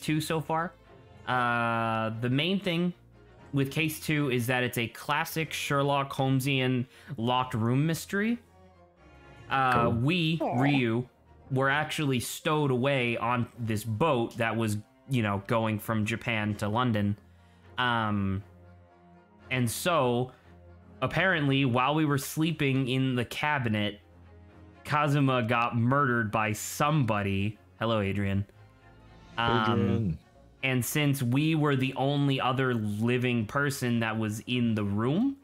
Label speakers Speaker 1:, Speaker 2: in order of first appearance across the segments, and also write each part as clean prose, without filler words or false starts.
Speaker 1: 2 so far. The main thing with Case 2 is that it's a classic Sherlock Holmesian locked room mystery. We, Ryu, were actually stowed away on this boat that was, you know, going from Japan to London. And so, apparently, while we were sleeping in the cabinet, Kazuma got murdered by somebody. Hello, Adrian.
Speaker 2: Adrian.
Speaker 1: And since we were the only other living person that was in the room,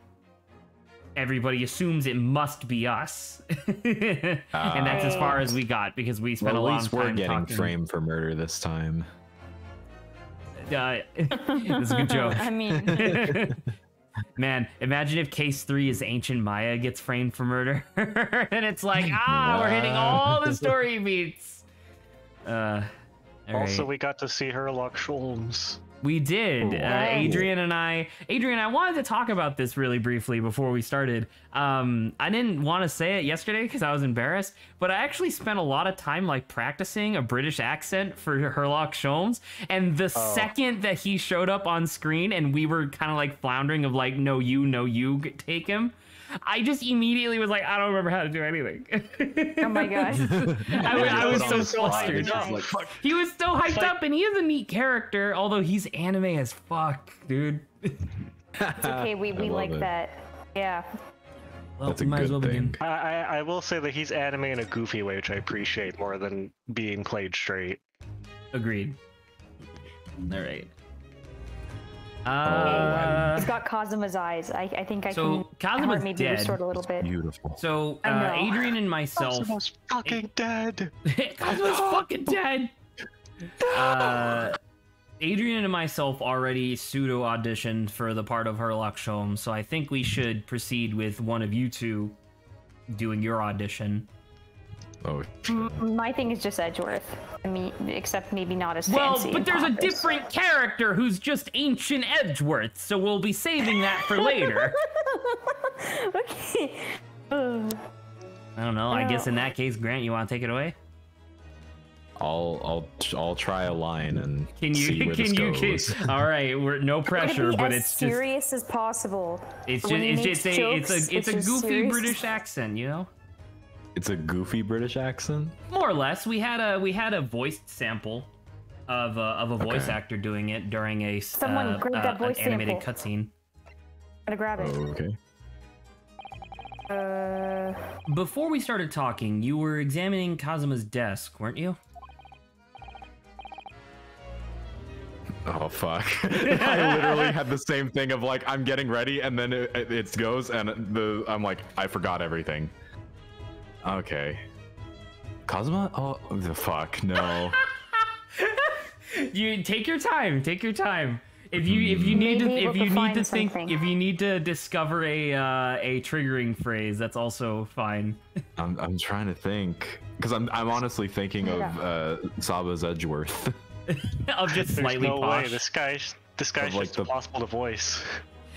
Speaker 1: everybody assumes it must be us. And that's as far as we got, because we spent a long time
Speaker 2: we're getting
Speaker 1: talking.
Speaker 2: framed for murder this time.
Speaker 1: That's a good joke.
Speaker 3: I mean,
Speaker 1: Man, imagine if Case 3 is Ancient Maya gets framed for murder. And it's like, we're hitting all the story beats.
Speaker 4: Also, we got to see Sherlock Holmes.
Speaker 1: We did. Adrian, I wanted to talk about this really briefly before we started. I didn't want to say it yesterday because I was embarrassed, but I actually spent a lot of time like practicing a British accent for Sherlock Holmes. And the second that he showed up on screen and we were kind of like floundering of like, no, you take him, I just immediately was like, I don't remember how to do anything.
Speaker 3: oh my gosh.
Speaker 1: I was so flustered. He was so hyped
Speaker 4: like,
Speaker 1: up, and he is a neat character, although he's anime as fuck, dude.
Speaker 3: It's okay, we like
Speaker 2: it.
Speaker 3: that. Yeah.
Speaker 1: Well,
Speaker 2: That's a
Speaker 1: we might as
Speaker 2: good
Speaker 1: well
Speaker 2: thing.
Speaker 1: begin.
Speaker 4: I will say that he's anime in a goofy way, which I appreciate more than being played straight.
Speaker 1: Agreed. All right.
Speaker 3: He's got Kazuma's eyes. I think I
Speaker 1: So,
Speaker 3: can
Speaker 1: Kazuma's
Speaker 3: maybe
Speaker 1: dead.
Speaker 3: restore it a little bit.
Speaker 2: Beautiful.
Speaker 1: So,
Speaker 3: I know.
Speaker 1: Adrian and myself.
Speaker 4: Kazuma's fucking dead.
Speaker 1: Kazuma's fucking dead. Adrian and myself already pseudo auditioned for the part of Sherlock Holmes, so I think we should proceed with one of you two doing your audition.
Speaker 2: Oh,
Speaker 3: My thing is just Edgeworth. I mean, except maybe not as
Speaker 1: Well,
Speaker 3: fancy.
Speaker 1: but
Speaker 3: and
Speaker 1: there's a
Speaker 3: pompous.
Speaker 1: different character who's just ancient Edgeworth, so we'll be saving that for later.
Speaker 3: Okay.
Speaker 1: I don't know. I guess in that case, Grant, you want to take it away?
Speaker 2: I'll try a line and
Speaker 1: Can
Speaker 2: see
Speaker 1: you?
Speaker 2: where
Speaker 1: Can
Speaker 2: this
Speaker 1: you?
Speaker 2: goes.
Speaker 1: All right, we're no pressure,
Speaker 3: Be
Speaker 1: but
Speaker 3: as
Speaker 1: it's just
Speaker 3: serious as possible.
Speaker 1: it's
Speaker 3: When he
Speaker 1: just
Speaker 3: makes jokes,
Speaker 1: it's a
Speaker 3: just
Speaker 1: goofy
Speaker 3: serious.
Speaker 1: British accent, you know.
Speaker 2: It's a goofy British accent.
Speaker 1: More or less, we had a voiced sample of a voice
Speaker 2: Okay.
Speaker 1: actor doing it during a
Speaker 3: Someone grab that voice
Speaker 1: an animated
Speaker 3: sample.
Speaker 1: cutscene.
Speaker 3: Gotta grab it.
Speaker 2: Oh, okay.
Speaker 1: Before we started talking, you were examining Kazuma's desk, weren't you?
Speaker 2: Oh fuck! I literally had the same thing of like I'm getting ready and then it goes and I'm like I forgot everything. Okay. Kazuma? Oh the fuck no.
Speaker 1: You take your time. Take your time. If you need to
Speaker 3: Maybe able to find something.
Speaker 1: if you need to discover a triggering phrase, that's also fine.
Speaker 2: I'm trying to think because I'm honestly thinking of Saba's Edgeworth.
Speaker 1: Of just
Speaker 4: There's
Speaker 1: slightly
Speaker 4: no
Speaker 1: posh.
Speaker 4: way. This guy's
Speaker 2: like
Speaker 4: just
Speaker 2: the-
Speaker 4: impossible to voice.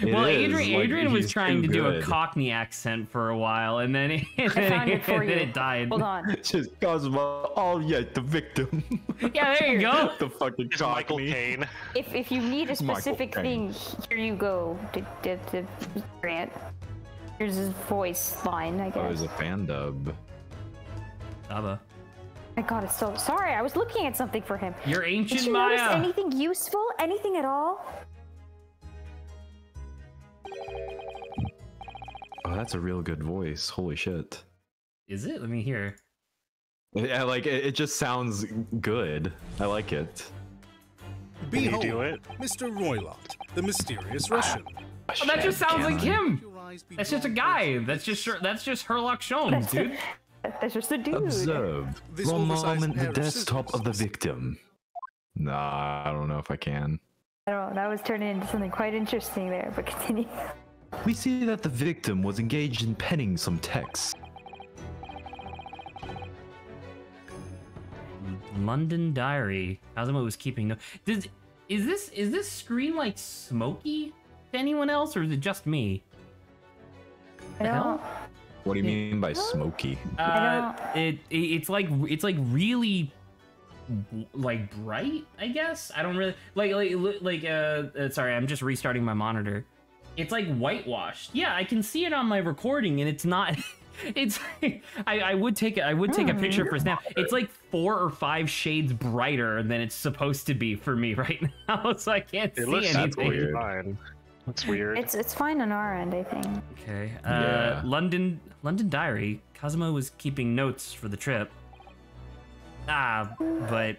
Speaker 1: Well,
Speaker 2: It is,
Speaker 1: Adrian
Speaker 2: like,
Speaker 1: was
Speaker 2: he's
Speaker 1: trying
Speaker 2: too
Speaker 1: to do a
Speaker 2: good.
Speaker 1: Cockney accent for a while, and then
Speaker 3: found it for you.
Speaker 1: it died.
Speaker 3: Hold on.
Speaker 2: Just Kazuma. Oh yeah, the victim.
Speaker 1: Yeah, there you go.
Speaker 2: The fucking
Speaker 4: It's Michael
Speaker 2: Cockney.
Speaker 4: Caine.
Speaker 3: If you need a
Speaker 2: Michael
Speaker 3: specific
Speaker 2: Caine.
Speaker 3: thing, here you go, Grant. Here's his voice line, I
Speaker 2: Oh, it
Speaker 3: guess.
Speaker 2: was a fan dub.
Speaker 1: Saba.
Speaker 3: My God, it's so sorry. I was looking at something for him.
Speaker 1: You're
Speaker 3: Did
Speaker 1: ancient
Speaker 3: you notice
Speaker 1: Maya.
Speaker 3: anything useful? Anything at all?
Speaker 2: Oh, that's a real good voice. Holy shit.
Speaker 1: Is it? Let me hear.
Speaker 2: Yeah, like it just sounds good. I like it.
Speaker 4: Can you
Speaker 5: Behold,
Speaker 4: do it?
Speaker 5: Mr. Roylott, the mysterious Russian.
Speaker 1: Oh, that just sounds like him.
Speaker 5: Your eyes be
Speaker 1: That's just a
Speaker 5: drawn
Speaker 1: guy. That's just Sherlock Holmes, dude.
Speaker 3: That's just a dude.
Speaker 2: Observe.
Speaker 5: This
Speaker 2: One
Speaker 5: oversized
Speaker 2: moment, the
Speaker 5: pair of
Speaker 2: desktop of the
Speaker 5: scissors.
Speaker 2: victim. Nah, I don't know if I can.
Speaker 3: I don't know. That was turning into something quite interesting there, but continue.
Speaker 2: We see that the victim was engaged in penning some text.
Speaker 1: London Diary. Kazuma was keeping no. Is this screen like smoky to anyone else, or is it just me?
Speaker 3: I don't.
Speaker 2: What do you mean by smoky?
Speaker 1: It's like really like bright, I guess. I don't really sorry, I'm just restarting my monitor. It's like whitewashed. Yeah, I can see it on my recording, and it's not. It's. I would take a picture for Snap. It's like 4 or 5 shades brighter than it's supposed to be for me right now, so I can't see anything.
Speaker 4: That's weird. Fine. That's weird.
Speaker 3: It's fine on our end, I think.
Speaker 1: Okay.
Speaker 2: Yeah.
Speaker 1: London Diary. Kazuma was keeping notes for the trip. But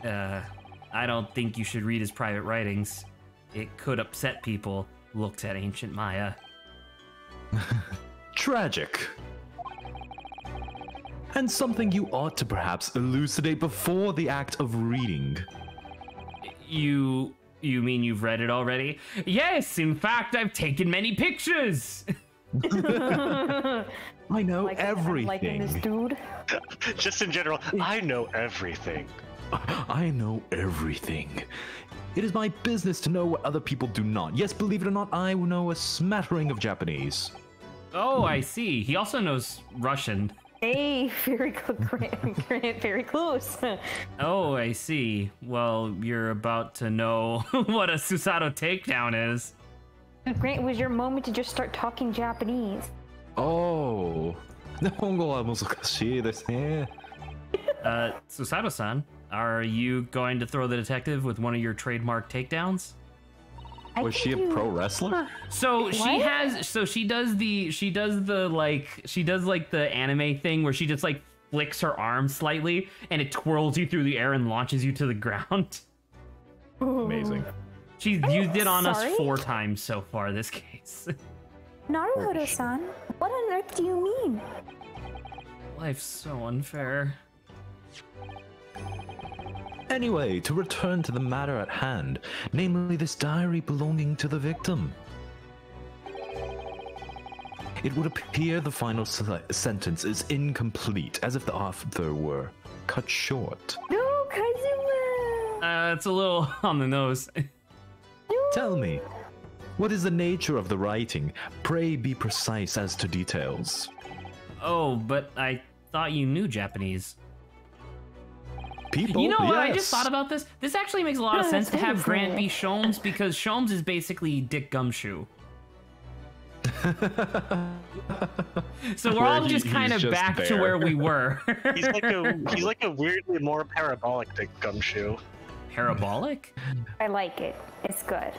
Speaker 1: I don't think you should read his private writings. It could upset people. Looked at ancient Maya.
Speaker 2: Tragic. And something you ought to perhaps elucidate before the act of reading.
Speaker 1: You mean you've read it already? Yes, in fact, I've taken many pictures.
Speaker 2: I know
Speaker 3: I'm
Speaker 2: everything.
Speaker 3: liking this dude.
Speaker 4: Just in general, I know everything.
Speaker 2: I know everything. It is my business to know what other people do not. Yes, believe it or not, I know a smattering of Japanese.
Speaker 1: Oh, I see. He also knows Russian.
Speaker 3: Hey, very good, Grant, very close.
Speaker 1: Oh, I see. Well, you're about to know what a Susato takedown is.
Speaker 3: Grant, it was your moment to just start talking Japanese.
Speaker 2: Oh. 日本語は難しいですね。
Speaker 1: Susato-san, are you going to throw the detective with one of your trademark takedowns?
Speaker 2: Was she a pro wrestler?
Speaker 1: So she does the anime thing where she just like flicks her arm slightly and it twirls you through the air and launches you to the ground.
Speaker 2: Amazing.
Speaker 1: She's used it on us
Speaker 3: sorry?
Speaker 1: 4 times so far this case.
Speaker 3: Naruhodo-san, what on earth do you mean?
Speaker 1: Life's so unfair.
Speaker 2: Anyway, to return to the matter at hand, namely this diary belonging to the victim. It would appear the final sentence is incomplete, as if the author were cut short.
Speaker 3: No, Kazuma!
Speaker 1: It's a little on the nose.
Speaker 2: Tell me, what is the nature of the writing? Pray be precise as to details.
Speaker 1: Oh, but I thought you knew Japanese.
Speaker 2: People,
Speaker 1: You know what? I
Speaker 2: yes.
Speaker 1: just thought about this. This actually makes a lot of
Speaker 3: Yeah,
Speaker 1: sense to have
Speaker 3: seriously.
Speaker 1: Grant be Sholmes because Sholmes is basically Dick Gumshoe. So we're
Speaker 2: Where
Speaker 1: all just
Speaker 2: he's
Speaker 1: kind of
Speaker 2: just
Speaker 1: back to
Speaker 2: there.
Speaker 1: where we were.
Speaker 4: He's like a weirdly more parabolic Dick Gumshoe.
Speaker 1: Parabolic?
Speaker 3: I like it. It's good.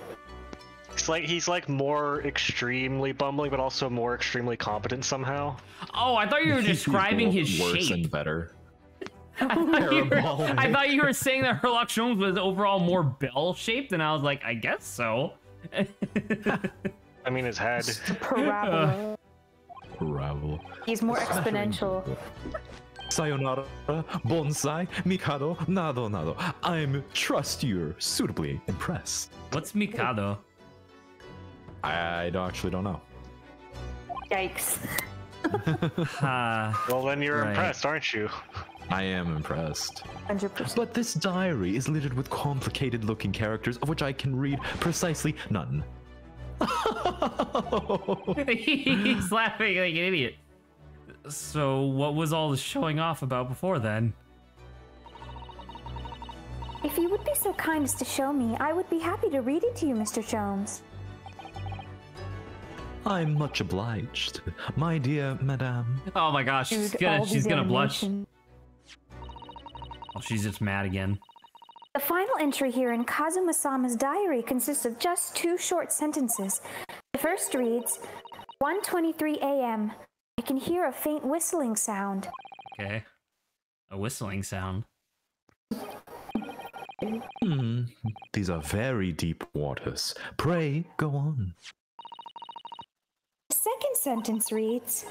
Speaker 4: He's like more extremely bumbling, but also more extremely competent somehow.
Speaker 1: Oh, I thought you were describing his
Speaker 2: worse
Speaker 1: shape.
Speaker 2: and better.
Speaker 1: I thought you were saying that Herlock Sholmes was overall more bell-shaped, and I was like, I guess so.
Speaker 4: I mean, his head.
Speaker 3: Parabola.
Speaker 2: Ravel.
Speaker 3: He's more exponential.
Speaker 2: Sayonara, bonsai, mikado, nado nado. I'm trust you're suitably impressed.
Speaker 1: What's Mikado?
Speaker 2: I actually don't know.
Speaker 3: Yikes.
Speaker 4: Well, then you're
Speaker 1: Right.
Speaker 4: impressed, aren't you?
Speaker 2: I am impressed.
Speaker 3: 100%.
Speaker 2: But this diary is littered with complicated looking characters of which I can read precisely none.
Speaker 1: He's laughing like an idiot. So what was all the showing off about before then?
Speaker 3: If you would be so kind as to show me, I would be happy to read it to you, Mr. Sholmes.
Speaker 2: I'm much obliged, my dear madame.
Speaker 1: Oh my gosh,
Speaker 3: Dude, all
Speaker 1: she's
Speaker 3: these
Speaker 1: gonna blush.
Speaker 3: animation.
Speaker 1: Oh, she's just mad again.
Speaker 3: The final entry here in Kazuma-sama's diary consists of just 2 short sentences. The first reads, 1:23 a.m. I can hear a faint whistling sound.
Speaker 1: Okay. A whistling sound.
Speaker 2: These are very deep waters. Pray, go on.
Speaker 3: The second sentence reads,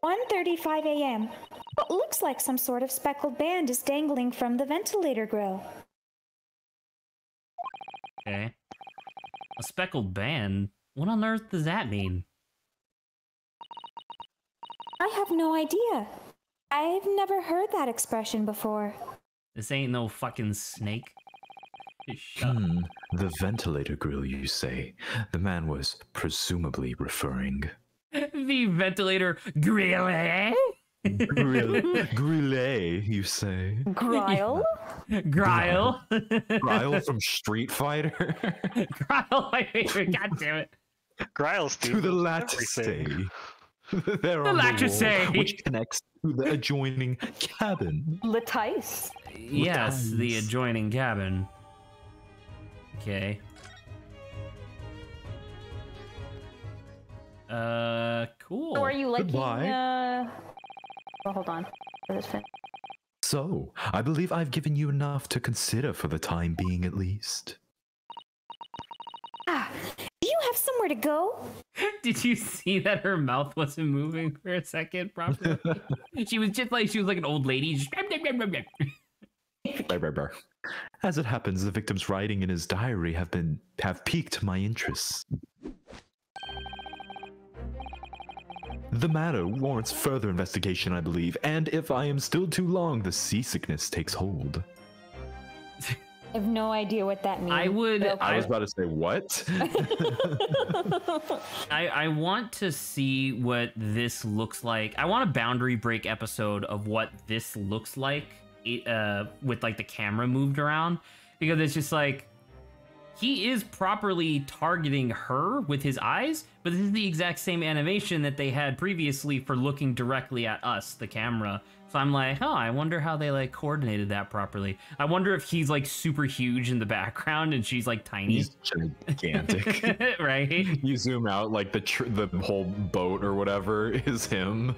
Speaker 3: 1:35 a.m. What looks like some sort of speckled band is dangling from the ventilator grill.
Speaker 1: Okay. A speckled band? What on earth does that mean?
Speaker 3: I have no idea. I've never heard that expression before.
Speaker 1: This ain't no fucking snake. Just shut up.
Speaker 2: The ventilator grill, you say? The man was presumably referring.
Speaker 1: The ventilator grill, eh?
Speaker 2: Grille, you say?
Speaker 3: Gryle?
Speaker 1: Gryle.
Speaker 2: Grille from Street Fighter?
Speaker 1: Gryle, my favorite. God damn it.
Speaker 4: Grile's
Speaker 2: To the lattice. There
Speaker 1: The
Speaker 2: on
Speaker 1: lattice,
Speaker 2: the wall, which connects to the adjoining cabin.
Speaker 3: Latice.
Speaker 1: Yes, the
Speaker 2: Nice.
Speaker 1: adjoining cabin. Okay. Cool.
Speaker 3: So are you liking,
Speaker 2: Goodbye.
Speaker 3: Oh, hold on. Let us finish.
Speaker 2: So, I believe I've given you enough to consider for the time being, at least.
Speaker 3: Ah, do you have somewhere to go?
Speaker 1: Did you see that her mouth wasn't moving for a second properly? She was like an old lady. Just...
Speaker 2: As it happens, the victim's writing in his diary have piqued my interest. The matter warrants further investigation, I believe, and if I am still too long, the seasickness takes hold.
Speaker 3: I have no idea what that means.
Speaker 1: I would.
Speaker 3: Okay.
Speaker 2: I was about to say, what?
Speaker 1: I want to see what this looks like. I want a boundary break episode of what this looks like, with like the camera moved around, because it's just like he is properly targeting her with his eyes, but this is the exact same animation that they had previously for looking directly at us, the camera. So I'm like, huh, I wonder how they like coordinated that properly. I wonder if he's like super huge in the background and she's like tiny.
Speaker 2: He's gigantic.
Speaker 1: Right?
Speaker 2: You zoom out, like the whole boat or whatever is him.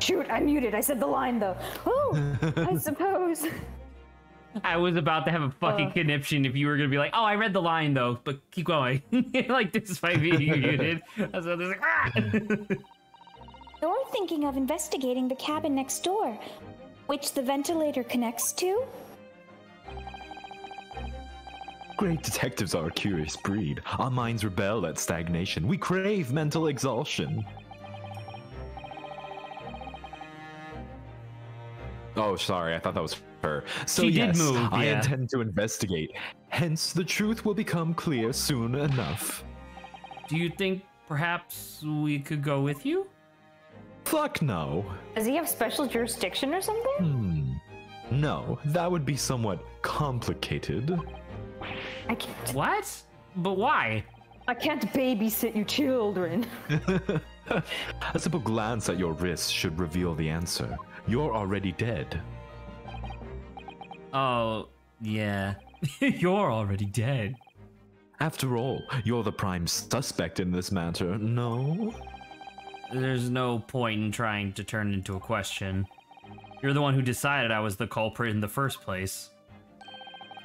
Speaker 3: Shoot, I muted. I said the line though. Oh, I suppose.
Speaker 1: I was about to have a fucking conniption if you were gonna be like, oh, I read the line though, but keep going. Like, despite being muted. I was like, ah!
Speaker 3: You're thinking of investigating the cabin next door, which the ventilator connects to?
Speaker 2: Great detectives are a curious breed. Our minds rebel at stagnation. We crave mental exhaustion. Oh, sorry, I thought that was her. So
Speaker 1: She did
Speaker 2: yes,
Speaker 1: move,
Speaker 2: I
Speaker 1: yeah.
Speaker 2: intend to investigate. Hence, the truth will become clear soon enough.
Speaker 1: Do you think perhaps we could go with you?
Speaker 2: Fuck no.
Speaker 3: Does he have special jurisdiction or something?
Speaker 2: No, that would be somewhat complicated.
Speaker 3: I can't.
Speaker 1: What? But why?
Speaker 3: I can't babysit you children.
Speaker 2: A simple glance at your wrist should reveal the answer. You're already dead.
Speaker 1: Oh, yeah. You're already dead.
Speaker 2: After all, you're the prime suspect in this matter, no?
Speaker 1: There's no point in trying to turn it into a question. You're the one who decided I was the culprit in the first place.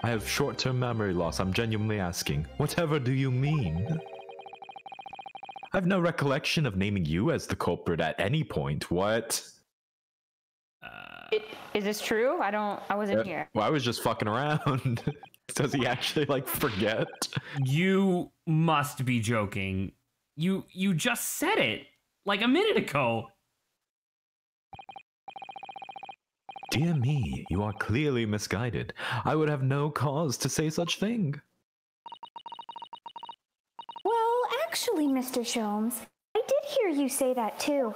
Speaker 2: I have short-term memory loss, I'm genuinely asking. Whatever do you mean? I've no recollection of naming you as the culprit at any point. What?
Speaker 3: Is this true? I wasn't here.
Speaker 2: Well, I was just fucking around. Does he actually, like, forget?
Speaker 1: You must be joking. You just said it like a minute ago.
Speaker 2: Dear me, you are clearly misguided. I would have no cause to say such thing.
Speaker 3: Well, actually, Mr. Sholmes, I did hear you say that too.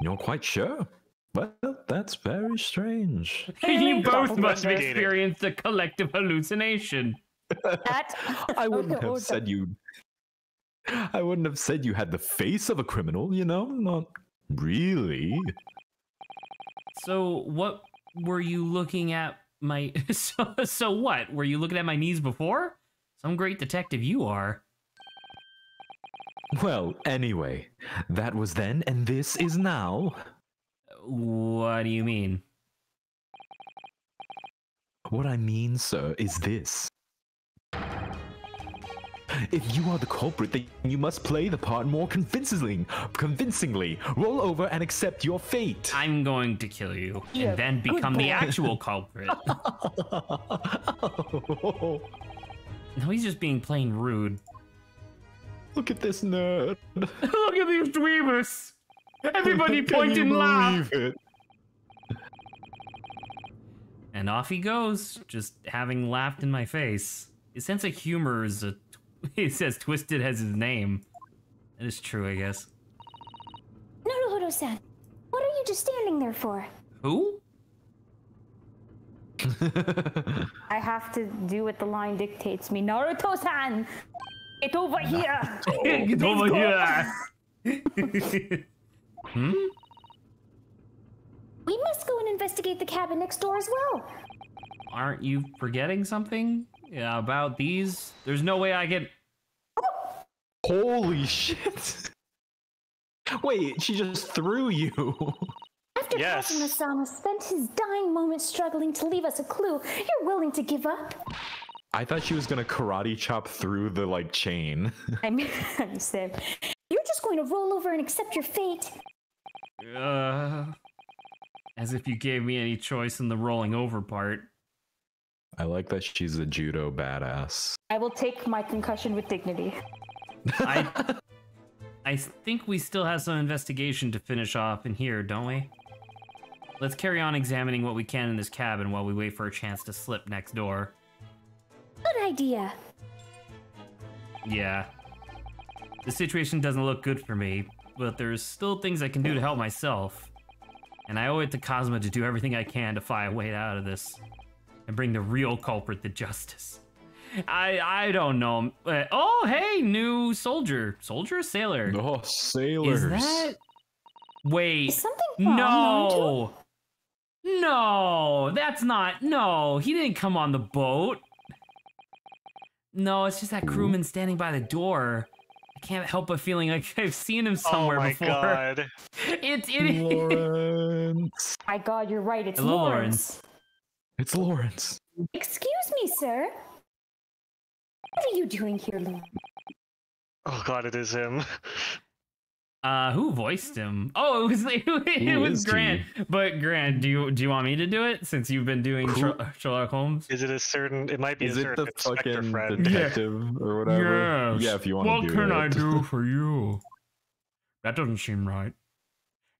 Speaker 2: You're quite sure? Well, that's very strange.
Speaker 1: You both
Speaker 3: Double
Speaker 1: must have
Speaker 3: negative.
Speaker 1: experienced a collective hallucination.
Speaker 3: That
Speaker 2: I wouldn't have said you... I wouldn't have said you had the face of a criminal, you know? Not really.
Speaker 1: So what were you looking at my... So what? Were you looking at my knees before? Some great detective you are.
Speaker 2: Well, anyway, that was then and this is now.
Speaker 1: What do you mean?
Speaker 2: What I mean, sir, is this. If you are the culprit, then you must play the part more convincingly. Roll over and accept your fate.
Speaker 1: I'm going to kill you
Speaker 3: Yeah,
Speaker 1: and then
Speaker 3: good
Speaker 1: become the
Speaker 3: boy.
Speaker 1: actual culprit. No, he's just being plain rude.
Speaker 2: Look at this nerd.
Speaker 1: Look at these dweebers! Everybody
Speaker 2: Can
Speaker 1: point
Speaker 2: you
Speaker 1: and laugh!
Speaker 2: believe it?
Speaker 1: And off he goes, just having laughed in my face. His sense of humor is he's as twisted as his name. That is true, I guess.
Speaker 3: Naruto-san, what are you just standing there for?
Speaker 1: Who?
Speaker 3: I have to do what the line dictates me. Naruto-san, get over here.
Speaker 1: Get over here. Hmm?
Speaker 3: We must go and investigate the cabin next door as well.
Speaker 1: Aren't you forgetting something? Yeah, about these? There's no way I can...
Speaker 2: Holy shit! Wait, she just threw you.
Speaker 3: After
Speaker 4: Yes.
Speaker 3: Kazuma-sama spent his dying moments struggling to leave us a clue, you're willing to give up?
Speaker 2: I thought she was gonna karate chop through the like chain.
Speaker 3: I mean, Sam, you're just going to roll over and accept your fate.
Speaker 1: As if you gave me any choice in the rolling over part.
Speaker 2: I like that she's a judo badass.
Speaker 3: I will take my concussion with dignity.
Speaker 1: I think we still have some investigation to finish off in here, don't we? Let's carry on examining what we can in this cabin while we wait for a chance to slip next door.
Speaker 3: Good idea.
Speaker 1: Yeah. The situation doesn't look good for me, but there's still things I can do to help myself. And I owe it to Kazuma to do everything I can to find a way out of this. And bring the real culprit to justice. I don't know. Oh, hey, new soldier. Soldier or sailor?
Speaker 2: Oh, sailors.
Speaker 1: Is that... Wait.
Speaker 3: Is something wrong,
Speaker 1: No! No, that's not... No, he didn't come on the boat. No, it's just that crewman standing by the door. I can't help but feeling like I've seen him somewhere before.
Speaker 4: Oh my god.
Speaker 1: It's
Speaker 2: Lawrence.
Speaker 3: My God, you're right. It's
Speaker 1: Hello,
Speaker 3: Lawrence.
Speaker 2: It's Lawrence.
Speaker 3: Excuse me, sir. What are you doing here, Lawrence?
Speaker 4: Oh god, it is him.
Speaker 1: Who voiced him? Oh, it was
Speaker 2: is
Speaker 1: Grant. But Grant, do you want me to do it since you've been doing Sherlock Holmes?
Speaker 4: Is it a certain? It might be
Speaker 2: Is
Speaker 4: a
Speaker 2: it
Speaker 4: certain
Speaker 2: the
Speaker 4: inspector
Speaker 2: fucking
Speaker 4: friend.
Speaker 2: detective or whatever?
Speaker 1: Yes.
Speaker 2: Yeah, if you want
Speaker 1: What
Speaker 2: to do
Speaker 1: can
Speaker 2: it.
Speaker 1: I do for you? That doesn't seem right.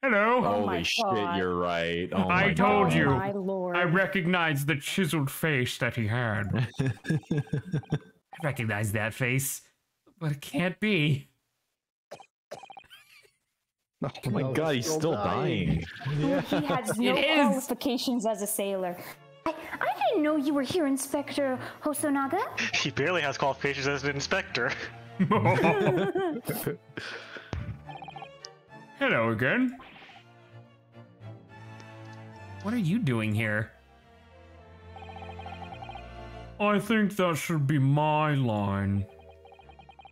Speaker 1: Hello.
Speaker 3: Oh my
Speaker 2: Holy shit,
Speaker 3: God.
Speaker 2: you're right. Oh
Speaker 1: I
Speaker 2: my
Speaker 1: told
Speaker 2: God.
Speaker 1: you.
Speaker 3: My Lord.
Speaker 1: I recognize the chiseled face that he had. I recognize that face, but it can't be.
Speaker 2: Oh my God, he's still dying.
Speaker 3: He has no
Speaker 1: It is.
Speaker 3: qualifications as a sailor. I didn't know you were here, Inspector Hosonaga.
Speaker 4: He barely has qualifications as an inspector.
Speaker 1: Hello again. What are you doing here? I think that should be my line.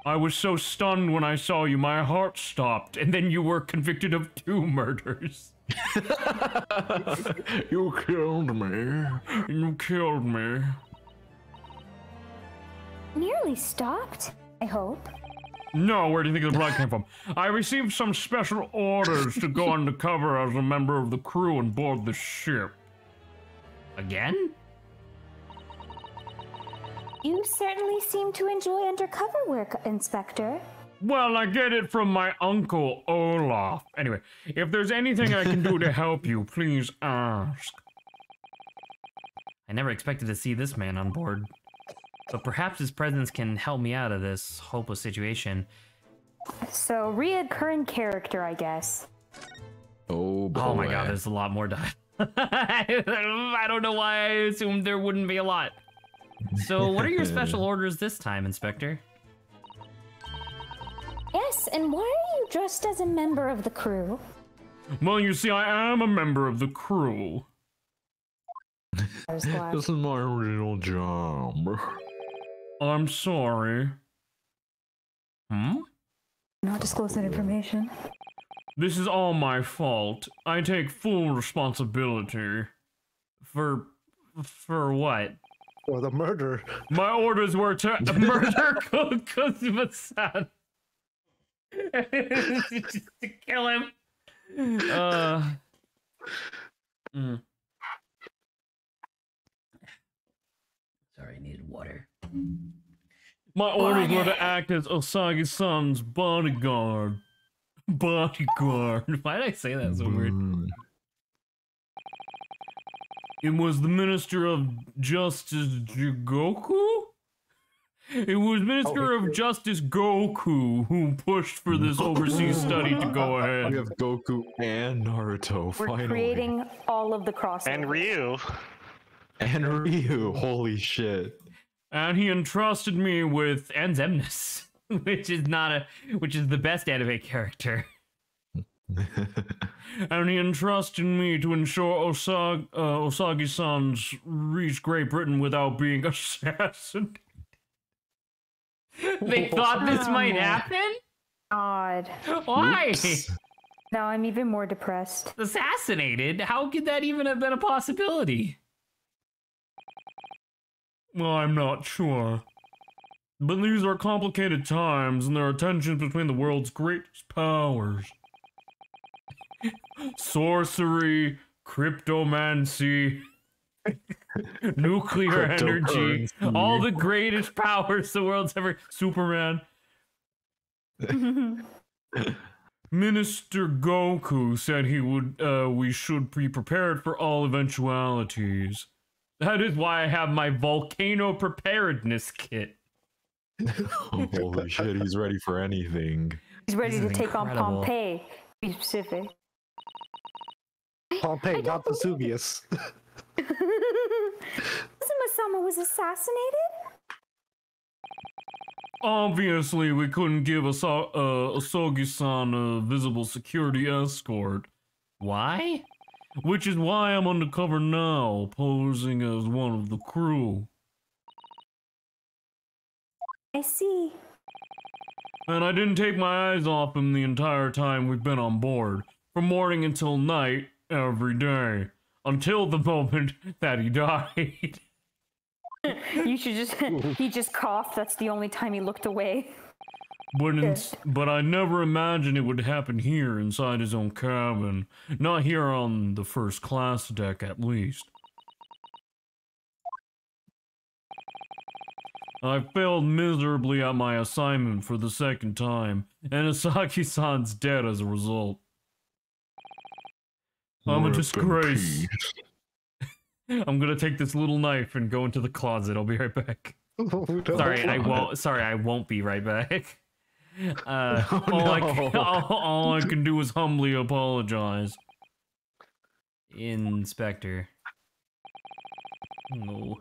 Speaker 1: I was so stunned when I saw you, my heart stopped, and then you were convicted of 2 murders.
Speaker 2: You killed me.
Speaker 1: You killed me.
Speaker 3: Nearly stopped, I hope.
Speaker 1: No, where do you think the blood came from? I received some special orders to go undercover as a member of the crew and board the ship. Again?
Speaker 3: You certainly seem to enjoy undercover work, Inspector.
Speaker 1: Well, I get it from my uncle, Olaf. Anyway, if there's anything I can do to help you, please ask. I never expected to see this man on board. But perhaps his presence can help me out of this hopeless situation.
Speaker 3: So, reoccurring character, I guess.
Speaker 2: Oh boy.
Speaker 1: Oh my god, there's a lot more to... I don't know why I assumed there wouldn't be a lot. So, what are your special orders this time, Inspector?
Speaker 3: Yes, and why are you dressed as a member of the crew?
Speaker 1: Well, you see, I am a member of the crew.
Speaker 3: I was glad.
Speaker 2: This is my original job.
Speaker 1: I'm sorry. Hmm?
Speaker 3: Not disclose that information.
Speaker 1: This is all my fault. I take full responsibility. For what?
Speaker 6: Or the murder.
Speaker 1: My orders were to murder Kazuma-san. Just to kill him. Sorry, I needed water. My orders were to act as Osagi-san's bodyguard. Bodyguard. Why did I say that so weird? It was the Minister of Justice Goku? It was Minister of Justice Goku who pushed for this overseas study to go ahead.
Speaker 2: We have Goku and Naruto,
Speaker 3: We're
Speaker 2: finally.
Speaker 3: creating all of the crossovers.
Speaker 4: And Ryu.
Speaker 2: And Ryu, holy shit.
Speaker 1: And he entrusted me with and Xemnas, which is the best anime character. And he entrusted me to ensure Osagi-san's reached Great Britain without being assassinated. They thought this might happen?
Speaker 3: God.
Speaker 1: Why?
Speaker 2: Oops.
Speaker 3: Now I'm even more depressed.
Speaker 1: Assassinated? How could that even have been a possibility? Well, I'm not sure. But these are complicated times, and there are tensions between the world's greatest powers. Sorcery, cryptomancy, nuclear energy, all the greatest powers the world's ever... Superman. Minister Goku said we should be prepared for all eventualities. That is why I have my volcano preparedness kit.
Speaker 2: Oh, holy shit, he's ready for anything.
Speaker 3: He's ready to
Speaker 1: is
Speaker 3: take on
Speaker 1: incredible.
Speaker 3: Pompeii. Be specific.
Speaker 6: Pompeii, not Vesuvius.
Speaker 3: Kazuma-sama was assassinated?
Speaker 1: Obviously, we couldn't give Asogi-san a visible security escort. Why? Which is why I'm undercover now, posing as one of the crew.
Speaker 3: I see.
Speaker 1: And I didn't take my eyes off him the entire time we've been on board. From morning until night, every day. Until the moment that he died.
Speaker 3: You should just... he just coughed. That's the only time he looked away.
Speaker 1: But I never imagined it would happen here inside his own cabin. Not here on the first class deck, at least. I failed miserably at my assignment for the second time, and Asaki-san's dead as a result. I'm a disgrace. I'm gonna take this little knife and go into the closet. I'll be right back.
Speaker 6: Oh, no.
Speaker 1: Sorry, I won't be right back.
Speaker 2: Oh,
Speaker 1: all I can do is humbly apologize. Inspector. No.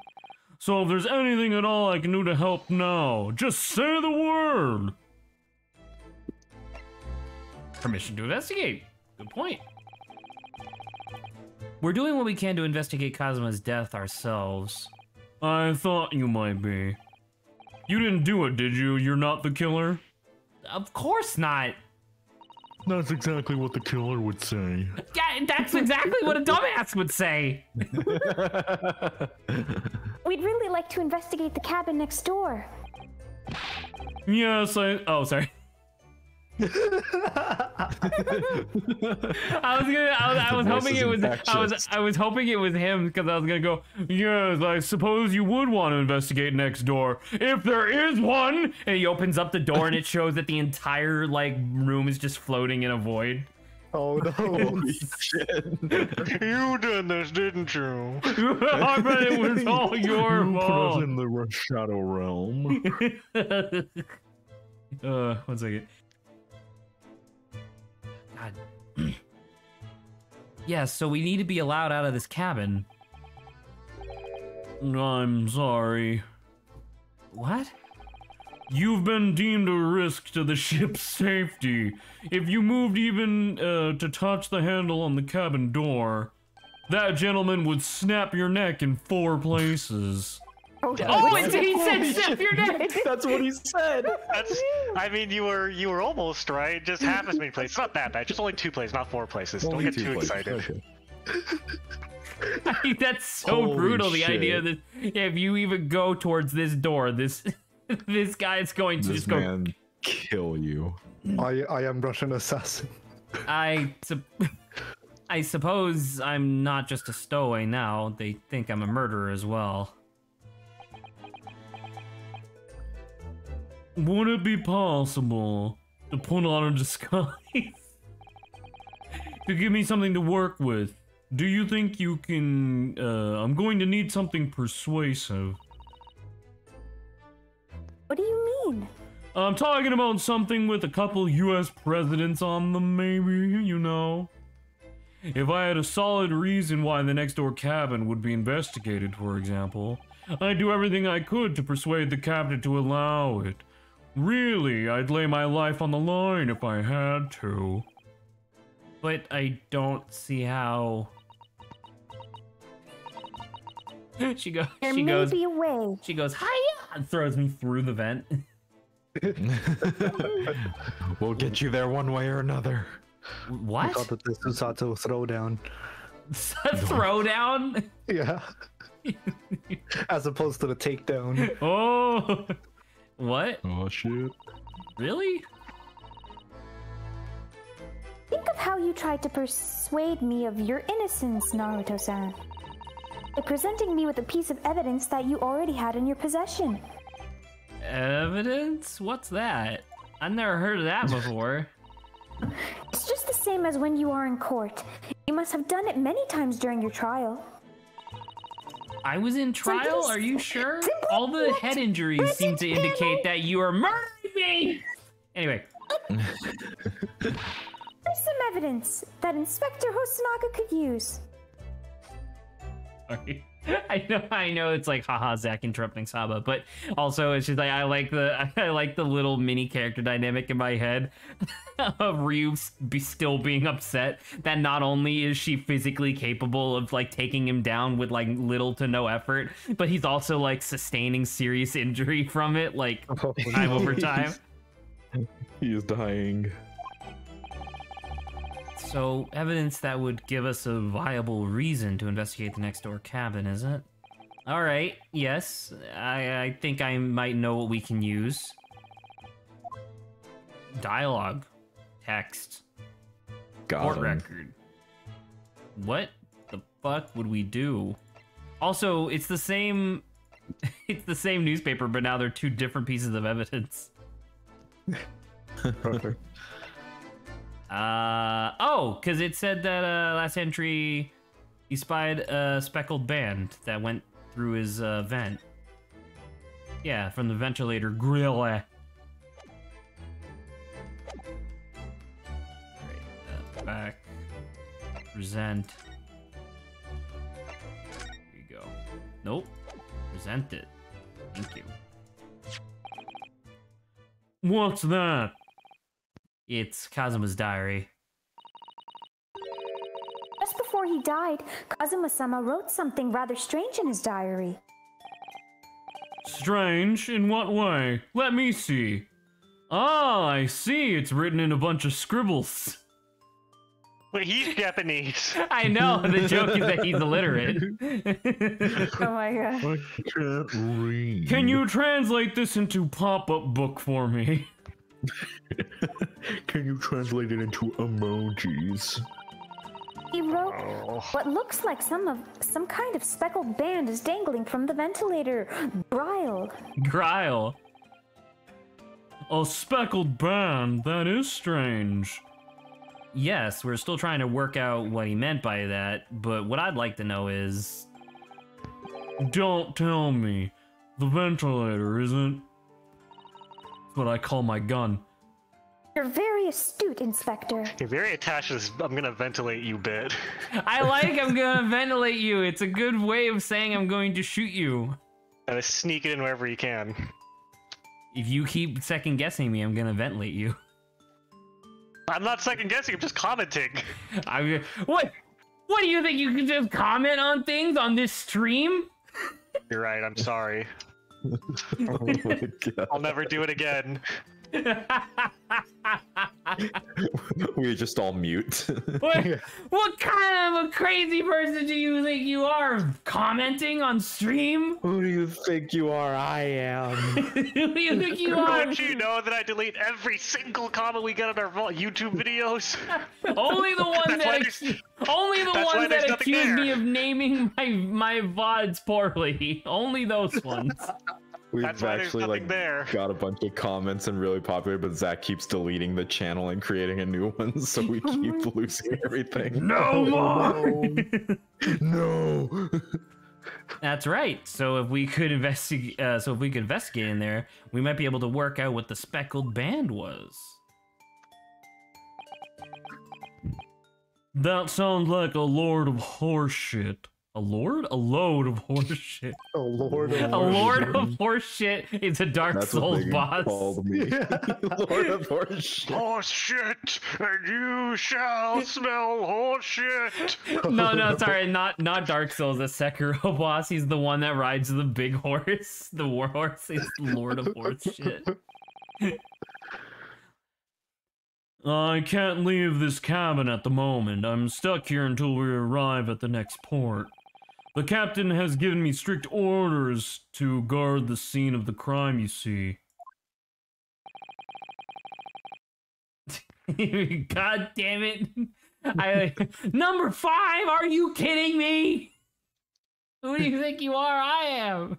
Speaker 1: So if there's anything at all I can do to help now, just say the word! Permission to investigate. Good point. We're doing what we can to investigate Kazuma's death ourselves. I thought you might be. You didn't do it, did you? You're not the killer? Of course not.
Speaker 2: That's exactly what the killer would say.
Speaker 1: Yeah, that's exactly what a dumbass would say.
Speaker 3: We'd really like to investigate the cabin next door.
Speaker 1: Yes, oh, sorry. I was hoping it was I was hoping it was him because I was gonna go, yes, I suppose you would want to investigate next door if there is one. And he opens up the door and it shows that the entire room is just floating in a void.
Speaker 6: Oh no.
Speaker 2: Holy shit.
Speaker 4: You did this, didn't you?
Speaker 1: I bet it was all your
Speaker 2: Put us
Speaker 1: fault.
Speaker 2: in the shadow realm.
Speaker 1: 1 second. God. Yeah, so we need to be allowed out of this cabin. I'm sorry. What? You've been deemed a risk to the ship's safety. If you moved even to touch the handle on the cabin door, that gentleman would snap your neck in 4 places.
Speaker 3: Oh,
Speaker 1: He said snap your neck!
Speaker 6: That's what he said.
Speaker 4: I mean, you were almost right. Just half as many places. It's not that bad. Just only 2 places, not 4 places. Don't get too excited.
Speaker 2: Okay.
Speaker 1: I mean, that's so
Speaker 2: Holy
Speaker 1: brutal. The
Speaker 2: shit.
Speaker 1: idea that if you even go towards this door, this guy is going to
Speaker 2: This
Speaker 1: just go.
Speaker 2: man kill you.
Speaker 6: I am Russian assassin.
Speaker 1: I suppose I'm not just a stowaway now. They think I'm a murderer as well. Would it be possible to put on a disguise? To give me something to work with? Do you think you can, I'm going to need something persuasive.
Speaker 3: What do you mean?
Speaker 1: I'm talking about something with a couple US presidents on them, maybe, you know. If I had a solid reason why the next door cabin would be investigated, for example, I'd do everything I could to persuade the captain to allow it. Really, I'd lay my life on the line if I had to. But I don't see how... She goes,
Speaker 3: There may be a way.
Speaker 1: She goes, hiya! And throws me through the vent.
Speaker 2: We'll get you there one way or another.
Speaker 1: What?
Speaker 6: I thought that this was a throwdown.
Speaker 1: Throwdown?
Speaker 6: Yeah. As opposed to the takedown.
Speaker 1: Oh! What?
Speaker 2: Oh shit.
Speaker 1: Really?
Speaker 3: Think of how you tried to persuade me of your innocence, Naruto-san. By presenting me with a piece of evidence that you already had in your possession.
Speaker 1: Evidence? What's that? I've never heard of that before.
Speaker 3: It's just the same as when you are in court. You must have done it many times during your trial.
Speaker 1: I was in trial? Are you sure? All the head injuries seem to indicate that you are murdering me! Anyway.
Speaker 3: There's some evidence that Inspector Hosonaga could use.
Speaker 1: Sorry. I know it's like haha Zach interrupting Saba, but also it's just like I like the little mini character dynamic in my head of Ryu still being upset that not only is she physically capable of like taking him down with like little to no effort, but he's also like sustaining serious injury from it, like time over time.
Speaker 2: He is dying.
Speaker 1: So, evidence that would give us a viable reason to investigate the next door cabin, is it? Alright, yes. I think I might know what we can use. Dialogue. Text. Court record. What the fuck would we do? Also, it's the same... it's the same newspaper, but now they're two different pieces of evidence.
Speaker 6: Perfect.
Speaker 1: Oh, because it said that last entry he spied a speckled band that went through his vent. Yeah, from the ventilator grill. Right, back. Present. Here you go. Nope. Present it. Thank you. What's that? It's Kazuma's diary.
Speaker 3: Just before he died, Kazuma-sama wrote something rather strange in his diary.
Speaker 1: Strange? In what way? Let me see. Ah, I see. It's written in a bunch of scribbles.
Speaker 4: Wait, he's Japanese.
Speaker 1: I know. The joke is that he's illiterate.
Speaker 3: Oh my god.
Speaker 2: I can't read.
Speaker 1: Can you translate this into pop-up book for me?
Speaker 2: Can you translate it into emojis?
Speaker 3: He wrote what looks like some kind of speckled band is dangling from the ventilator. Grile.
Speaker 1: Grile. A speckled band? That is strange. Yes, we're still trying to work out what he meant by that, but what I'd like to know is... Don't tell me. The ventilator isn't... what I call my gun.
Speaker 3: You're very astute, Inspector.
Speaker 4: You're very attached to this I'm gonna ventilate you bit.
Speaker 1: I like I'm gonna ventilate you. It's a good way of saying I'm going to shoot you.
Speaker 4: Gotta sneak it in wherever you can.
Speaker 1: If you keep second guessing me, I'm gonna ventilate you.
Speaker 4: I'm not second guessing, I'm just commenting.
Speaker 1: What do you think? You can just comment on things on this stream?
Speaker 4: You're right, I'm sorry.
Speaker 2: Oh my god.
Speaker 4: I'll never do it again.
Speaker 2: We just all mute.
Speaker 1: What kind of a crazy person do you think you are? Commenting on stream?
Speaker 2: Who do you think you are? I am.
Speaker 1: Who do you think you are?
Speaker 4: Don't you know that I delete every single comment we get on our YouTube videos?
Speaker 1: Only the ones that accuse me of naming my VODs poorly. Only those ones.
Speaker 2: We've
Speaker 4: That's why there's
Speaker 2: actually
Speaker 4: nothing
Speaker 2: like
Speaker 4: there.
Speaker 2: got a bunch of comments and really popular, but Zach keeps deleting the channel and creating a new one, so we keep losing everything.
Speaker 1: No more.
Speaker 2: No.
Speaker 1: That's right. So if we could investigate, in there, we might be able to work out what the speckled band was. That sounds like a lord of horseshit. A lord? A load of horseshit.
Speaker 6: Oh Lord,
Speaker 1: A lord of horseshit is a Dark
Speaker 2: That's what
Speaker 1: Souls
Speaker 2: they
Speaker 1: boss.
Speaker 2: called me. Lord of Horseshit.
Speaker 4: Horse shit, and you shall smell horse shit.
Speaker 1: No, sorry, not Dark Souls. The Sekiro boss. He's the one that rides the big horse. The war horse is Lord of Horseshit. I can't leave this cabin at the moment. I'm stuck here until we arrive at the next port. The captain has given me strict orders to guard the scene of the crime, you see. God damn it. Number 5, are you kidding me? Who do you think you are? I am.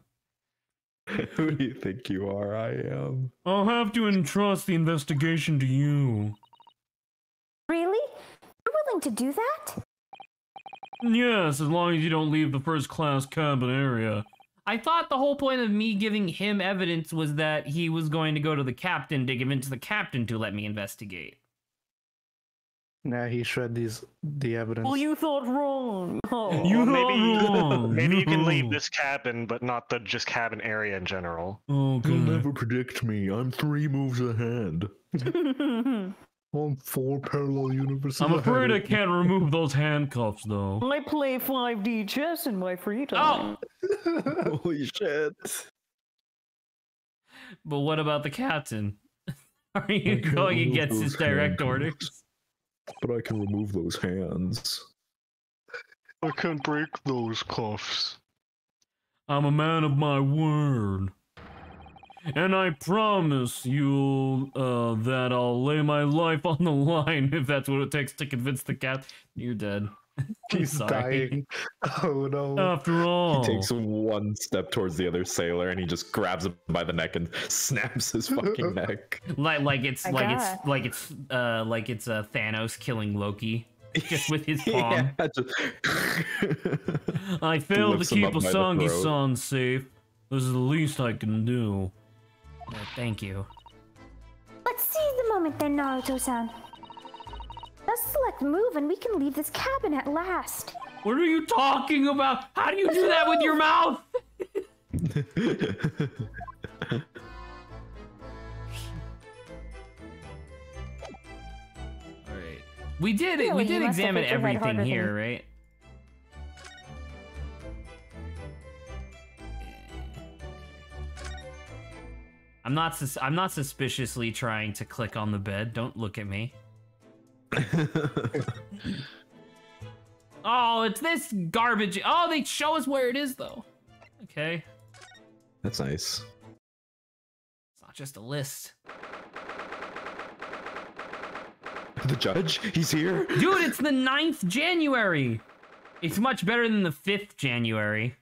Speaker 2: Who do you think you are? I am.
Speaker 1: I'll have to entrust the investigation to you.
Speaker 3: Really? You're willing to do that?
Speaker 1: Yes, as long as you don't leave the first-class cabin area. I thought the whole point of me giving him evidence was that he was going to go to the captain to convince the captain to let me investigate.
Speaker 6: Nah, he shred the evidence.
Speaker 3: Well, you thought wrong. Oh.
Speaker 1: You
Speaker 4: Maybe,
Speaker 1: wrong.
Speaker 4: maybe you can leave this cabin, but not the just cabin area in general.
Speaker 1: Okay.
Speaker 2: You'll never predict me. I'm 3 moves ahead.
Speaker 6: I'm 4 parallel universes.
Speaker 1: I'm afraid I
Speaker 6: ahead.
Speaker 1: can't remove those handcuffs, though.
Speaker 3: I play 5D chess in my free time.
Speaker 2: Holy shit.
Speaker 1: But what about the captain? Are you
Speaker 2: can't
Speaker 1: going
Speaker 2: remove
Speaker 1: against his
Speaker 2: those
Speaker 1: direct
Speaker 2: handcuffs.
Speaker 1: orders?
Speaker 2: But I can remove those hands.
Speaker 4: I can't break those cuffs.
Speaker 1: I'm a man of my word. And I promise you that I'll lay my life on the line if that's what it takes to convince the cat. You're dead.
Speaker 6: He's
Speaker 1: Sorry.
Speaker 6: dying. Oh no.
Speaker 1: After all,
Speaker 2: He takes 1 step towards the other sailor and he just grabs him by the neck and snaps his fucking neck.
Speaker 1: like it's
Speaker 3: My God.
Speaker 1: Thanos killing Loki just with his palm.
Speaker 2: Yeah, just...
Speaker 1: I failed to
Speaker 2: Lifts him
Speaker 1: keep
Speaker 2: up by the
Speaker 1: Osangi-san safe. This is the least I can do. Thank you.
Speaker 3: Let's seize the moment then, Naruto-san. Let's select move and we can leave this cabin at last.
Speaker 1: What are you talking about? How do you do that with your mouth? Alright. We did
Speaker 3: Really, you must have
Speaker 1: examine
Speaker 3: hit your head
Speaker 1: everything
Speaker 3: harder
Speaker 1: here,
Speaker 3: than-
Speaker 1: right? I'm not suspiciously trying to click on the bed. Don't look at me. Oh, it's this garbage. Oh, they show us where it is though. Okay.
Speaker 2: That's nice.
Speaker 1: It's not just a list.
Speaker 2: The judge? He's here?
Speaker 1: Dude, it's the 9th January. It's much better than the 5th January.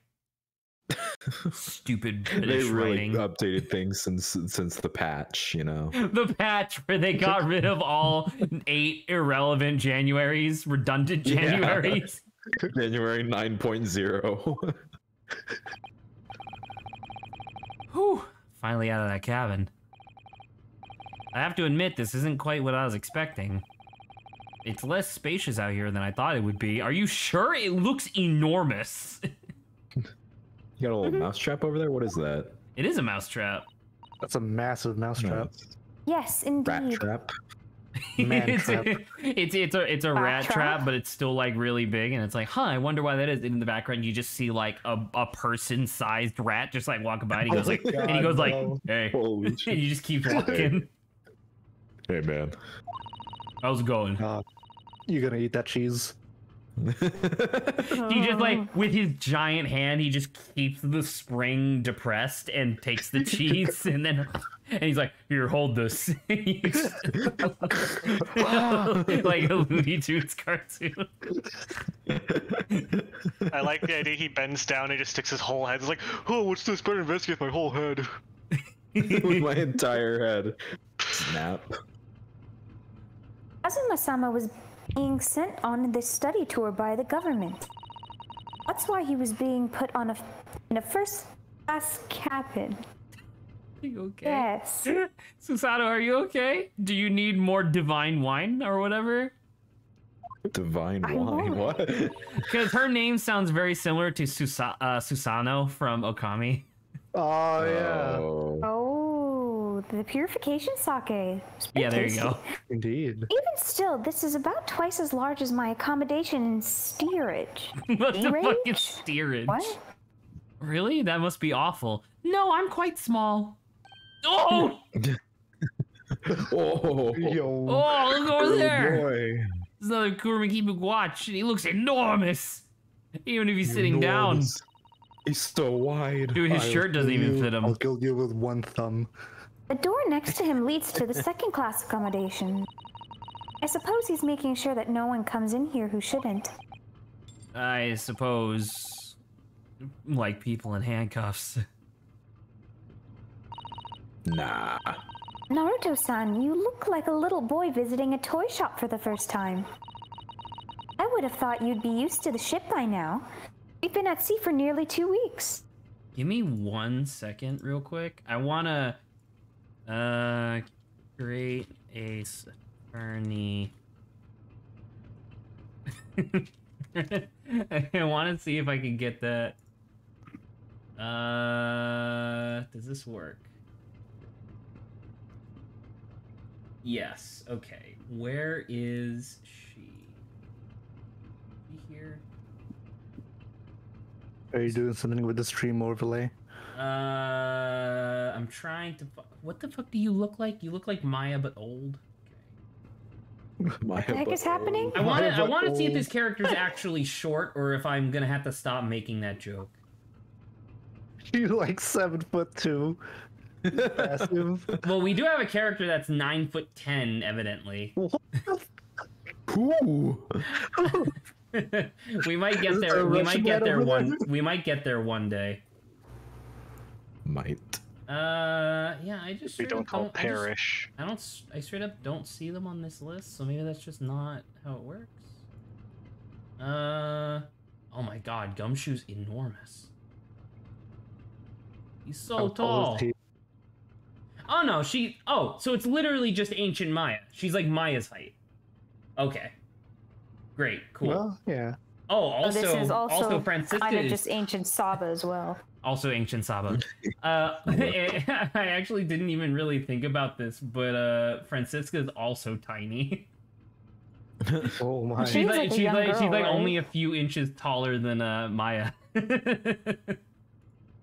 Speaker 1: Stupid
Speaker 2: They
Speaker 1: British
Speaker 2: really
Speaker 1: writing.
Speaker 2: updated things since the patch, you know.
Speaker 1: The patch where they got rid of all 8 irrelevant Januaries, redundant
Speaker 2: Yeah.
Speaker 1: Januaries.
Speaker 2: January 9.0.
Speaker 1: Whew. Finally out of that cabin. I have to admit, this isn't quite what I was expecting. It's less spacious out here than I thought it would be. Are you sure? It looks enormous.
Speaker 2: You got a little mousetrap over there? What is that?
Speaker 1: It is a mousetrap.
Speaker 6: That's a massive mousetrap.
Speaker 3: Yes,
Speaker 2: Rat
Speaker 3: indeed.
Speaker 2: trap?
Speaker 6: Man
Speaker 1: it's
Speaker 6: trap.
Speaker 1: a
Speaker 3: Rat
Speaker 1: rat trap,
Speaker 3: trap?
Speaker 1: but it's still like really big, and it's like, huh, I wonder why that is. And in the background, you just see like a person-sized rat just like walking by, and he goes like,
Speaker 6: God,
Speaker 1: and he goes like,
Speaker 6: no.
Speaker 1: hey,
Speaker 2: Holy
Speaker 1: and
Speaker 2: shit.
Speaker 1: you just keep walking.
Speaker 2: Hey, man.
Speaker 1: How's it going?
Speaker 6: You're gonna eat that cheese.
Speaker 1: He just like with his giant hand, he just keeps the spring depressed and takes the cheese, and he's like, "Here, hold this." Like a Looney Tunes cartoon.
Speaker 4: I like the idea he bends down and just sticks his whole head. It's like, oh, what's this? Better investigate my whole head.
Speaker 2: with my entire head. Snap.
Speaker 3: Kazuma-sama was being sent on this study tour by the government. That's why he was being put on in a first-class cabin.
Speaker 1: Are you okay?
Speaker 3: Yes.
Speaker 1: Susanoo, are you okay? Do you need more divine wine or whatever?
Speaker 2: Divine wine. What?
Speaker 1: Because her name sounds very similar to Susanoo from Okami.
Speaker 6: Oh, yeah.
Speaker 3: Oh, the purification sake.
Speaker 1: Yeah, there you go.
Speaker 6: Indeed.
Speaker 3: Even still, this is about twice as large as my accommodation in steerage.
Speaker 1: What the fuck is
Speaker 3: Steerage?
Speaker 1: steerage?
Speaker 3: What?
Speaker 1: Really? That must be awful. No, I'm quite small. Oh!
Speaker 2: Oh,
Speaker 6: Yo.
Speaker 1: Oh, look over there!
Speaker 6: Boy.
Speaker 1: There's another Kurumaki watch, and he looks enormous! Even if he's sitting down.
Speaker 2: Enormous. He's so wide.
Speaker 1: Dude, his
Speaker 6: I'll
Speaker 1: shirt doesn't
Speaker 6: kill
Speaker 1: even
Speaker 6: you-
Speaker 1: fit him.
Speaker 6: I'll kill you with one thumb.
Speaker 3: The door next to him leads to the second-class accommodation. I suppose he's making sure that no one comes in here who shouldn't.
Speaker 1: I suppose... like people in handcuffs.
Speaker 2: Nah.
Speaker 3: Naruto-san, you look like a little boy visiting a toy shop for the first time. I would have thought you'd be used to the ship by now. We've been at sea for nearly 2 weeks.
Speaker 1: Give me 1 second real quick. I wanna... create a Fernie. I want to see if I can get that. Does this work? Yes. Okay. Where is she? Is she here?
Speaker 6: Are you doing something with the stream overlay?
Speaker 1: I'm trying to. What the fuck do you look like? You look like Maya, but old.
Speaker 3: What the heck is happening?
Speaker 1: I want to see if this character's actually short, or if I'm gonna have to stop making that joke.
Speaker 6: She's like 7'2". Massive.
Speaker 1: Well, we do have a character that's 9'10", evidently.
Speaker 2: Ooh.
Speaker 1: We might get there. We might get there one. We might get there one day.
Speaker 2: Might.
Speaker 1: Yeah. I just
Speaker 4: We
Speaker 1: straight
Speaker 4: don't
Speaker 1: up
Speaker 4: call perish.
Speaker 1: I straight up don't see them on this list, so maybe that's just not how it works. Oh my God, Gumshoe's enormous. He's so
Speaker 6: How tall
Speaker 1: tall.
Speaker 6: is he?
Speaker 1: Oh no, so it's literally just ancient Maya. She's like Maya's height. Okay. Great, cool.
Speaker 6: Well, yeah.
Speaker 1: Oh, also,
Speaker 3: this is also
Speaker 1: Francisca
Speaker 3: kind of
Speaker 1: is
Speaker 3: just ancient Saba as well.
Speaker 1: also ancient Saba. I actually didn't even really think about this, but Francisca is also tiny.
Speaker 6: Oh my.
Speaker 3: She's like a young girl,
Speaker 1: she's like
Speaker 3: right?
Speaker 1: only a few inches taller than Maya.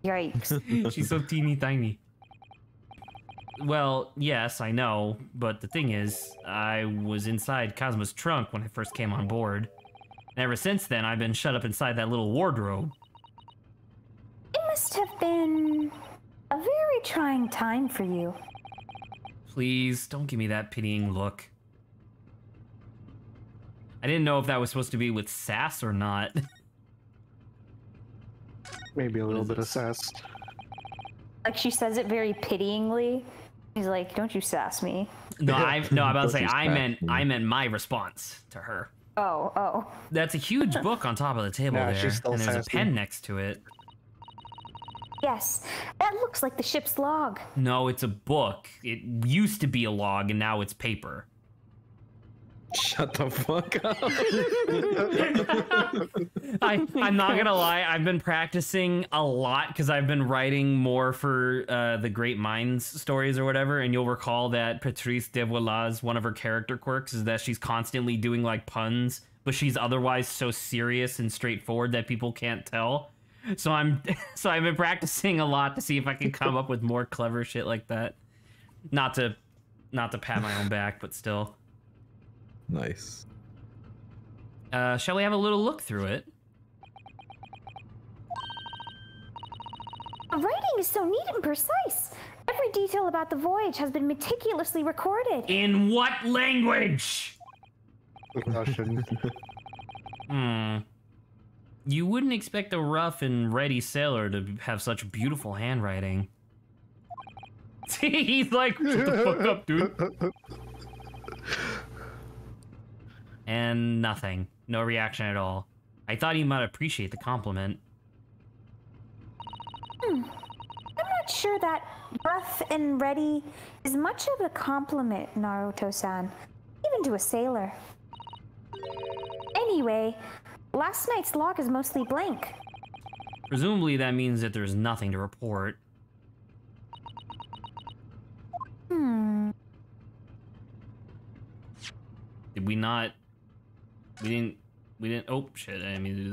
Speaker 3: Yikes.
Speaker 1: She's so teeny tiny. Well, yes, I know, but the thing is, I was inside Kazuma's trunk when I first came on board. And ever since then, I've been shut up inside that little wardrobe.
Speaker 3: It must have been a very trying time for you.
Speaker 1: Please, don't give me that pitying look. I didn't know if that was supposed to be with sass or not.
Speaker 6: Maybe a little
Speaker 1: is
Speaker 6: bit of
Speaker 1: this?
Speaker 6: sass.
Speaker 3: Like she says it very pityingly. He's like, "Don't you sass me."
Speaker 1: No, I'm about to say
Speaker 2: Don't
Speaker 1: I
Speaker 2: distract
Speaker 1: meant my response to her.
Speaker 3: Oh.
Speaker 1: That's a huge book on top of the table
Speaker 6: Nah,
Speaker 1: there,
Speaker 6: she's still
Speaker 1: and there's a
Speaker 6: sassy.
Speaker 1: pen next to it.
Speaker 3: Yes, that looks like the ship's log.
Speaker 1: No, it's a book. It used to be a log, and now it's paper.
Speaker 2: Shut the fuck up.
Speaker 1: I'm not gonna lie, I've been practicing a lot because I've been writing more for the Great Minds stories or whatever, and you'll recall that Patrice Devoilaz, one of her character quirks is that she's constantly doing like puns, but she's otherwise so serious and straightforward that people can't tell. So I've been practicing a lot to see if I can come up with more clever shit like that. Not to pat my own back, but still.
Speaker 2: Nice.
Speaker 1: Shall we have a little look through it?
Speaker 3: The writing is so neat and precise. Every detail about the voyage has been meticulously recorded.
Speaker 1: In what language?
Speaker 6: Russian.
Speaker 1: You wouldn't expect a rough and ready sailor to have such beautiful handwriting. He's like, shut the fuck up, dude. And nothing. No reaction at all. I thought he might appreciate the compliment.
Speaker 3: I'm not sure that rough and ready is much of a compliment, Naruto-san. Even to a sailor. Anyway, last night's log is mostly blank.
Speaker 1: Presumably that means that there's nothing to report. Did we not... We didn't... Oh, shit, I didn't mean to do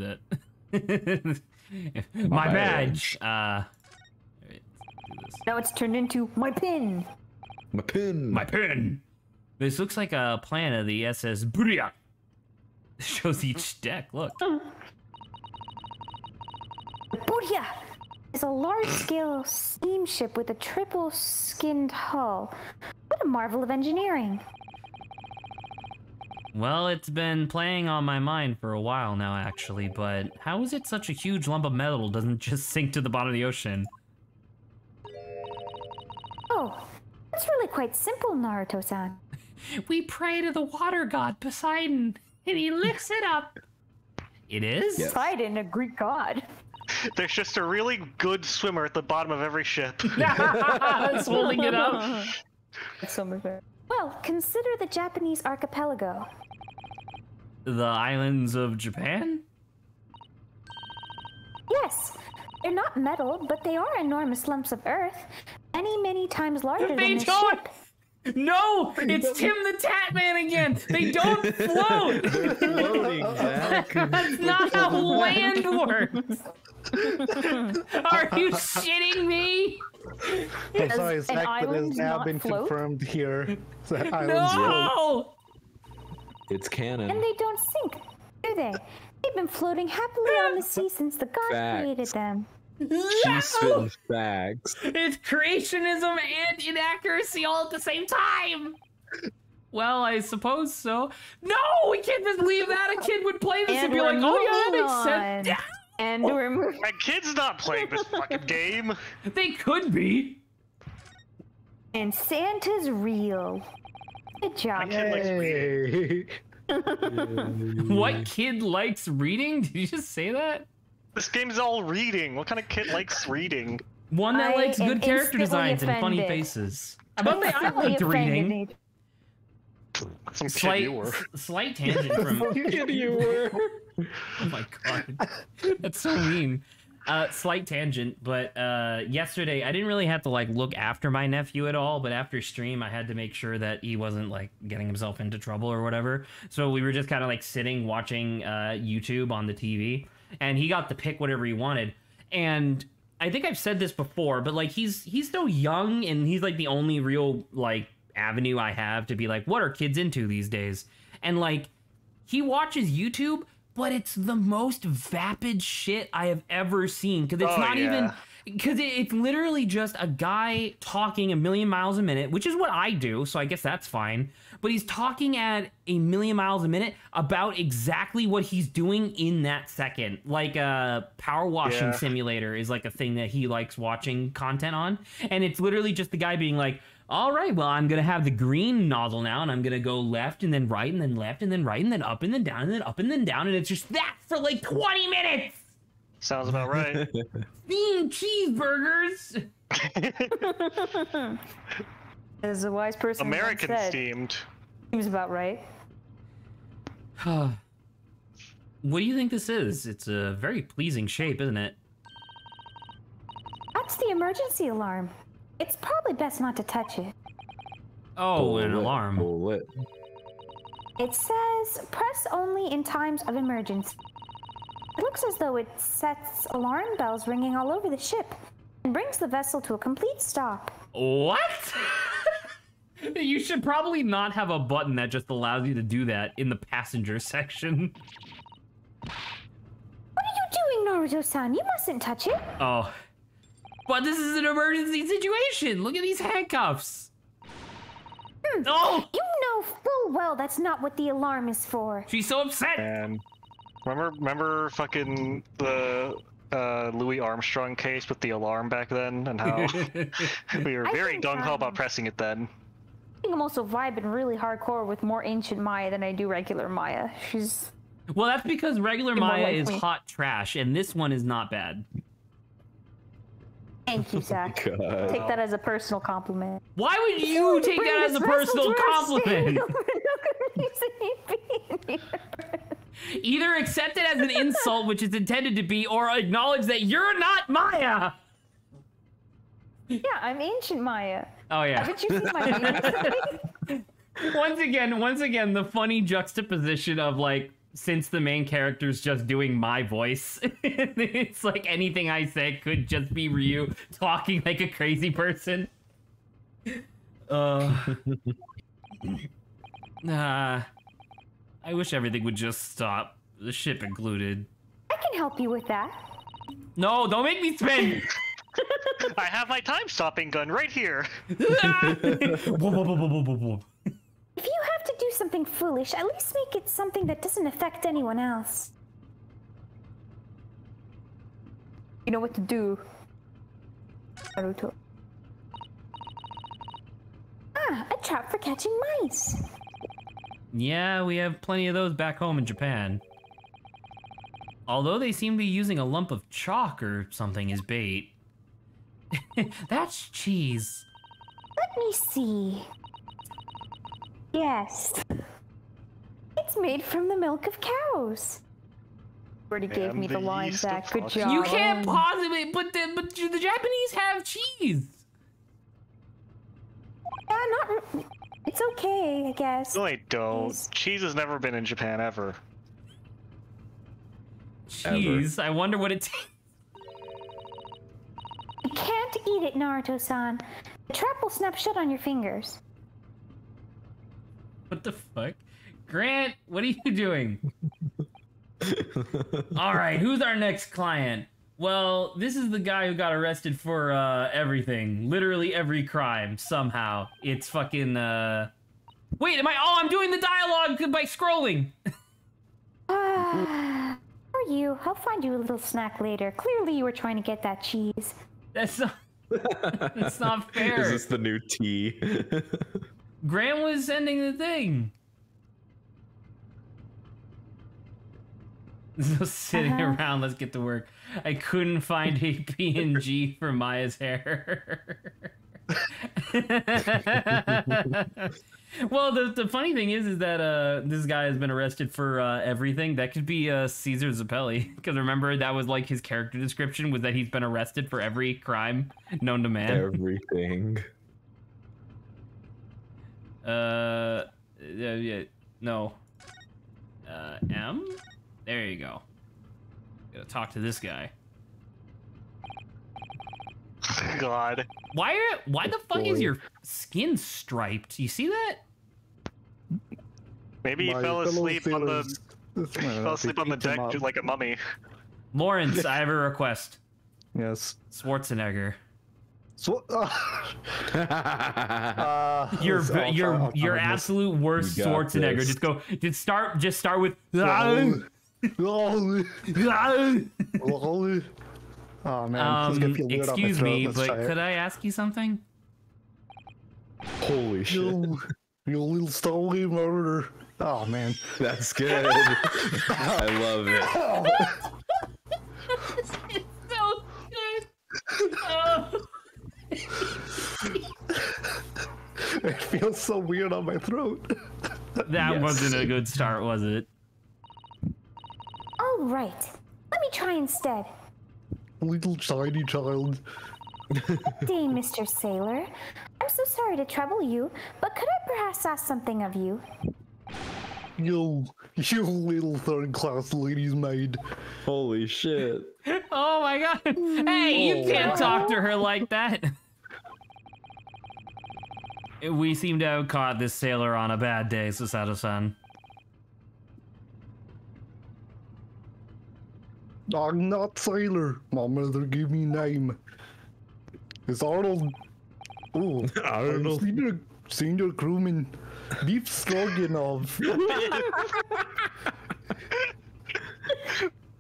Speaker 1: that. My badge! Alright, let's do this.
Speaker 3: Now it's turned into my pin.
Speaker 2: My pin.
Speaker 1: My pin! This looks like a plan of the SS Burya. Shows each deck, look.
Speaker 3: The Burya is a large-scale steamship with a triple-skinned hull. What a marvel of engineering.
Speaker 1: Well, it's been playing on my mind for a while now, actually, but how is it such a huge lump of metal doesn't just sink to the bottom of the ocean?
Speaker 3: Oh, that's really quite simple, Naruto-san.
Speaker 1: We pray to the water god Poseidon, and he licks it up. It is?
Speaker 2: Yes.
Speaker 3: Poseidon, a Greek god.
Speaker 4: There's just a really good swimmer at the bottom of every ship.
Speaker 1: It's holding it up.
Speaker 3: Well, consider the Japanese archipelago.
Speaker 1: The islands of Japan?
Speaker 3: Yes, they're not metal, but they are enormous lumps of earth. Many, many times larger than this ship.
Speaker 1: No! It's Tim the Tatman again! They don't float!
Speaker 6: They're floating, Zach.
Speaker 1: That's not how land works! Are you shitting me?
Speaker 6: I'm sorry,
Speaker 3: an
Speaker 6: Zach, but it has
Speaker 3: island
Speaker 6: now
Speaker 3: not
Speaker 6: been
Speaker 3: float?
Speaker 6: confirmed here. That islands float.
Speaker 1: No!
Speaker 2: It's canon.
Speaker 3: And they don't sink, do they? They've been floating happily on the sea since the gods
Speaker 2: Facts.
Speaker 3: created them.
Speaker 2: She's spitting facts.
Speaker 1: It's creationism and inaccuracy all at the same time! Well, I suppose so. No! We can't just leave that! A kid would play this and be like, oh yeah, that makes sense.
Speaker 3: And we're moving.
Speaker 4: My kid's not playing this fucking game.
Speaker 1: They could be.
Speaker 3: And Santa's real. Good job.
Speaker 4: My kid likes reading.
Speaker 6: Hey.
Speaker 1: What kid likes reading? Did you just say that?
Speaker 4: This game's all reading. What kind of kid likes reading?
Speaker 1: One that
Speaker 3: I
Speaker 1: likes
Speaker 3: am
Speaker 1: good character
Speaker 3: instantly
Speaker 1: designs and funny
Speaker 3: offended.
Speaker 1: faces. How about the I
Speaker 3: Instantly
Speaker 1: liked
Speaker 3: offended
Speaker 1: reading?
Speaker 3: me.
Speaker 4: Some kid you were.
Speaker 1: Slight tangent from.
Speaker 2: Kid you were.
Speaker 1: Oh my god, that's so mean. Slight tangent, but yesterday I didn't really have to like look after my nephew at all, but after stream I had to make sure that he wasn't like getting himself into trouble or whatever. So we were just kind of like sitting watching YouTube on the TV, and he got to pick whatever he wanted. And I think I've said this before, but like he's so young, and he's like the only real like avenue I have to be like, what are kids into these days? And like he watches YouTube, but it's the most vapid shit I have ever seen, because it's not even, because it's literally just a guy talking a million miles a minute, which is what I do, so I guess that's fine. But he's talking at a million miles a minute about exactly what he's doing in that second. Like a power washing simulator is like a thing that he likes watching content on. And it's literally just the guy being like, all right, well, I'm going to have the green nozzle now, and I'm going to go left and then right and then left and then right and then up and then down and then up and then down. And it's just that for like 20 minutes.
Speaker 4: Sounds about right.
Speaker 1: Themed cheeseburgers.
Speaker 3: As a wise person
Speaker 4: American
Speaker 3: once said,
Speaker 4: themed.
Speaker 3: seems about right.
Speaker 1: What do you think this is? It's a very pleasing shape, isn't it?
Speaker 3: That's the emergency alarm. It's probably best not to touch it.
Speaker 1: Oh, an alarm.
Speaker 2: Bullet.
Speaker 3: It says, press only in times of emergency. It looks as though it sets alarm bells ringing all over the ship and brings the vessel to a complete stop.
Speaker 1: What? You should probably not have a button that just allows you to do that in the passenger section.
Speaker 3: What are you doing, Naruto-san? You mustn't touch it.
Speaker 1: Oh. But this is an emergency situation. Look at these handcuffs. Oh!
Speaker 3: You know full well that's not what the alarm is for.
Speaker 1: She's so upset.
Speaker 4: And remember fucking the Louis Armstrong case with the alarm back then, and how we were very gung-ho about pressing it then.
Speaker 3: I think I'm also vibing really hardcore with more ancient Maya than I do regular Maya. She's...
Speaker 1: Well, that's because regular Maya is hot trash, and this one is not bad.
Speaker 3: Thank you, Zach. Take that as a personal compliment.
Speaker 1: Why would you take that as a personal compliment? Either accept it as an insult, which it's intended to be, or acknowledge that you're not Maya.
Speaker 3: Yeah, I'm ancient Maya.
Speaker 1: Oh yeah.
Speaker 3: Haven't you seen my videos?
Speaker 1: Once again, the funny juxtaposition of like, since the main character's just doing my voice, it's like anything I say could just be Ryu talking like a crazy person. I wish everything would just stop. The ship included.
Speaker 3: I can help you with that.
Speaker 1: No, don't make me spin!
Speaker 4: I have my time-stopping gun right here.
Speaker 3: If you have to do something foolish, at least make it something that doesn't affect anyone else. You know what to do, Naruto. Ah, a trap for catching mice.
Speaker 1: Yeah, we have plenty of those back home in Japan. Although they seem to be using a lump of chalk or something as bait. That's cheese.
Speaker 3: Let me see. Yes. It's made from the milk of cows. Already gave me the line, Zach. Good job.
Speaker 1: You can't possibly, but the Japanese have cheese.
Speaker 3: Yeah, not. It's okay, I guess.
Speaker 4: No, they don't. Cheese has never been in Japan ever.
Speaker 1: Cheese. I wonder what it tastes.
Speaker 3: You can't eat it, Naruto-san. The trap will snap shut on your fingers.
Speaker 1: What the fuck? Grant, what are you doing? Alright, who's our next client? Well, this is the guy who got arrested for everything. Literally every crime, somehow. It's fucking, Wait, I'm doing the dialogue by scrolling!
Speaker 3: For you, I'll find you a little snack later. Clearly you were trying to get that cheese.
Speaker 1: That's not... That's not fair.
Speaker 2: Is this the new tea?
Speaker 1: Grant was sending the thing. Just sitting around, let's get to work. I couldn't find a PNG for Maya's hair. Well, the funny thing is that this guy has been arrested for everything. That could be Caesar Zappelli, because remember that was like his character description was that he's been arrested for every crime known to man.
Speaker 2: Everything.
Speaker 1: Yeah, no. M? There you go. Gotta talk to this guy.
Speaker 4: God.
Speaker 1: Why the fuck is your skin striped? You see that?
Speaker 4: Maybe he fell asleep on the deck just like a mummy.
Speaker 1: Lawrence, I have a request.
Speaker 6: Yes.
Speaker 1: Schwarzenegger.
Speaker 6: Your
Speaker 1: Your absolute worst Schwarzenegger.
Speaker 2: This.
Speaker 1: Just start with
Speaker 6: Oh man, it's gonna feel weird on my
Speaker 1: excuse
Speaker 6: throat.
Speaker 1: me,
Speaker 6: Let's
Speaker 1: but
Speaker 6: try it.
Speaker 1: could I ask you something?
Speaker 2: Holy shit.
Speaker 6: You little story murderer. Oh man.
Speaker 2: That's good. I love it.
Speaker 1: It's so good. Oh.
Speaker 6: It feels so weird on my throat.
Speaker 1: That
Speaker 2: Yes.
Speaker 1: wasn't a good start, was it?
Speaker 3: All right. Let me try instead.
Speaker 6: Little tiny child.
Speaker 3: Day, Mr. Sailor. I'm so sorry to trouble you, but could I perhaps ask something of you?
Speaker 6: You little third-class lady's maid.
Speaker 2: Holy shit.
Speaker 1: Oh my god. Hey, you can't talk to her like that. We seem to have caught this sailor on a bad day, Susato-san.
Speaker 6: I'm not sailor. My mother gave me name. It's Arnold. Oh,
Speaker 2: Arnold.
Speaker 6: Senior crewman. Beef stroganoff.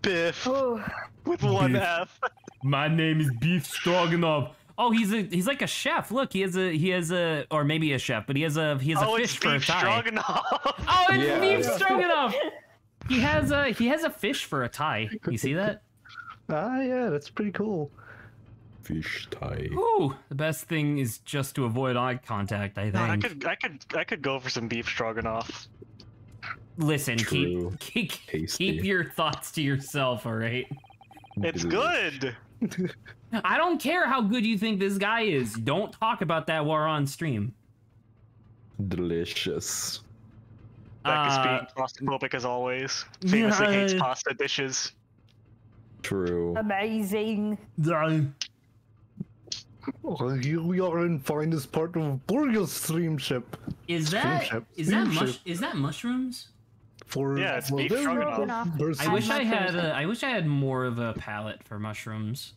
Speaker 4: Biff.
Speaker 3: Oh,
Speaker 4: With one
Speaker 1: Beef.
Speaker 4: F.
Speaker 1: My name is Beef Stroganoff. Oh, he's like a chef. Look, he has a or maybe a chef, but he has a
Speaker 4: Oh,
Speaker 1: fish
Speaker 4: it's
Speaker 1: for a
Speaker 4: beef
Speaker 1: tie.
Speaker 4: stroganoff.
Speaker 1: Oh, it's
Speaker 2: Yeah.
Speaker 1: Beef Stroganoff. He has a fish for a tie. You see that?
Speaker 6: Ah, yeah, that's pretty cool.
Speaker 2: Fish tie.
Speaker 1: Ooh, the best thing is just to avoid eye contact, I
Speaker 4: I
Speaker 1: think.
Speaker 4: I could go for some beef stroganoff.
Speaker 1: Listen,
Speaker 2: True.
Speaker 1: keep
Speaker 2: Tasty.
Speaker 1: your thoughts to yourself, all right?
Speaker 4: It's good.
Speaker 1: I don't care how good you think this guy is. Don't talk about that while we're on stream.
Speaker 2: Delicious.
Speaker 4: Becca's being claustrophobic as always. Famously hates pasta dishes.
Speaker 2: True.
Speaker 3: Amazing.
Speaker 6: Oh, here we are in finest part of Boreal's streamship.
Speaker 1: Is that mushrooms?
Speaker 6: For
Speaker 4: Yeah, it's beef stroganoff.
Speaker 1: I wish I had more of a palate for mushrooms.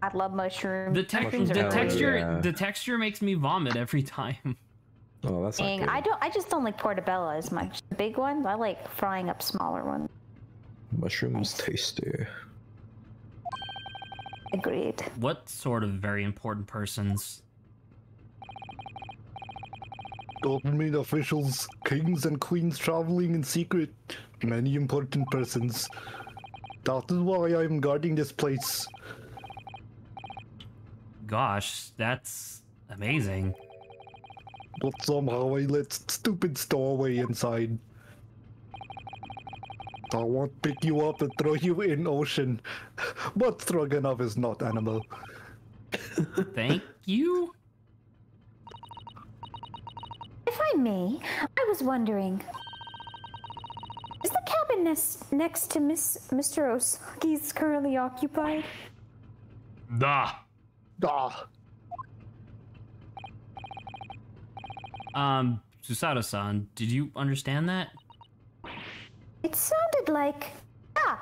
Speaker 3: I love mushrooms.
Speaker 1: The
Speaker 3: Mushrooms are
Speaker 1: texture
Speaker 2: yeah.
Speaker 1: the texture makes me vomit every time.
Speaker 2: Oh, that's not
Speaker 3: Dang,
Speaker 2: good.
Speaker 3: I just don't like portobello as much. The big ones, I like frying up smaller ones.
Speaker 2: Mushrooms tasty.
Speaker 3: Agreed.
Speaker 1: What sort of very important persons?
Speaker 6: Government officials, kings and queens traveling in secret, many important persons. That is why I'm guarding this place.
Speaker 1: Gosh, that's amazing.
Speaker 6: But somehow I let stupid stowaway inside. I won't pick you up and throw you in ocean. But Stroganoff is not animal.
Speaker 1: Thank you.
Speaker 3: If I may, I was wondering, is the cabin next to Mr. Osaki's currently occupied?
Speaker 1: Duh.
Speaker 6: Ah,
Speaker 1: Susato-san, did you understand that?
Speaker 3: It sounded like... I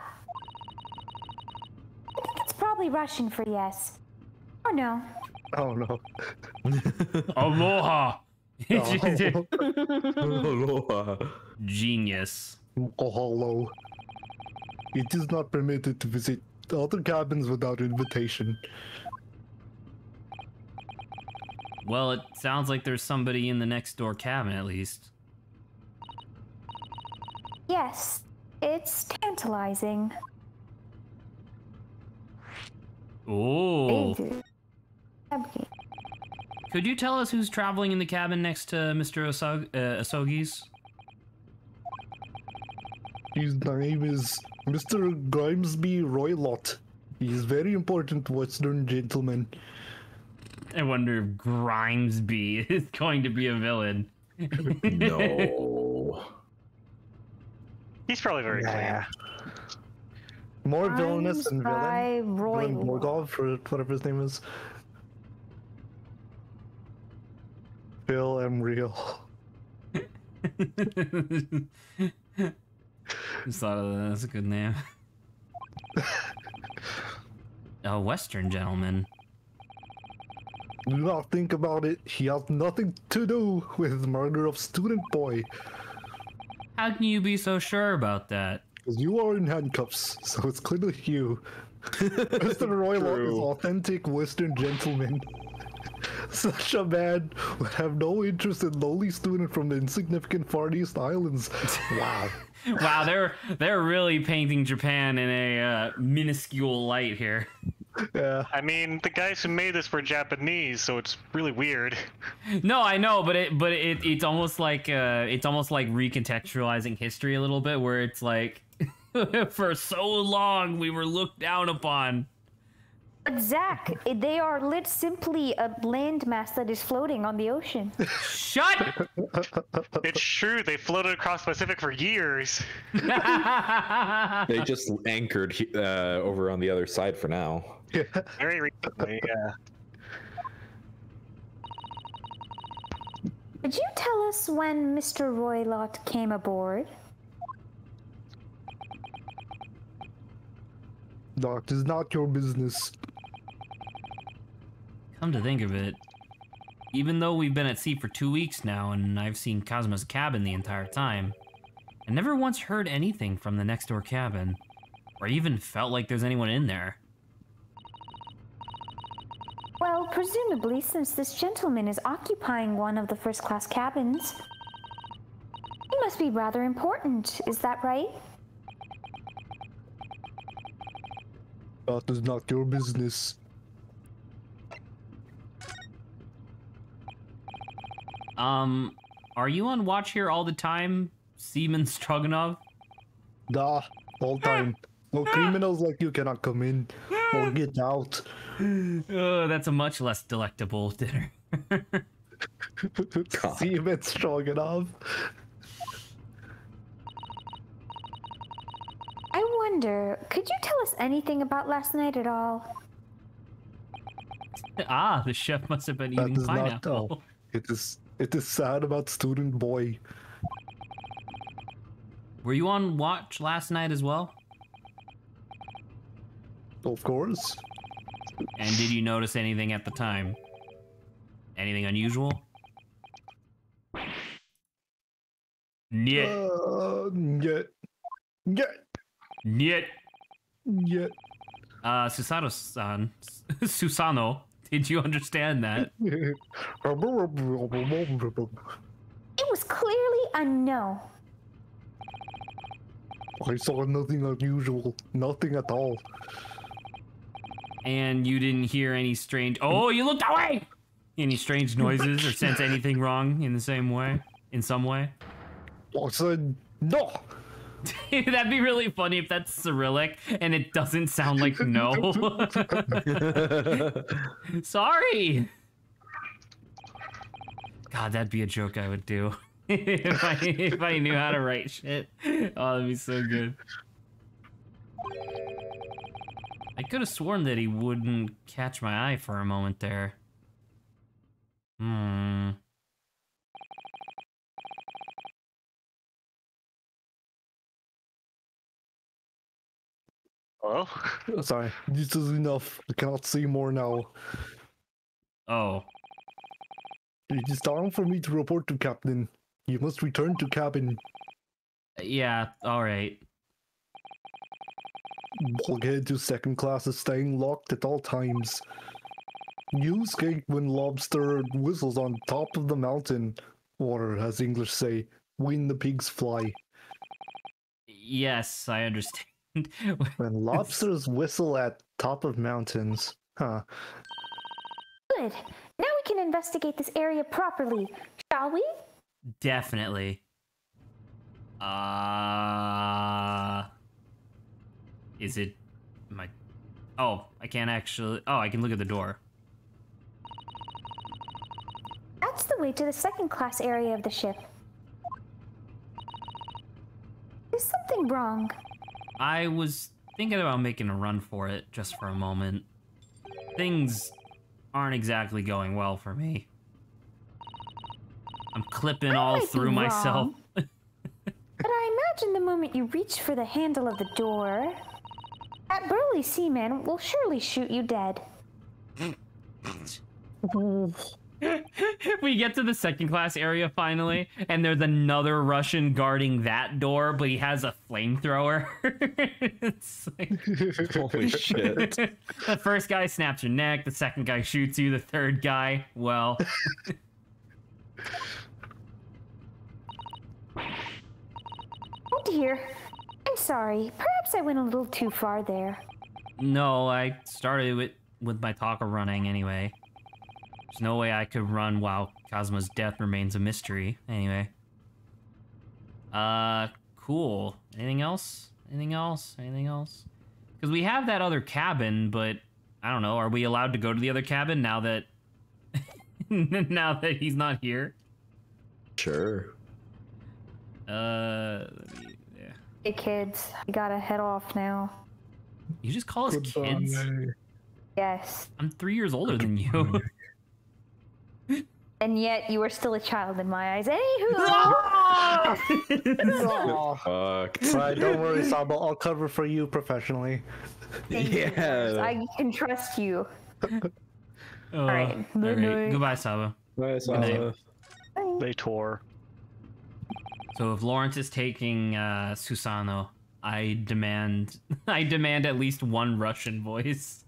Speaker 3: think it's probably Russian for yes. Or no.
Speaker 6: oh no.
Speaker 1: Aloha.
Speaker 2: Aloha.
Speaker 1: Genius.
Speaker 6: Oh, hello. It is not permitted to visit other cabins without invitation.
Speaker 1: Well, it sounds like there's somebody in the next door cabin at least.
Speaker 3: Yes, it's tantalizing.
Speaker 1: Oh.
Speaker 3: Okay.
Speaker 1: Could you tell us who's traveling in the cabin next to Mr. Asogi's?
Speaker 6: His name is Mr. Grimesby Roylott. He is very important Western gentleman.
Speaker 1: I wonder if Grimesby is going to be a villain.
Speaker 2: No.
Speaker 4: He's probably very clean.
Speaker 6: More villainous than
Speaker 3: by
Speaker 6: villain.
Speaker 3: Roy
Speaker 6: Villain Morgov, or whatever his name is. Phil M. Real.
Speaker 1: Just thought of that. That's a good name. A Western gentleman.
Speaker 6: Do not think about it. He has nothing to do with the murder of student boy.
Speaker 1: How can you be so sure about that?
Speaker 6: Because you are in handcuffs, so it's clearly you. Mr. Roylott is authentic Western gentleman. Such a man would have no interest in lowly student from the insignificant Far East Islands. Wow.
Speaker 1: Wow, they're really painting Japan in a minuscule light here.
Speaker 6: Yeah.
Speaker 4: I mean, the guys who made this were Japanese, so it's really weird.
Speaker 1: No, I know, but it's almost like recontextualizing history a little bit, where it's like for so long we were looked down upon.
Speaker 3: But Zach, they are simply a landmass that is floating on the ocean.
Speaker 1: Shut!
Speaker 4: It's true, they floated across the Pacific for years.
Speaker 2: They just anchored over on the other side for now.
Speaker 4: Very recently, yeah.
Speaker 3: Could you tell us when Mr. Roylott came aboard?
Speaker 6: That is not your business.
Speaker 1: Come to think of it, even though we've been at sea for 2 weeks now and I've seen Kazuma's cabin the entire time, I never once heard anything from the next door cabin. or even felt like there's anyone in there.
Speaker 3: Well, presumably, since this gentleman is occupying one of the first-class cabins, he must be rather important. Is that right?
Speaker 6: That is not your business.
Speaker 1: Are you on watch here all the time, Seaman Stroganov?
Speaker 6: Nah, all time. No criminals like you cannot come in or get out.
Speaker 1: Oh, that's a much less delectable dinner.
Speaker 6: See if it's strong enough.
Speaker 3: I wonder, could you tell us anything about last night at all?
Speaker 1: Ah, the chef must have been
Speaker 6: That
Speaker 1: eating
Speaker 6: is not
Speaker 1: pineapple.
Speaker 6: all. It is sad about student boy.
Speaker 1: Were you on watch last night as well?
Speaker 6: Of course.
Speaker 1: And did you notice anything at the time? Anything unusual? Niet.
Speaker 6: Yet.
Speaker 1: Niet.
Speaker 6: Yet.
Speaker 1: Susano-san. Susano, did you understand that?
Speaker 3: It was clearly a no.
Speaker 6: I saw nothing unusual. Nothing at all.
Speaker 1: And you didn't hear any strange... Oh, you looked away! Any strange noises or sense anything wrong in the same way? In some way?
Speaker 6: I said no.
Speaker 1: That'd be really funny if that's Cyrillic and it doesn't sound like no. Sorry! God, that'd be a joke I would do. if I knew how to write shit. Oh, that'd be so good. I could have sworn that he wouldn't catch my eye for a moment there.
Speaker 4: Hello?
Speaker 6: Sorry, this is enough. I cannot say more now.
Speaker 1: Oh.
Speaker 6: It is time for me to report to Captain. You must return to cabin.
Speaker 1: Yeah, alright.
Speaker 6: Bulkhead to second class is staying locked at all times. You skate when lobster whistles on top of the mountain, or as English say, when the pigs fly.
Speaker 1: Yes, I understand.
Speaker 6: When lobsters whistle at top of mountains. Huh.
Speaker 3: Good. Now we can investigate this area properly, shall we?
Speaker 1: Definitely. Is it my... Oh, I can't actually... Oh, I can look at the door.
Speaker 3: That's the way to the second class area of the ship. Is something wrong?
Speaker 1: I was thinking about making a run for it, just for a moment. Things aren't exactly going well for me. I'm clipping all
Speaker 3: might be
Speaker 1: through myself.
Speaker 3: wrong, but I imagine the moment you reach for the handle of the door, that burly seaman will surely shoot you dead.
Speaker 1: We get to the second class area finally, and there's another Russian guarding that door, but he has a flamethrower. It's like...
Speaker 2: Holy shit.
Speaker 1: The first guy snaps your neck, the second guy shoots you, the third guy, well...
Speaker 3: Oh dear. I'm sorry. Perhaps I went a little too far there.
Speaker 1: No, I started with my talk of running anyway. There's no way I could run while Cosmo's death remains a mystery. Anyway. Cool. Anything else? Anything else? Anything else? Because we have that other cabin, but I don't know. Are we allowed to go to the other cabin now that now that he's not here?
Speaker 2: Sure.
Speaker 1: Yeah.
Speaker 3: Hey kids, I gotta head off now.
Speaker 1: You just call us kids?
Speaker 3: Yes.
Speaker 1: I'm 3 years older than you.
Speaker 3: And yet you are still a child in my eyes. Anywho.
Speaker 6: Oh,
Speaker 2: Fuck.
Speaker 6: right, don't worry, Sabo. I'll cover for you professionally.
Speaker 2: Yeah.
Speaker 3: I can trust you.
Speaker 1: All
Speaker 3: right. Good night.
Speaker 1: Goodbye, Saba.
Speaker 2: Nice.
Speaker 1: night.
Speaker 4: They tore.
Speaker 1: So if Lawrence is taking Susano, I demand at least one Russian voice.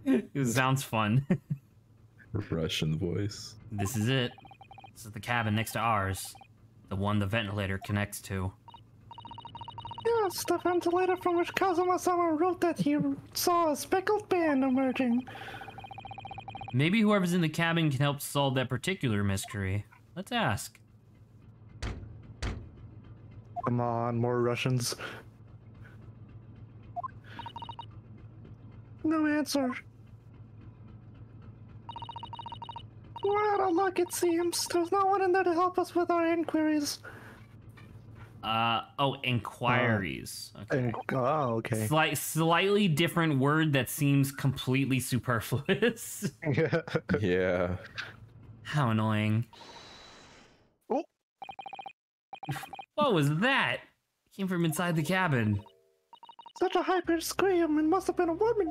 Speaker 1: It sounds fun.
Speaker 2: Russian voice.
Speaker 1: This is it. This is the cabin next to ours. The one the ventilator connects to.
Speaker 6: Yes, the ventilator from which Kazuma-sama wrote that he saw a speckled band emerging.
Speaker 1: Maybe whoever's in the cabin can help solve that particular mystery. Let's ask.
Speaker 6: Come on, more Russians. No answer. We're out of luck, it seems. There's no one in there to help us with our inquiries.
Speaker 1: Inquiries. Okay.
Speaker 6: Okay.
Speaker 1: Slightly different word that seems completely superfluous.
Speaker 6: Yeah.
Speaker 2: Yeah.
Speaker 1: How annoying.
Speaker 6: Oh.
Speaker 1: What was that? It came from inside the cabin.
Speaker 6: Such a high-pitched scream. It must have been a woman.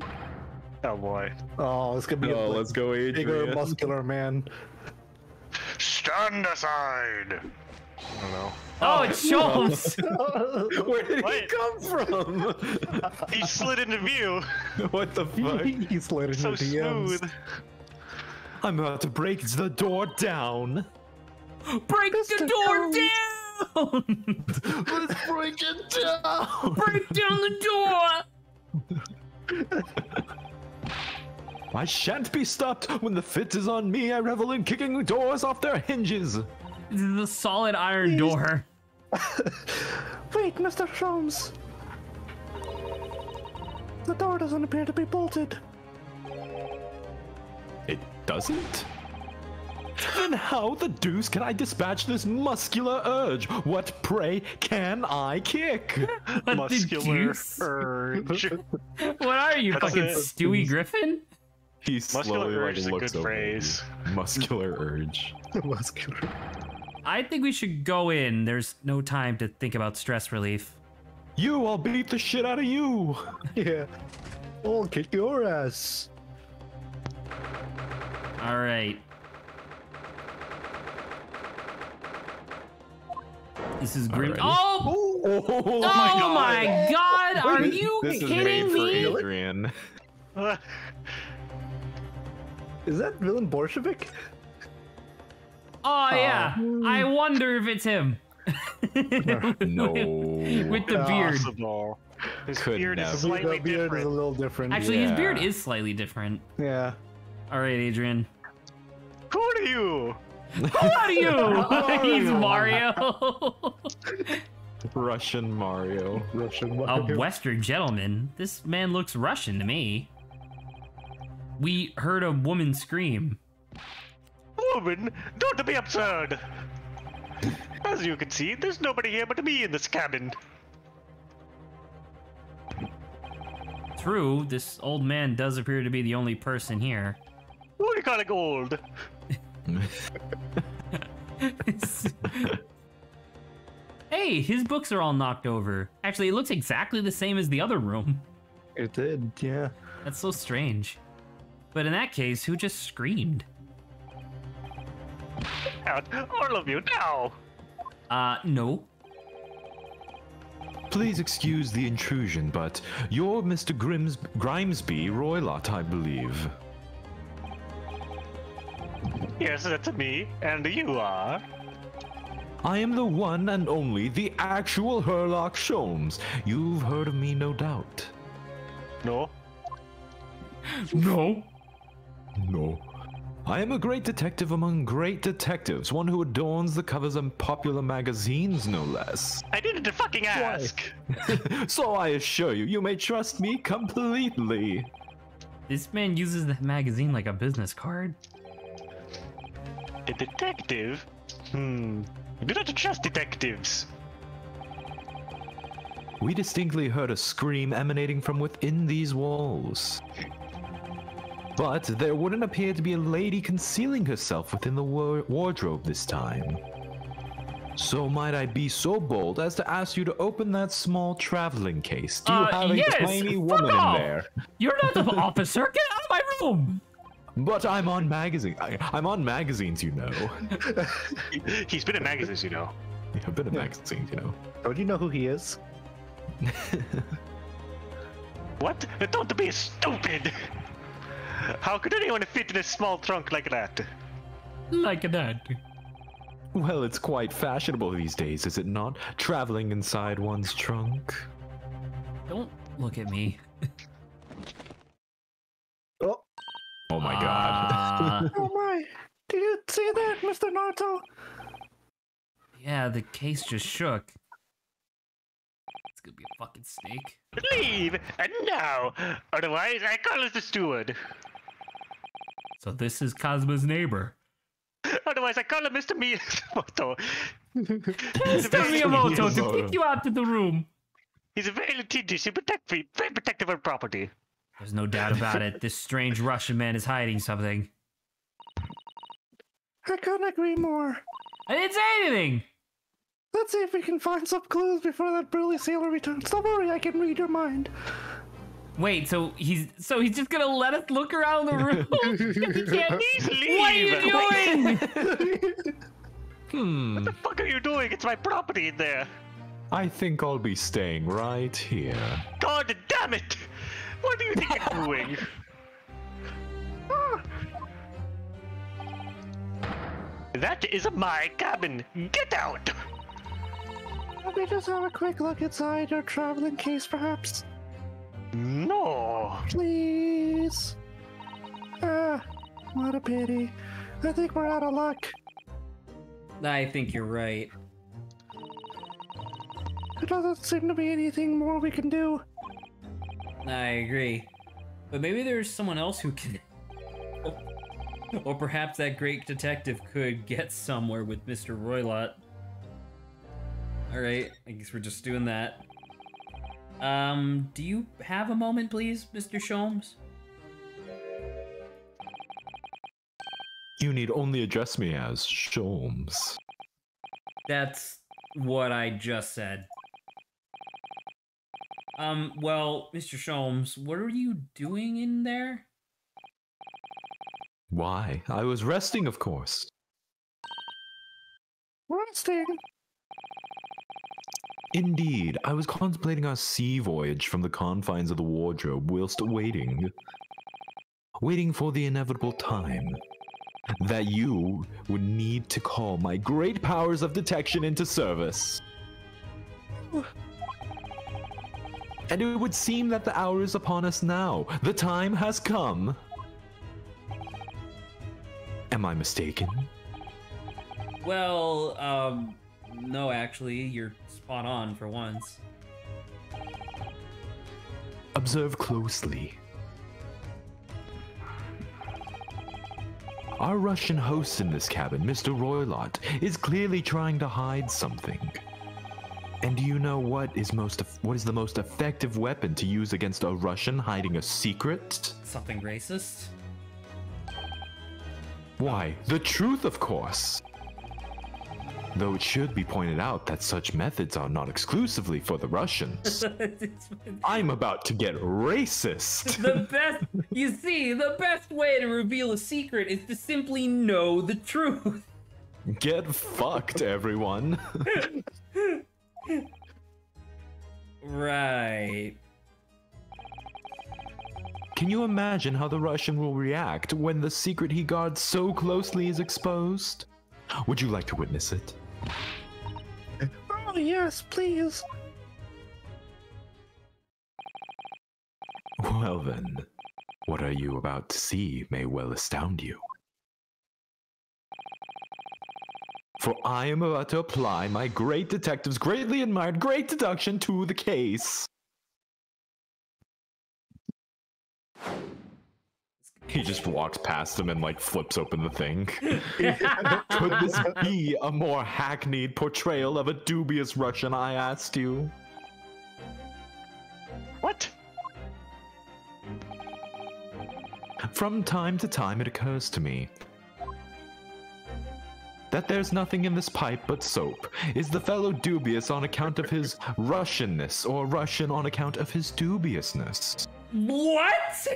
Speaker 4: Oh boy.
Speaker 6: Oh, it's gonna be a
Speaker 2: let's go, Adrian.
Speaker 6: bigger, muscular man.
Speaker 4: Stand aside. I don't know.
Speaker 1: Oh, it's Schultz!
Speaker 2: Where did he
Speaker 4: What?
Speaker 2: come from?
Speaker 4: He slid into view.
Speaker 2: What the fuck?
Speaker 6: He slid into
Speaker 4: So
Speaker 6: DMs.
Speaker 4: smooth.
Speaker 2: I'm about to break the door down.
Speaker 1: Break the
Speaker 6: Mr.
Speaker 1: door
Speaker 6: Jones.
Speaker 1: down!
Speaker 2: Let's break it down.
Speaker 1: Break down the door!
Speaker 2: I shan't be stopped. When the fit is on me, I revel in kicking doors off their hinges.
Speaker 1: This is a solid iron door.
Speaker 6: Wait, Mr. Sholmes. The door doesn't appear to be bolted.
Speaker 2: It doesn't? Then how the deuce can I dispatch this muscular urge? What, pray, can I kick?
Speaker 1: What the
Speaker 4: Muscular
Speaker 1: deuce?
Speaker 4: urge.
Speaker 1: What are you,
Speaker 4: That's
Speaker 1: fucking
Speaker 4: it.
Speaker 1: Stewie Griffin?
Speaker 2: He
Speaker 4: Muscular
Speaker 2: slowly
Speaker 4: urge is a
Speaker 2: looks
Speaker 4: good
Speaker 2: over at
Speaker 4: phrase.
Speaker 2: you. Muscular urge.
Speaker 6: Muscular.
Speaker 1: I think we should go in. There's no time to think about stress relief.
Speaker 2: You, I'll beat the shit out of you.
Speaker 6: Yeah. I'll kick your ass.
Speaker 1: All right. This is grim.
Speaker 2: Alrighty.
Speaker 1: Oh!
Speaker 2: Oh,
Speaker 1: Oh my god! Are you
Speaker 2: This is
Speaker 1: kidding
Speaker 2: made for
Speaker 1: me?
Speaker 2: Adrian.
Speaker 6: Is that villain Bolshevik?
Speaker 1: Oh yeah. I wonder if it's him.
Speaker 2: No.
Speaker 1: With the beard.
Speaker 4: Possible. His
Speaker 2: Could
Speaker 4: beard
Speaker 2: never.
Speaker 4: is slightly
Speaker 6: The beard is a
Speaker 4: different.
Speaker 6: little different.
Speaker 1: Actually, his
Speaker 2: Yeah.
Speaker 1: beard is slightly different.
Speaker 6: Yeah.
Speaker 1: All right, Adrian.
Speaker 4: Who are you?
Speaker 1: Who are you? He's Mario.
Speaker 2: Russian Mario.
Speaker 6: Russian.
Speaker 1: A Western gentleman. This man looks Russian to me. We heard a woman scream.
Speaker 4: Woman, don't be absurd. As you can see, there's nobody here but me in this cabin.
Speaker 1: True, this old man does appear to be the only person here.
Speaker 4: What are you calling old?
Speaker 1: Hey, his books are all knocked over. Actually, it looks exactly the same as the other room.
Speaker 6: It did, yeah.
Speaker 1: That's so strange. But in that case, who just screamed?
Speaker 4: Out, all of you now.
Speaker 1: No.
Speaker 2: Please excuse the intrusion, but you're Mr. Grimesby Roylott, I believe.
Speaker 4: Yes, that's me. And you are?
Speaker 2: I am the one and only, the actual Herlock Sholmes. You've heard of me, no doubt.
Speaker 4: No.
Speaker 1: No.
Speaker 2: No. I am a great detective among great detectives, one who adorns the covers of popular magazines, no less.
Speaker 4: I didn't fucking ask.
Speaker 2: So I assure you, you may trust me completely.
Speaker 1: This man uses the magazine like a business card.
Speaker 4: A detective? I do not trust detectives.
Speaker 2: We distinctly heard a scream emanating from within these walls. But there wouldn't appear to be a lady concealing herself within the wardrobe this time. So might I be so bold as to ask you to open that small traveling case? Do you have a
Speaker 1: yes,
Speaker 2: tiny
Speaker 1: fuck
Speaker 2: woman in
Speaker 1: off.
Speaker 2: there?
Speaker 1: You're not the officer. Get out of my room.
Speaker 2: But I'm on magazine. I'm on magazines, you know.
Speaker 4: He's been in magazines, you know.
Speaker 2: I've been in magazines, you know.
Speaker 6: Don't you know who he is?
Speaker 4: What? Don't be stupid! How could anyone fit in a small trunk like that?
Speaker 1: Like that.
Speaker 2: Well, it's quite fashionable these days, is it not? Traveling inside one's trunk.
Speaker 1: Don't look at me.
Speaker 6: Oh,
Speaker 2: Oh my god.
Speaker 6: oh my! Did you see that, Mr. Naruto?
Speaker 1: Yeah, the case just shook. It's gonna be a fucking snake.
Speaker 4: Leave! And now! Otherwise, I call us the steward.
Speaker 1: So this is Cosmo's neighbor.
Speaker 4: Otherwise, I call him Mr. Miyamoto.
Speaker 1: Mr. Miyamoto to kick you out to the room.
Speaker 4: He's very litigious. He very protective of property.
Speaker 1: There's no doubt about it. This strange Russian man is hiding something.
Speaker 6: I couldn't agree more.
Speaker 1: I didn't say anything.
Speaker 6: Let's see if we can find some clues before that burly sailor returns. Don't worry, I can read your mind.
Speaker 1: Wait, so he's just gonna let us look around the room? He can't
Speaker 4: leave.
Speaker 1: What are you doing?
Speaker 4: What the fuck are you doing? It's my property in there.
Speaker 2: I think I'll be staying right here.
Speaker 4: God damn it! What do you think you're doing? That is my cabin. Get out!
Speaker 6: Let me just have a quick look inside your traveling case, perhaps.
Speaker 4: No.
Speaker 6: Please. What a pity. I think we're out of luck.
Speaker 1: I think you're right.
Speaker 6: There doesn't seem to be anything more we can do.
Speaker 1: I agree. But maybe there's someone else who can... Or perhaps that great detective could get somewhere with Mr. Roylott. Alright, I guess we're just doing that. Do you have a moment, please, Mr. Sholmes?
Speaker 2: You need only address me as Sholmes.
Speaker 1: That's what I just said. Well, Mr. Sholmes, what are you doing in there?
Speaker 2: Why? I was resting, of course.
Speaker 6: Resting?
Speaker 2: Indeed, I was contemplating our sea voyage from the confines of the wardrobe whilst waiting for the inevitable time that you would need to call my great powers of detection into service. And it would seem that the hour is upon us now. The time has come. Am I mistaken?
Speaker 1: Well, no, actually, you're spot on for once.
Speaker 2: Observe closely. Our Russian host in this cabin, Mr. Roylott, is clearly trying to hide something. And do you know what is the most effective weapon to use against a Russian hiding a secret?
Speaker 1: Something racist?
Speaker 2: Why, the truth, of course. Though it should be pointed out that such methods are not exclusively for the Russians. I'm about to get racist.
Speaker 1: The best way to reveal a secret is to simply know the truth.
Speaker 2: Get fucked, everyone.
Speaker 1: Right.
Speaker 2: Can you imagine how the Russian will react when the secret he guards so closely is exposed? Would you like to witness it?
Speaker 6: Oh, yes, please.
Speaker 2: Well then, what are you about to see may well astound you. For I am about to apply my great detective's greatly admired great deduction to the case. He just walks past him and like flips open the thing. Could this be a more hackneyed portrayal of a dubious Russian, I asked you?
Speaker 4: What?
Speaker 2: From time to time it occurs to me that there's nothing in this pipe but soap. Is the fellow dubious on account of his Russianness, or Russian on account of his dubiousness?
Speaker 1: What?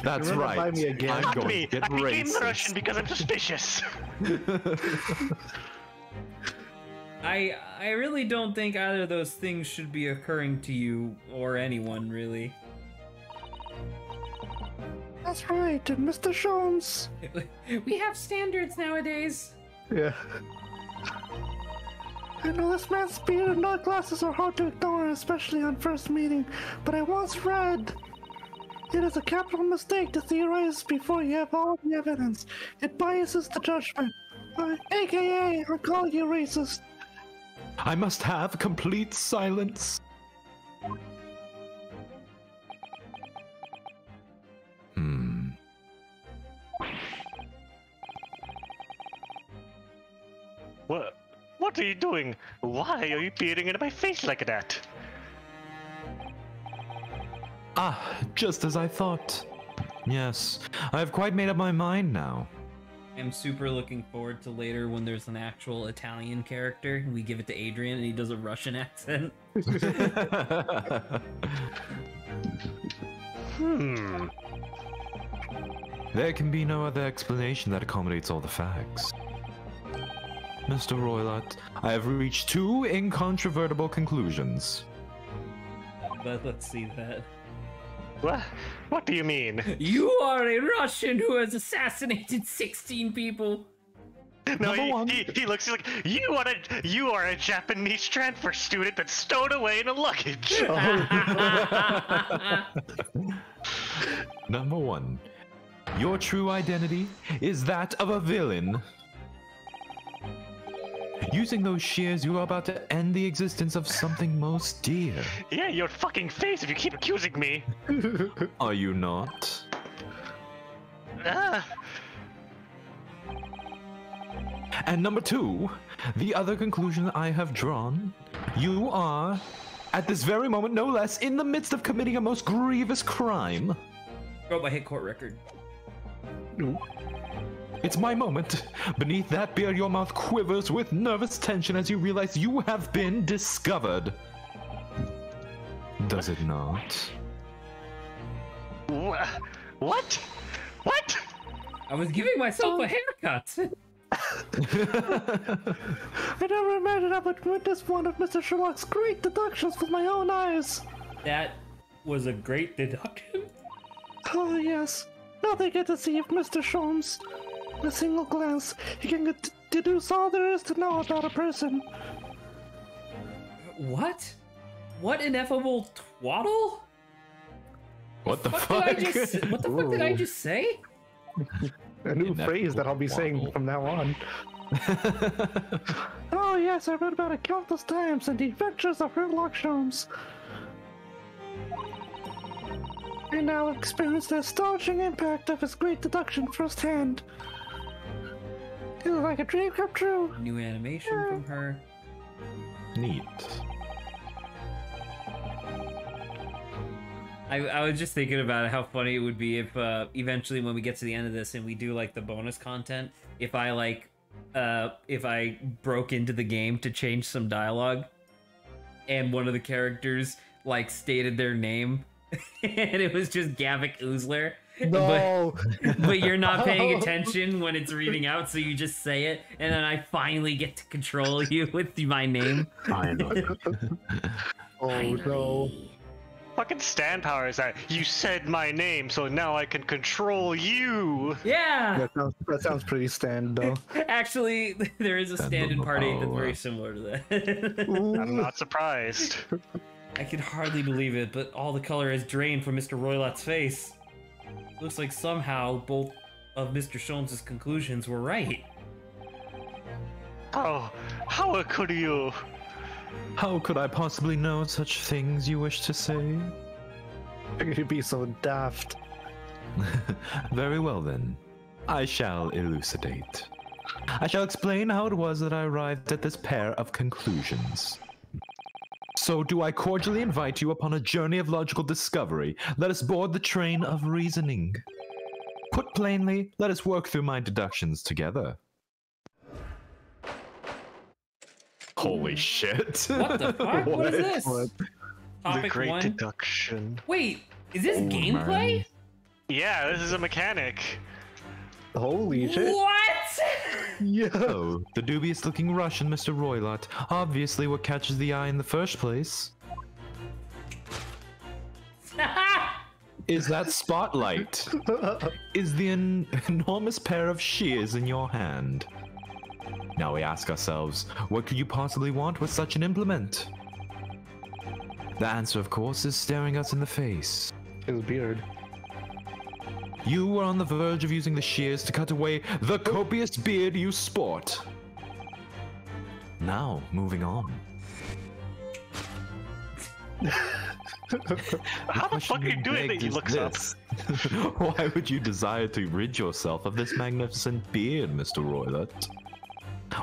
Speaker 2: That's
Speaker 6: You're
Speaker 2: right.
Speaker 6: by me again.
Speaker 2: I'm
Speaker 4: Not
Speaker 2: going
Speaker 4: me.
Speaker 2: to get
Speaker 4: I became
Speaker 2: racist.
Speaker 4: Russian because I'm suspicious.
Speaker 1: I really don't think either of those things should be occurring to you or anyone, really.
Speaker 6: That's right, and Mr. Jones.
Speaker 1: We have standards nowadays.
Speaker 6: Yeah. I know this man's beard and dark glasses are hard to ignore, especially on first meeting, but I once read it is a capital mistake to theorize before you have all the evidence. It biases the judgment. AKA, I'll call you racist.
Speaker 2: I must have complete silence.
Speaker 4: What are you doing? Why are you peering into my face like that?
Speaker 2: Ah, just as I thought. Yes, I have quite made up my mind now.
Speaker 1: I'm super looking forward to later when there's an actual Italian character and we give it to Adrian and he does a Russian accent.
Speaker 2: There can be no other explanation that accommodates all the facts. Mr. Roylott, I have reached two incontrovertible conclusions.
Speaker 1: But let's see that.
Speaker 4: What do you mean?
Speaker 1: You are a Russian who has assassinated 16 people.
Speaker 4: No, he looks like you are a Japanese transfer student that's stowed away in a luggage.
Speaker 2: Number one, your true identity is that of a villain. Using those shears, you are about to end the existence of something most dear.
Speaker 4: Yeah, your fucking face if you keep accusing me.
Speaker 2: Are you not? And number two, the other conclusion I have drawn, you are, at this very moment no less, in the midst of committing a most grievous crime.
Speaker 1: Broke my hit court record.
Speaker 2: It's my moment. Beneath that beard, your mouth quivers with nervous tension as you realize you have been discovered. Does it not?
Speaker 4: What? What?
Speaker 1: I was giving myself a haircut.
Speaker 6: I never imagined I would witness one of Mr. Sherlock's great deductions with my own eyes.
Speaker 1: That was a great deduction.
Speaker 6: Oh, yes. Now they get to see if Mr. Sholmes, in a single glance, he can deduce all there is to know about a person.
Speaker 1: What? What ineffable twaddle?
Speaker 2: What the fuck?
Speaker 1: What the fuck did I just say?
Speaker 6: A new phrase that I'll be saying from now on. Oh, yes, I read about it countless times in the adventures of Sherlock Holmes. I now experience the astonishing impact of his great deduction firsthand. It was like a dream come true.
Speaker 1: New animation from her.
Speaker 2: Neat.
Speaker 1: I was just thinking about how funny it would be if eventually when we get to the end of this and we do like the bonus content, if I broke into the game to change some dialogue and one of the characters like stated their name and it was just Gavik Oozler.
Speaker 6: No.
Speaker 1: But you're not paying attention when it's reading out, so you just say it, and then I finally get to control you with my name.
Speaker 2: Finally.
Speaker 6: Oh no.
Speaker 4: Fucking stand power is that you said my name, so now I can control you.
Speaker 1: Yeah!
Speaker 6: That sounds pretty stand, though.
Speaker 1: Actually, there is a stand-in Part 8 that's very similar to that.
Speaker 4: I'm not surprised.
Speaker 1: I can hardly believe it, but all the color has drained from Mr. Roylott's face. Looks like somehow both of Mr. Sholmes' conclusions were right.
Speaker 4: Oh, how could you?
Speaker 2: How could I possibly know such things you wish to say?
Speaker 6: You'd be so daft.
Speaker 2: Very well then. I shall elucidate. I shall explain how it was that I arrived at this pair of conclusions. So do I cordially invite you upon a journey of logical discovery. Let us board the train of reasoning. Put plainly, let us work through my deductions together. Holy shit.
Speaker 1: What the fuck? What is this?
Speaker 6: What?
Speaker 1: Topic
Speaker 4: The great
Speaker 1: 1.
Speaker 4: deduction.
Speaker 1: Wait, is this gameplay?
Speaker 4: Yeah, this is a mechanic.
Speaker 6: Holy shit.
Speaker 1: What?
Speaker 6: Yeah.
Speaker 2: Oh, the dubious-looking Russian, Mr. Roylott. Obviously what catches the eye in the first place is that spotlight. Is the enormous pair of shears in your hand. Now we ask ourselves, what could you possibly want with such an implement? The answer, of course, is staring us in the face.
Speaker 6: His beard.
Speaker 2: You were on the verge of using the shears to cut away the copious beard you sport. Now, moving on.
Speaker 4: How the fuck are you doing that? He looks up.
Speaker 2: Why would you desire to rid yourself of this magnificent beard, Mr. Roylott?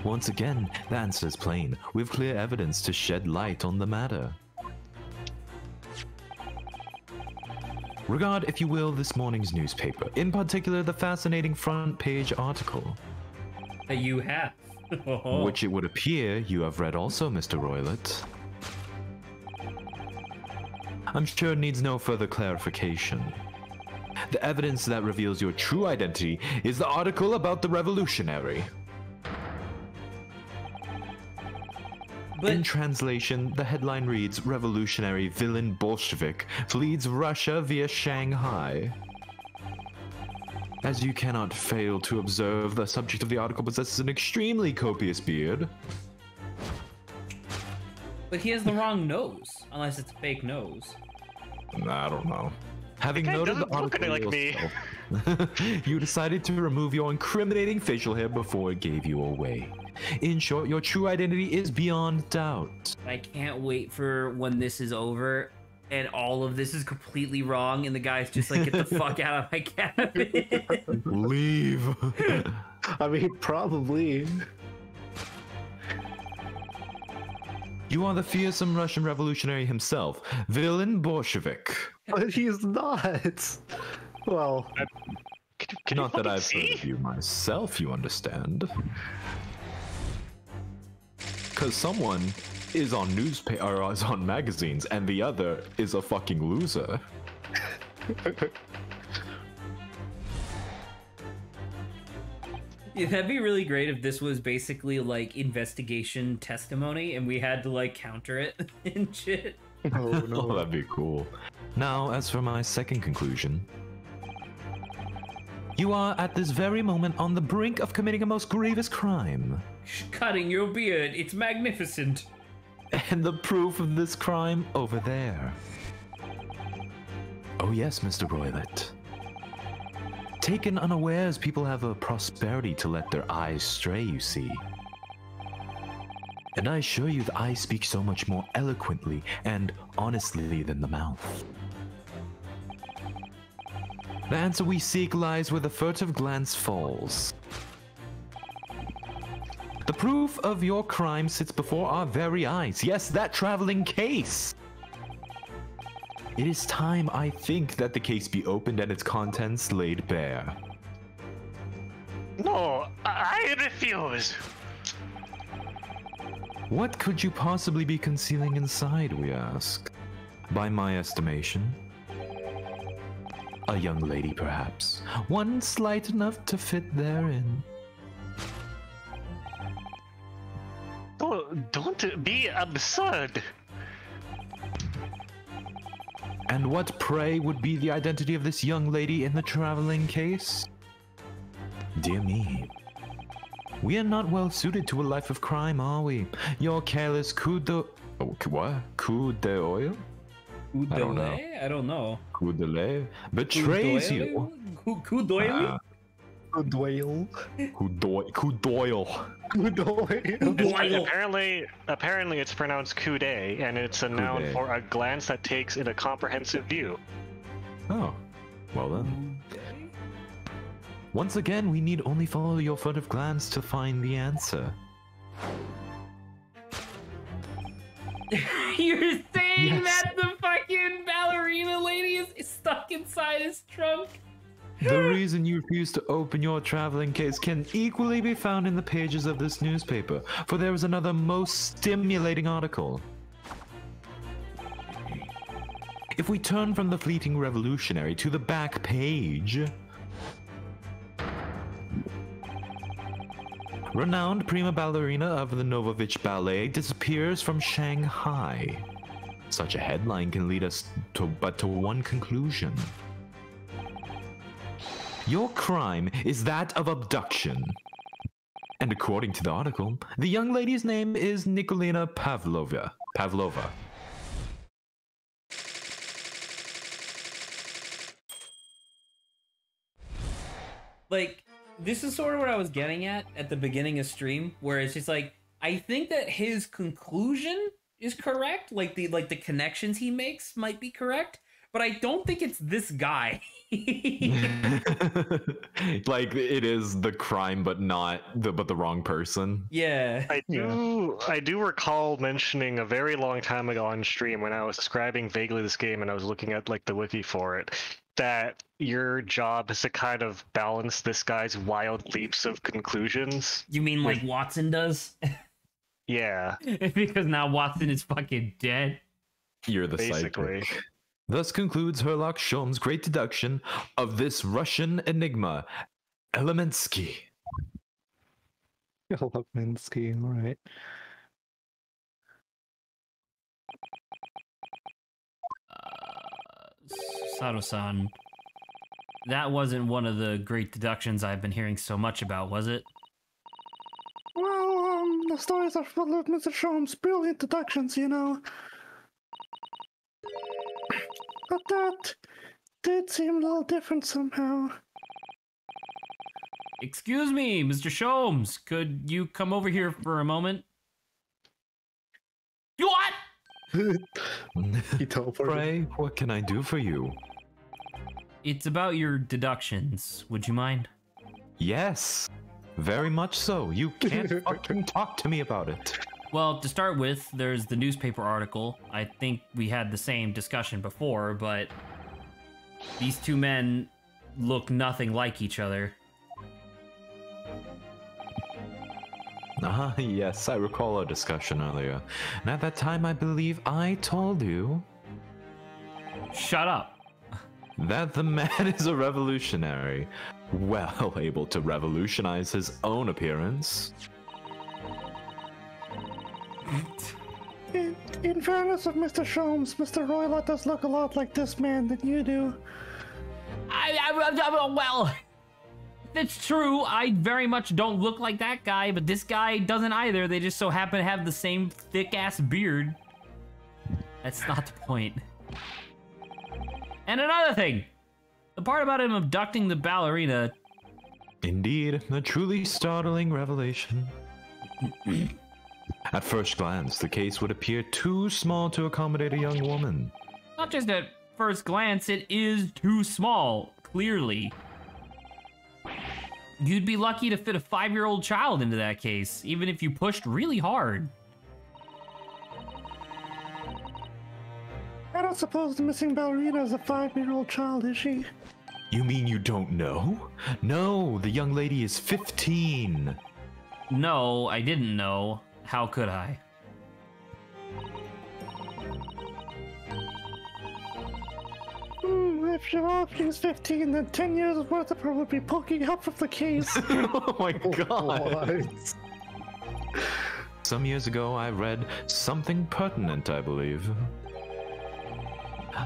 Speaker 2: Once again, the answer is plain. We have clear evidence to shed light on the matter. Regard, if you will, this morning's newspaper, in particular the fascinating front page article.
Speaker 1: That you have.
Speaker 2: Which it would appear you have read also, Mr. Roylott. I'm sure it needs no further clarification. The evidence that reveals your true identity is the article about the revolutionary. In translation, the headline reads, Revolutionary Villain Bolshevik flees Russia via Shanghai. As you cannot fail to observe, the subject of the article possesses an extremely copious beard.
Speaker 1: But he has the wrong nose, unless it's a fake nose.
Speaker 2: I don't know. Having
Speaker 4: That guy
Speaker 2: noted the
Speaker 4: doesn't look
Speaker 2: article
Speaker 4: like me.
Speaker 2: you decided to remove your incriminating facial hair before it gave you away. In short, your true identity is beyond doubt.
Speaker 1: I can't wait for when this is over and all of this is completely wrong and the guy's just like, get the fuck out of my cabin.
Speaker 2: Leave.
Speaker 6: I mean, probably.
Speaker 2: You are the fearsome Russian revolutionary himself, Villain Bolshevik.
Speaker 6: But he's not. Well,
Speaker 4: Can
Speaker 2: Not
Speaker 4: you
Speaker 2: that
Speaker 4: fucking
Speaker 2: I've
Speaker 4: see?
Speaker 2: heard of you myself, you understand. Because someone is on newspaper or is on magazines, and the other is a fucking loser.
Speaker 1: Yeah, that'd be really great if this was basically like investigation testimony and we had to like counter it and shit.
Speaker 6: oh
Speaker 2: Oh,
Speaker 6: no.
Speaker 2: that'd be cool. Now, as for my second conclusion, you are at this very moment on the brink of committing a most grievous crime.
Speaker 1: Cutting your beard, it's magnificent.
Speaker 2: And the proof of this crime over there. Oh yes, Mr. Roylott. Taken unawares, people have a prosperity to let their eyes stray, you see. And I assure you the eye speaks so much more eloquently and honestly than the mouth. The answer we seek lies where the furtive glance falls. The proof of your crime sits before our very eyes. Yes, that traveling case! It is time, I think, that the case be opened and its contents laid bare.
Speaker 4: No, I refuse.
Speaker 2: What could you possibly be concealing inside, we ask? By my estimation, a young lady, perhaps. One slight enough to fit therein.
Speaker 4: Don't be absurd.
Speaker 2: And what, pray, would be the identity of this young lady in the traveling case? Dear me. We are not well suited to a life of crime, are we? Your careless coup de... Oh, what? Coup d'oeil? I don't know.
Speaker 1: I don't know.
Speaker 2: Coup de lait? Betrays you.
Speaker 1: Coup d'oeil?
Speaker 6: Good whale.
Speaker 2: Coup d'oil.
Speaker 6: Good whale.
Speaker 4: Apparently it's pronounced coup de, and it's a noun
Speaker 2: de.
Speaker 4: for a glance that takes in a comprehensive view.
Speaker 2: Oh, well then. Once again, we need only follow your furtive glance to find the answer.
Speaker 1: You're saying
Speaker 2: Yes.
Speaker 1: that the fucking ballerina lady is stuck inside his trunk?
Speaker 2: The reason you refuse to open your traveling case can equally be found in the pages of this newspaper, for there is another most stimulating article. If we turn from the fleeting revolutionary to the back page, Renowned prima ballerina of the Novovich Ballet disappears from Shanghai. Such a headline can lead us to one conclusion. Your crime is that of abduction. And according to the article, the young lady's name is Nikolina Pavlova.
Speaker 1: Like, this is sort of what I was getting at the beginning of stream, where it's just like, I think that his conclusion is correct, like the connections he makes might be correct, but I don't think it's this guy.
Speaker 2: Like, it is the crime, but the wrong person.
Speaker 1: Yeah.
Speaker 4: I do recall mentioning a very long time ago on stream when I was describing vaguely this game and I was looking at like the wiki for it, that your job is to kind of balance this guy's wild leaps of conclusions.
Speaker 1: You mean like Watson does?
Speaker 4: Yeah.
Speaker 1: Because now Watson is fucking dead.
Speaker 2: You're the
Speaker 4: Basically.
Speaker 2: psychic. Thus concludes Herlock Sholmes' great deduction of this Russian enigma, Elemensky.
Speaker 6: Elemensky, alright.
Speaker 1: Sato-san, that wasn't one of the great deductions I've been hearing so much about, was it?
Speaker 6: Well, the stories are full of Mr. Sholmes' brilliant deductions, you know. But that did seem a little different somehow.
Speaker 1: Excuse me, Mr. Sholmes, could you come over here for a moment? You what?
Speaker 6: He teleported.
Speaker 2: Pray, what can I do for you?
Speaker 1: It's about your deductions. Would you mind?
Speaker 2: Yes, very much so. You can't fucking talk to me about it.
Speaker 1: Well, to start with, there's the newspaper article. I think we had the same discussion before, but these two men look nothing like each other.
Speaker 2: Yes, I recall our discussion earlier. And at that time, I believe I told you
Speaker 1: Shut up.
Speaker 2: that the man is a revolutionary, well able to revolutionize his own appearance.
Speaker 6: In fairness of Mr. Sholmes, Mr. Roylott does look a lot like this man than you do.
Speaker 1: Well, it's true. I very much don't look like that guy, but this guy doesn't either. They just so happen to have the same thick-ass beard. That's not the point. And another thing, the part about him abducting the ballerina.
Speaker 2: Indeed, a truly startling revelation. At first glance, the case would appear too small to accommodate a young woman.
Speaker 1: Not just at first glance, it is too small, clearly. You'd be lucky to fit a 5-year-old child into that case, even if you pushed really hard.
Speaker 6: I don't suppose the missing ballerina is a 5-year-old child, is she?
Speaker 2: You mean you don't know? No, the young lady is 15.
Speaker 1: No, I didn't know. How could I?
Speaker 6: If she's 15, then 10 years worth of her would be poking up from the case.
Speaker 2: Oh my god.
Speaker 6: What?
Speaker 2: Some years ago, I read something pertinent, I believe.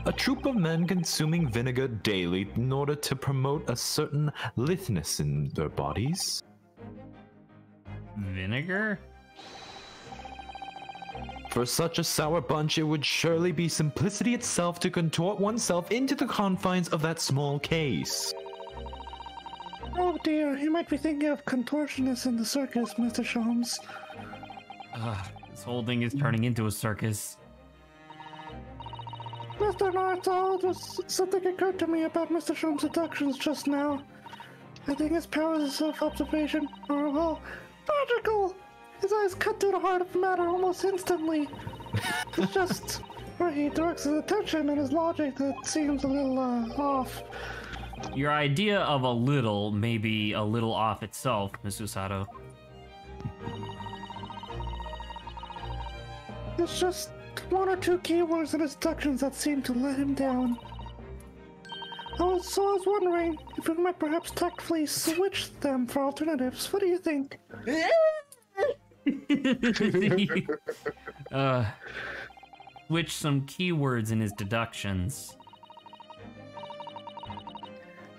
Speaker 2: A troop of men consuming vinegar daily in order to promote a certain litheness in their bodies.
Speaker 1: Vinegar?
Speaker 2: For such a sour bunch, it would surely be simplicity itself to contort oneself into the confines of that small case.
Speaker 6: Oh dear, you might be thinking of contortionists in the circus, Mr. Sholmes.
Speaker 1: This whole thing is turning into a circus.
Speaker 6: Mr. Naruto, just something occurred to me about Mr. Sholmes' deductions just now. I think his powers of self-observation are, well, magical! His eyes cut through the heart of the matter almost instantly. It's just where he directs his attention and his logic that seems a little, off.
Speaker 1: Your idea of a little may be a little off itself, Ms. Usato.
Speaker 6: It's just one or two keywords in his deductions that seem to let him down. I was wondering if we might perhaps tactfully switch them for alternatives. What do you think?
Speaker 1: Switch some keywords in his deductions.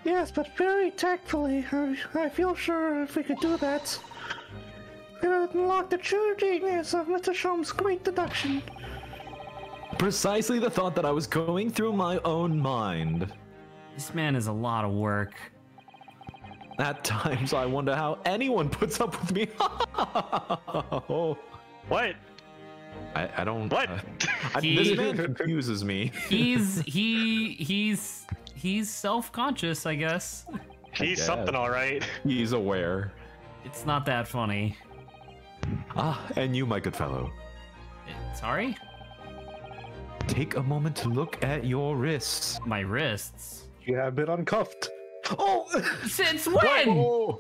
Speaker 6: Yes, but very tactfully. I feel sure if we could do that, it would unlock the true genius of Mr. Shom's great deduction.
Speaker 2: Precisely the thought that I was going through my own mind.
Speaker 1: This man is a lot of work.
Speaker 2: At times, I wonder how anyone puts up with me.
Speaker 4: What?
Speaker 2: I don't.
Speaker 4: What?
Speaker 2: This man confuses me.
Speaker 1: He's self-conscious, I guess.
Speaker 4: He's something, all right.
Speaker 2: He's aware.
Speaker 1: It's not that funny.
Speaker 2: Ah, and you, my good fellow.
Speaker 1: Sorry?
Speaker 2: Take a moment to look at your wrists.
Speaker 1: My wrists?
Speaker 6: You have been uncuffed. Oh!
Speaker 1: Since when?
Speaker 2: Oh,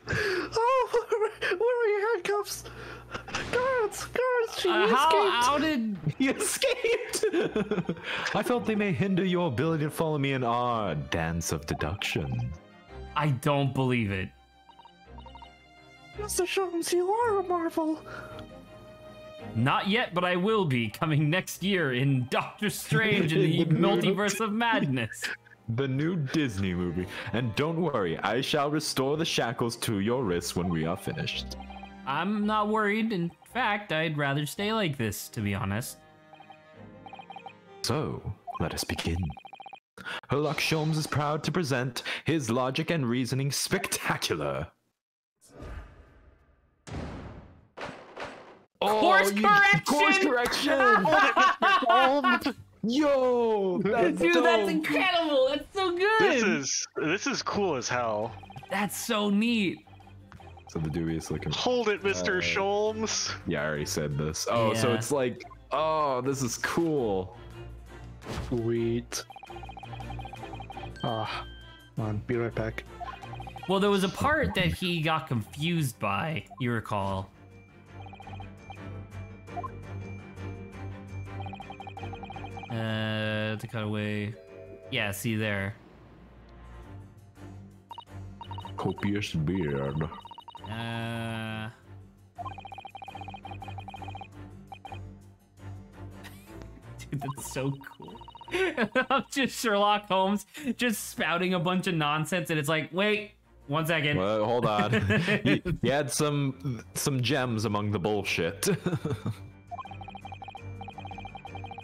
Speaker 6: Where are your handcuffs? Guards! She escaped!
Speaker 1: How did...
Speaker 2: he escaped! I felt they may hinder your ability to follow me in our dance of deduction.
Speaker 1: I don't believe it.
Speaker 6: Mr. Shomes, you are a marvel.
Speaker 1: Not yet, but I will be, coming next year in Doctor Strange and the Multiverse of Madness.
Speaker 2: The new Disney movie. And don't worry, I shall restore the shackles to your wrists when we are finished.
Speaker 1: I'm not worried. In fact, I'd rather stay like this, to be honest.
Speaker 2: So, let us begin. Herlock Sholmes is proud to present his logic and reasoning spectacular.
Speaker 1: Course correction!
Speaker 2: Course correction! Yo, that's
Speaker 1: Dude,
Speaker 2: dope.
Speaker 1: that's incredible. That's so good.
Speaker 4: This is cool as hell.
Speaker 1: That's so neat.
Speaker 2: So the dubious looking.
Speaker 4: Hold it, Mr. Sholmes.
Speaker 2: Yeah, I already said this. Oh, so
Speaker 1: Yeah.
Speaker 2: it's like, oh, this is cool.
Speaker 6: Sweet. Come on, be right back.
Speaker 1: Well, there was a part that he got confused by, you recall. To cut away. Yeah, see there.
Speaker 2: Copious beard.
Speaker 1: Dude, that's so cool. Just Sherlock Holmes just spouting a bunch of nonsense, and it's like, wait, 1 second.
Speaker 2: Well, hold on. he had some gems among the bullshit.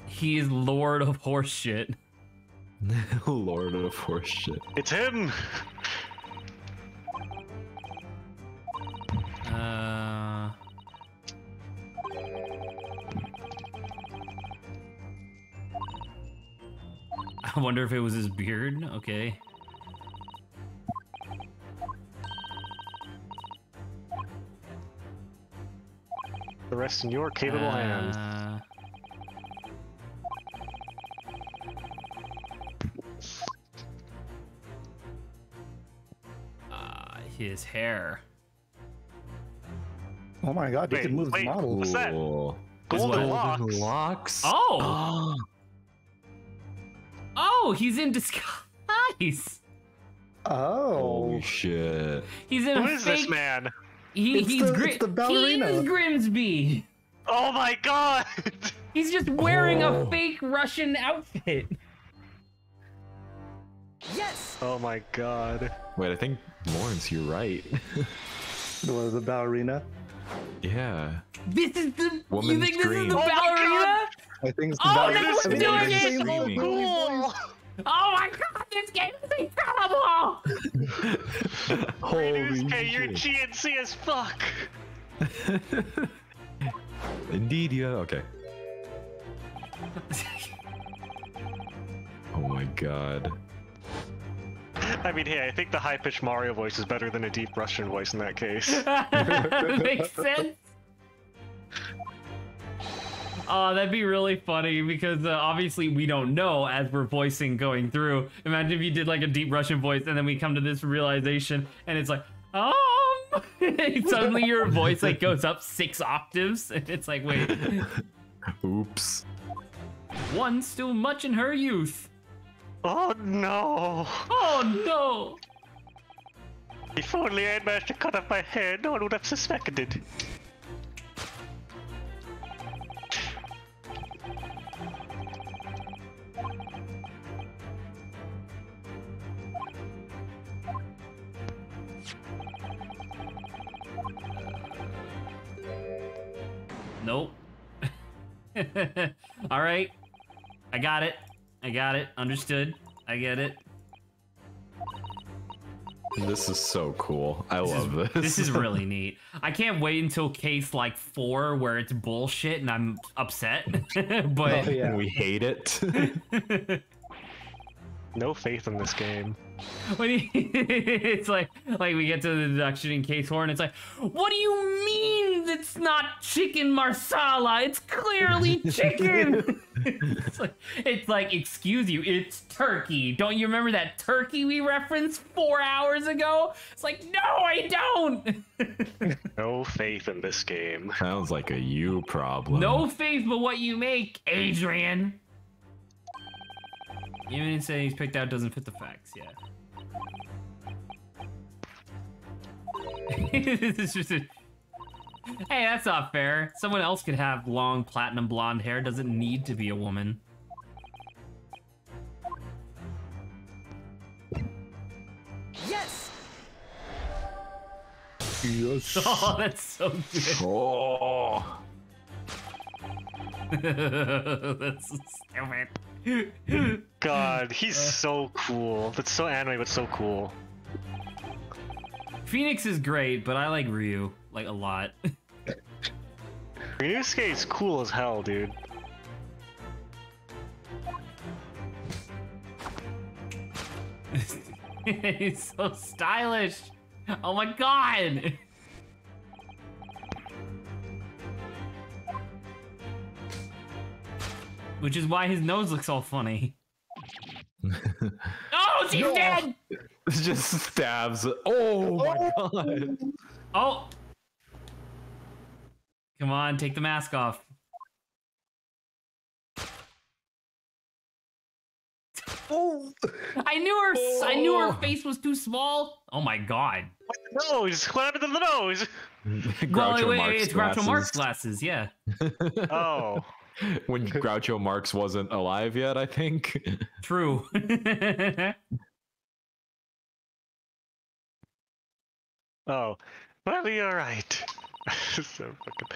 Speaker 1: He is Lord of Horseshit.
Speaker 2: Lord of horseshit.
Speaker 4: It's him.
Speaker 1: I wonder if it was his beard. Okay.
Speaker 4: The rest in your capable hands.
Speaker 1: His hair.
Speaker 6: Oh my god, you can move the model.
Speaker 4: What's that?
Speaker 2: Ooh.
Speaker 4: Golden
Speaker 2: Golden
Speaker 4: locks.
Speaker 2: locks.
Speaker 1: Oh! Oh, he's in disguise.
Speaker 6: Oh.
Speaker 2: Holy shit.
Speaker 1: He's in
Speaker 4: Who
Speaker 1: a
Speaker 4: is
Speaker 1: fake...
Speaker 4: this man?
Speaker 6: It's the ballerina.
Speaker 1: He's Grimsby.
Speaker 4: Oh my god!
Speaker 1: He's just wearing a fake Russian outfit.
Speaker 4: Oh my god.
Speaker 2: Wait, I think Lawrence, you're right.
Speaker 6: Was the ballerina?
Speaker 2: Yeah.
Speaker 1: This is the... you
Speaker 2: Woman's
Speaker 1: think this
Speaker 2: dream.
Speaker 1: is the
Speaker 2: Oh my
Speaker 1: ballerina?
Speaker 6: I think it's the
Speaker 1: Oh,
Speaker 6: ballerina.
Speaker 1: no,
Speaker 6: I think
Speaker 1: doing
Speaker 6: it's the
Speaker 1: it!
Speaker 6: same
Speaker 2: So
Speaker 6: little
Speaker 4: cool!
Speaker 1: Oh my god, this game is incredible!
Speaker 2: Holy
Speaker 4: Okay, you're
Speaker 2: shit.
Speaker 4: GNC as fuck.
Speaker 2: Indeed, yeah. Okay. Oh my god.
Speaker 4: I mean, hey, I think the high-pitched Mario voice is better than a deep Russian voice in that case.
Speaker 1: Makes sense. Oh, that'd be really funny because obviously we don't know as we're voicing going through. Imagine if you did like a deep Russian voice and then we come to this realization and it's like, suddenly your voice like goes up 6 octaves and it's like, wait.
Speaker 2: Oops.
Speaker 1: One still much in her youth.
Speaker 4: Oh no!
Speaker 1: Oh no!
Speaker 4: If only I had managed to cut off my hair, no one would have suspected.
Speaker 1: Nope. All right. I got it. I got it. Understood. I get it.
Speaker 2: This is so cool. I love this.
Speaker 1: This is really neat. I can't wait until case like 4 where it's bullshit and I'm upset. But
Speaker 6: Oh, yeah.
Speaker 2: We hate it.
Speaker 4: No faith in this game.
Speaker 1: when it's like we get to the deduction in case 4 and it's like, what do you mean it's not chicken marsala? It's clearly chicken. it's like, excuse you, it's turkey. Don't you remember that turkey we referenced 4 hours ago? It's like, no, I don't.
Speaker 4: No faith in this game.
Speaker 2: Sounds like a you problem.
Speaker 1: No faith but what you make, Adrian. Even saying he's picked out doesn't fit the facts, yeah. It's just a... Hey, that's not fair. Someone else could have long platinum blonde hair. Doesn't need to be a woman.
Speaker 7: Yes!
Speaker 6: Yes.
Speaker 1: Oh, that's so good.
Speaker 2: Oh.
Speaker 1: That's so stupid.
Speaker 4: God, he's so cool. That's so anime, but so cool.
Speaker 1: Phoenix is great, but I like Ryu, like, a lot.
Speaker 4: Ryusuke is cool as hell, dude.
Speaker 1: He's so stylish. Oh my god. Which is why his nose looks all funny. Oh, she's dead!
Speaker 2: This just stabs. Oh my god.
Speaker 1: Oh. Come on, take the mask off.
Speaker 6: Oh.
Speaker 1: I knew her face was too small. Oh my god.
Speaker 4: Nose! What happened to the nose?
Speaker 2: Groucho
Speaker 1: wait,
Speaker 2: Marx
Speaker 1: it's Groucho
Speaker 2: glasses.
Speaker 1: Marx glasses, yeah.
Speaker 4: Oh.
Speaker 2: When Groucho Marx wasn't alive yet, I think.
Speaker 1: True.
Speaker 4: Oh. Well, you're right. So fucking...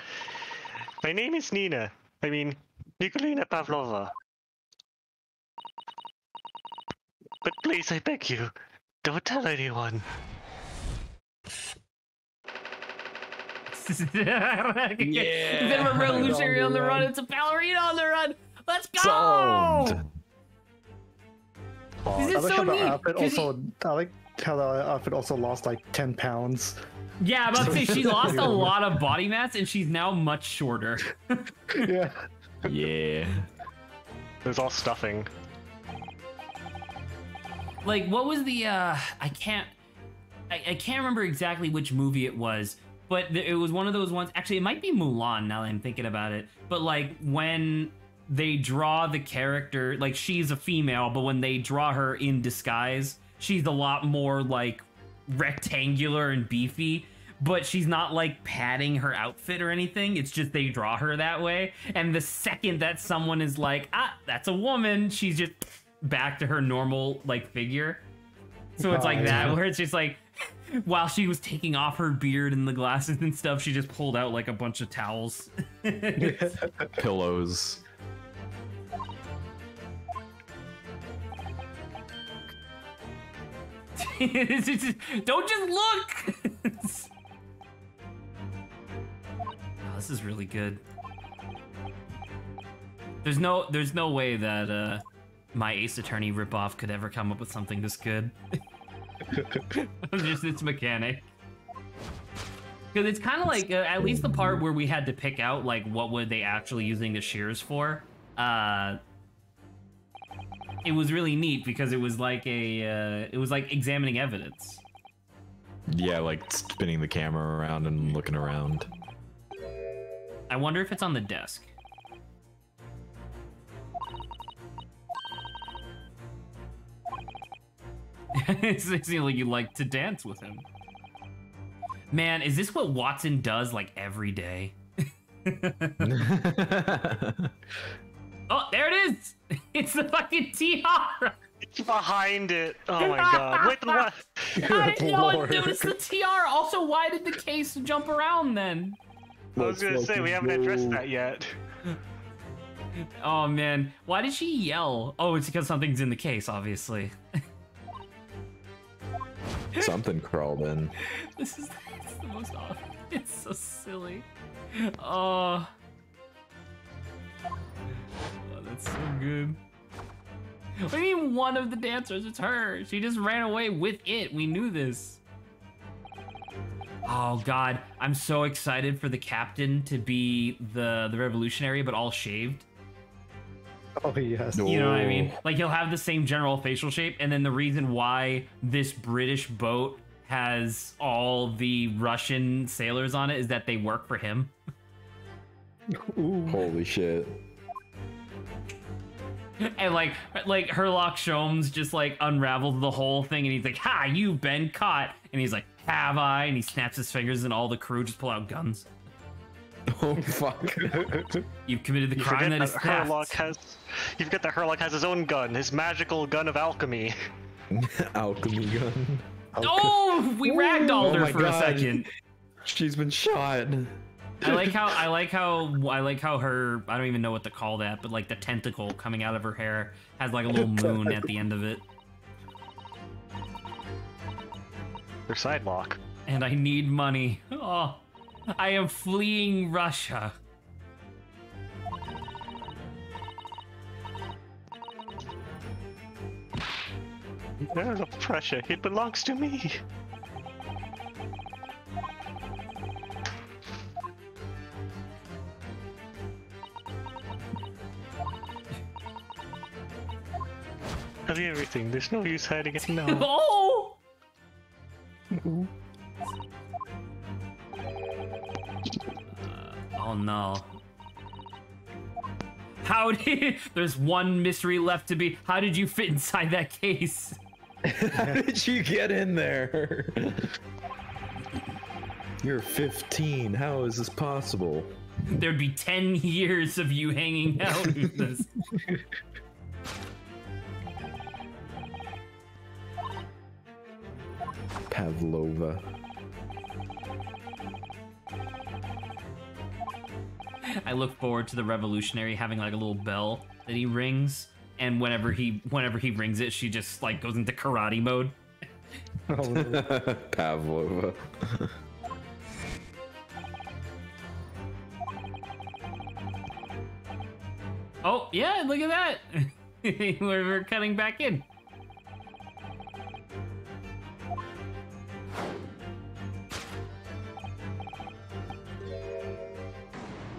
Speaker 4: My name is Nina. I mean, Nikolina Pavlova. But please, I beg you, don't tell anyone.
Speaker 1: Instead of a revolutionary on the run, it's a ballerina on the run. Let's go!
Speaker 2: Sold.
Speaker 1: This
Speaker 6: I
Speaker 1: is
Speaker 6: like
Speaker 1: so
Speaker 6: how the
Speaker 1: neat.
Speaker 6: outfit
Speaker 1: 'cause
Speaker 6: also. I like how the outfit also lost like 10 pounds.
Speaker 1: yeah, I'm about to say she lost a lot of body mass and she's now much shorter.
Speaker 6: Yeah.
Speaker 2: Yeah.
Speaker 4: It was all stuffing.
Speaker 1: Like, what was the I can't remember exactly which movie it was, but it was one of those ones. Actually, it might be Mulan now that I'm thinking about it. But like when they draw the character, like she's a female, but when they draw her in disguise, she's a lot more like rectangular and beefy. But she's not like padding her outfit or anything. It's just they draw her that way. And the second that someone is like, ah, that's a woman, she's just back to her normal like figure. So it's like that, where it's just like while she was taking off her beard and the glasses and stuff, she just pulled out like a bunch of towels.
Speaker 2: Pillows.
Speaker 1: Don't just look. Oh, this is really good. There's no way that my Ace Attorney ripoff could ever come up with something this good. Just its mechanic. Because it's kind of like, at least the part where we had to pick out, like, what were they actually using the shears for. It was really neat because it was like it was like examining evidence.
Speaker 2: Yeah, like spinning the camera around and looking around.
Speaker 1: I wonder if it's on the desk. It seems like you like to dance with him. Man, is this what Watson does like every day? Oh, there it is! It's the fucking tiara!
Speaker 4: It's behind it. Oh my god. Wait, what?
Speaker 1: I didn't know it was the tiara. Also, why did the case jump around then?
Speaker 4: I was gonna say, we haven't addressed that yet.
Speaker 1: Oh man, why did she yell? Oh, it's because something's in the case, obviously.
Speaker 2: Something crawled in.
Speaker 1: This is it's the most awful. It's so silly. Oh. Oh, that's so good. What do you mean one of the dancers? It's her. She just ran away with it. We knew this. Oh god, I'm so excited for the captain to be the revolutionary, but all shaved.
Speaker 6: Oh yes.
Speaker 1: You know what I mean? Like he'll have the same general facial shape, and then the reason why this British boat has all the Russian sailors on it is that they work for him.
Speaker 6: Ooh.
Speaker 2: Holy shit.
Speaker 1: And like Herlock Sholmes just like unravels the whole thing, and he's like, "Ha! You've been caught!" And he's like, "Have I?" And he snaps his fingers, and all the crew just pull out guns.
Speaker 2: Oh fuck!
Speaker 1: You've committed the
Speaker 4: You
Speaker 1: crime
Speaker 4: forget
Speaker 1: that is
Speaker 4: that
Speaker 1: theft.
Speaker 4: Herlock has. You forget that Herlock has his own gun, his magical gun of alchemy.
Speaker 2: Alchemy gun.
Speaker 1: Oh, we ragdolled
Speaker 2: Oh
Speaker 1: her
Speaker 2: my
Speaker 1: for a
Speaker 2: God.
Speaker 1: second.
Speaker 2: She's been shot.
Speaker 1: I like how her, I don't even know what to call that, but like the tentacle coming out of her hair has like a little moon at the end of it.
Speaker 4: Their sidewalk.
Speaker 1: And I need money. Oh, I am fleeing Russia.
Speaker 4: There's no pressure. It belongs to me. Tell you everything. There's no use hiding it now.
Speaker 1: Oh! Oh no. How did... There's one mystery left to be... How did you fit inside that case?
Speaker 2: How did you get in there? You're 15. How is this possible?
Speaker 1: There'd be 10 years of you hanging out in this.
Speaker 2: Pavlova.
Speaker 1: I look forward to the revolutionary having like a little bell that he rings, and whenever he rings it, she just like goes into karate mode.
Speaker 2: Pavlova.
Speaker 1: Oh yeah, look at that. We're cutting back in.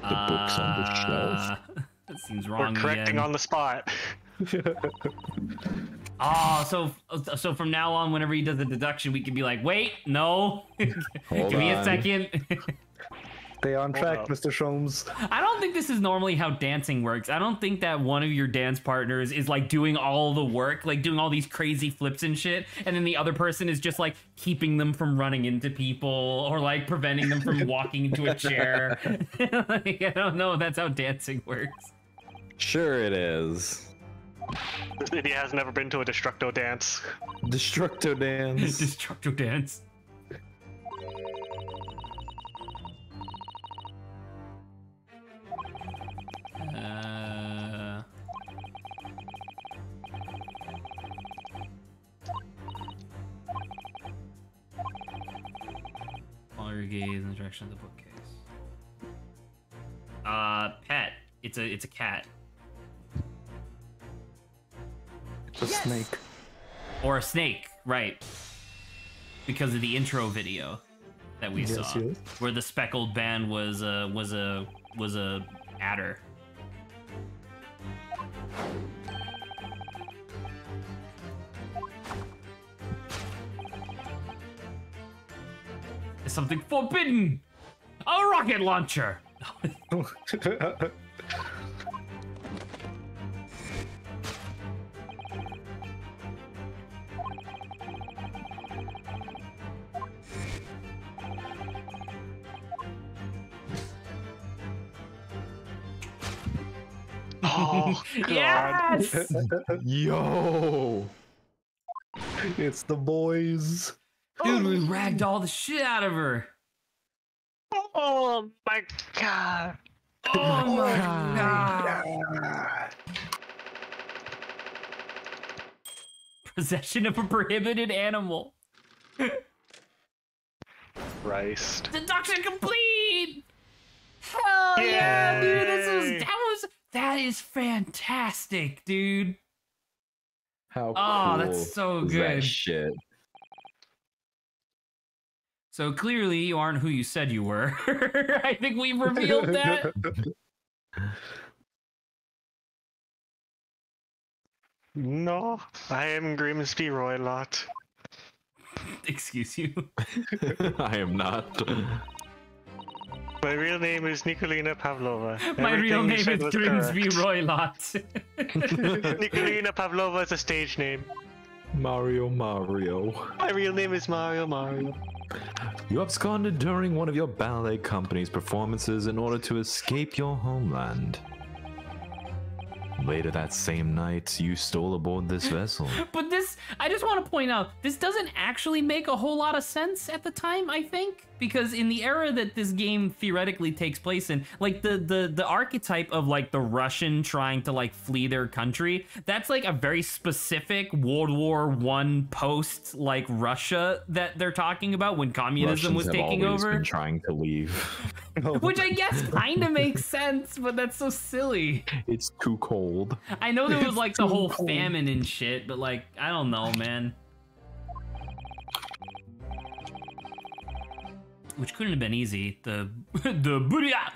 Speaker 2: The book's on the shelf.
Speaker 1: That seems
Speaker 4: We're
Speaker 1: wrong
Speaker 4: correcting
Speaker 1: again.
Speaker 4: on the spot.
Speaker 1: Oh, so from now on, whenever he does a deduction, we can be like, wait, no, give me a
Speaker 2: on.
Speaker 1: second.
Speaker 6: Stay on track,
Speaker 4: up.
Speaker 6: Mr. Sholmes.
Speaker 1: I don't think this is normally how dancing works. I don't think that one of your dance partners is like doing all the work, like doing all these crazy flips and shit, and then the other person is just like keeping them from running into people or like preventing them from walking into a chair. Like, I don't know if that's how dancing works.
Speaker 2: Sure it is.
Speaker 4: This idiot has never been to a Destructo dance.
Speaker 2: Destructo dance.
Speaker 1: Destructo dance. Follow your gaze in the direction of the bookcase. Pet. It's a cat.
Speaker 6: It's a snake.
Speaker 1: Or a snake, right. Because of the intro video that we
Speaker 6: Yes,
Speaker 1: saw.
Speaker 6: yes.
Speaker 1: Where the speckled band was a adder. Is something forbidden? A rocket launcher!
Speaker 4: Oh, God.
Speaker 1: Yes!
Speaker 2: Yo.
Speaker 6: It's the boys.
Speaker 1: Dude, we ragdolled the shit out of her.
Speaker 4: Oh my God.
Speaker 1: Oh my god. Possession of a prohibited animal.
Speaker 4: Christ.
Speaker 1: Deduction complete! Hell yeah, dude! That is fantastic, dude.
Speaker 2: How
Speaker 1: Oh,
Speaker 2: cool
Speaker 1: that's so
Speaker 2: is
Speaker 1: good.
Speaker 2: that shit.
Speaker 1: So clearly you aren't who you said you were. I think we've revealed that.
Speaker 4: No, I am Grimsby Roylott.
Speaker 1: Excuse you.
Speaker 2: I am not.
Speaker 4: My real name is Nikolina Pavlova.
Speaker 1: My real
Speaker 4: Everything you
Speaker 1: name
Speaker 4: said
Speaker 1: is
Speaker 4: was
Speaker 1: Grimsby
Speaker 4: correct.
Speaker 1: Roylott.
Speaker 4: Nikolina Pavlova is a stage name.
Speaker 2: Mario.
Speaker 4: My real name is Mario.
Speaker 2: You absconded during one of your ballet company's performances in order to escape your homeland. Later that same night, you stole aboard this vessel.
Speaker 1: But this, I just want to point out, this doesn't actually make a whole lot of sense at the time, I think. Because in the era that this game theoretically takes place in, like the archetype of like the Russian trying to like flee their country, that's like a very specific World War I post like Russia that they're talking about when communism was
Speaker 2: Russians have
Speaker 1: taking
Speaker 2: always
Speaker 1: over.
Speaker 2: been trying to leave.
Speaker 1: Which I guess kind of makes sense, but that's so silly.
Speaker 2: It's too cold.
Speaker 1: I know there was like the whole
Speaker 6: cold.
Speaker 1: famine and shit, but like, I don't know, man. Which couldn't have been easy. The Buria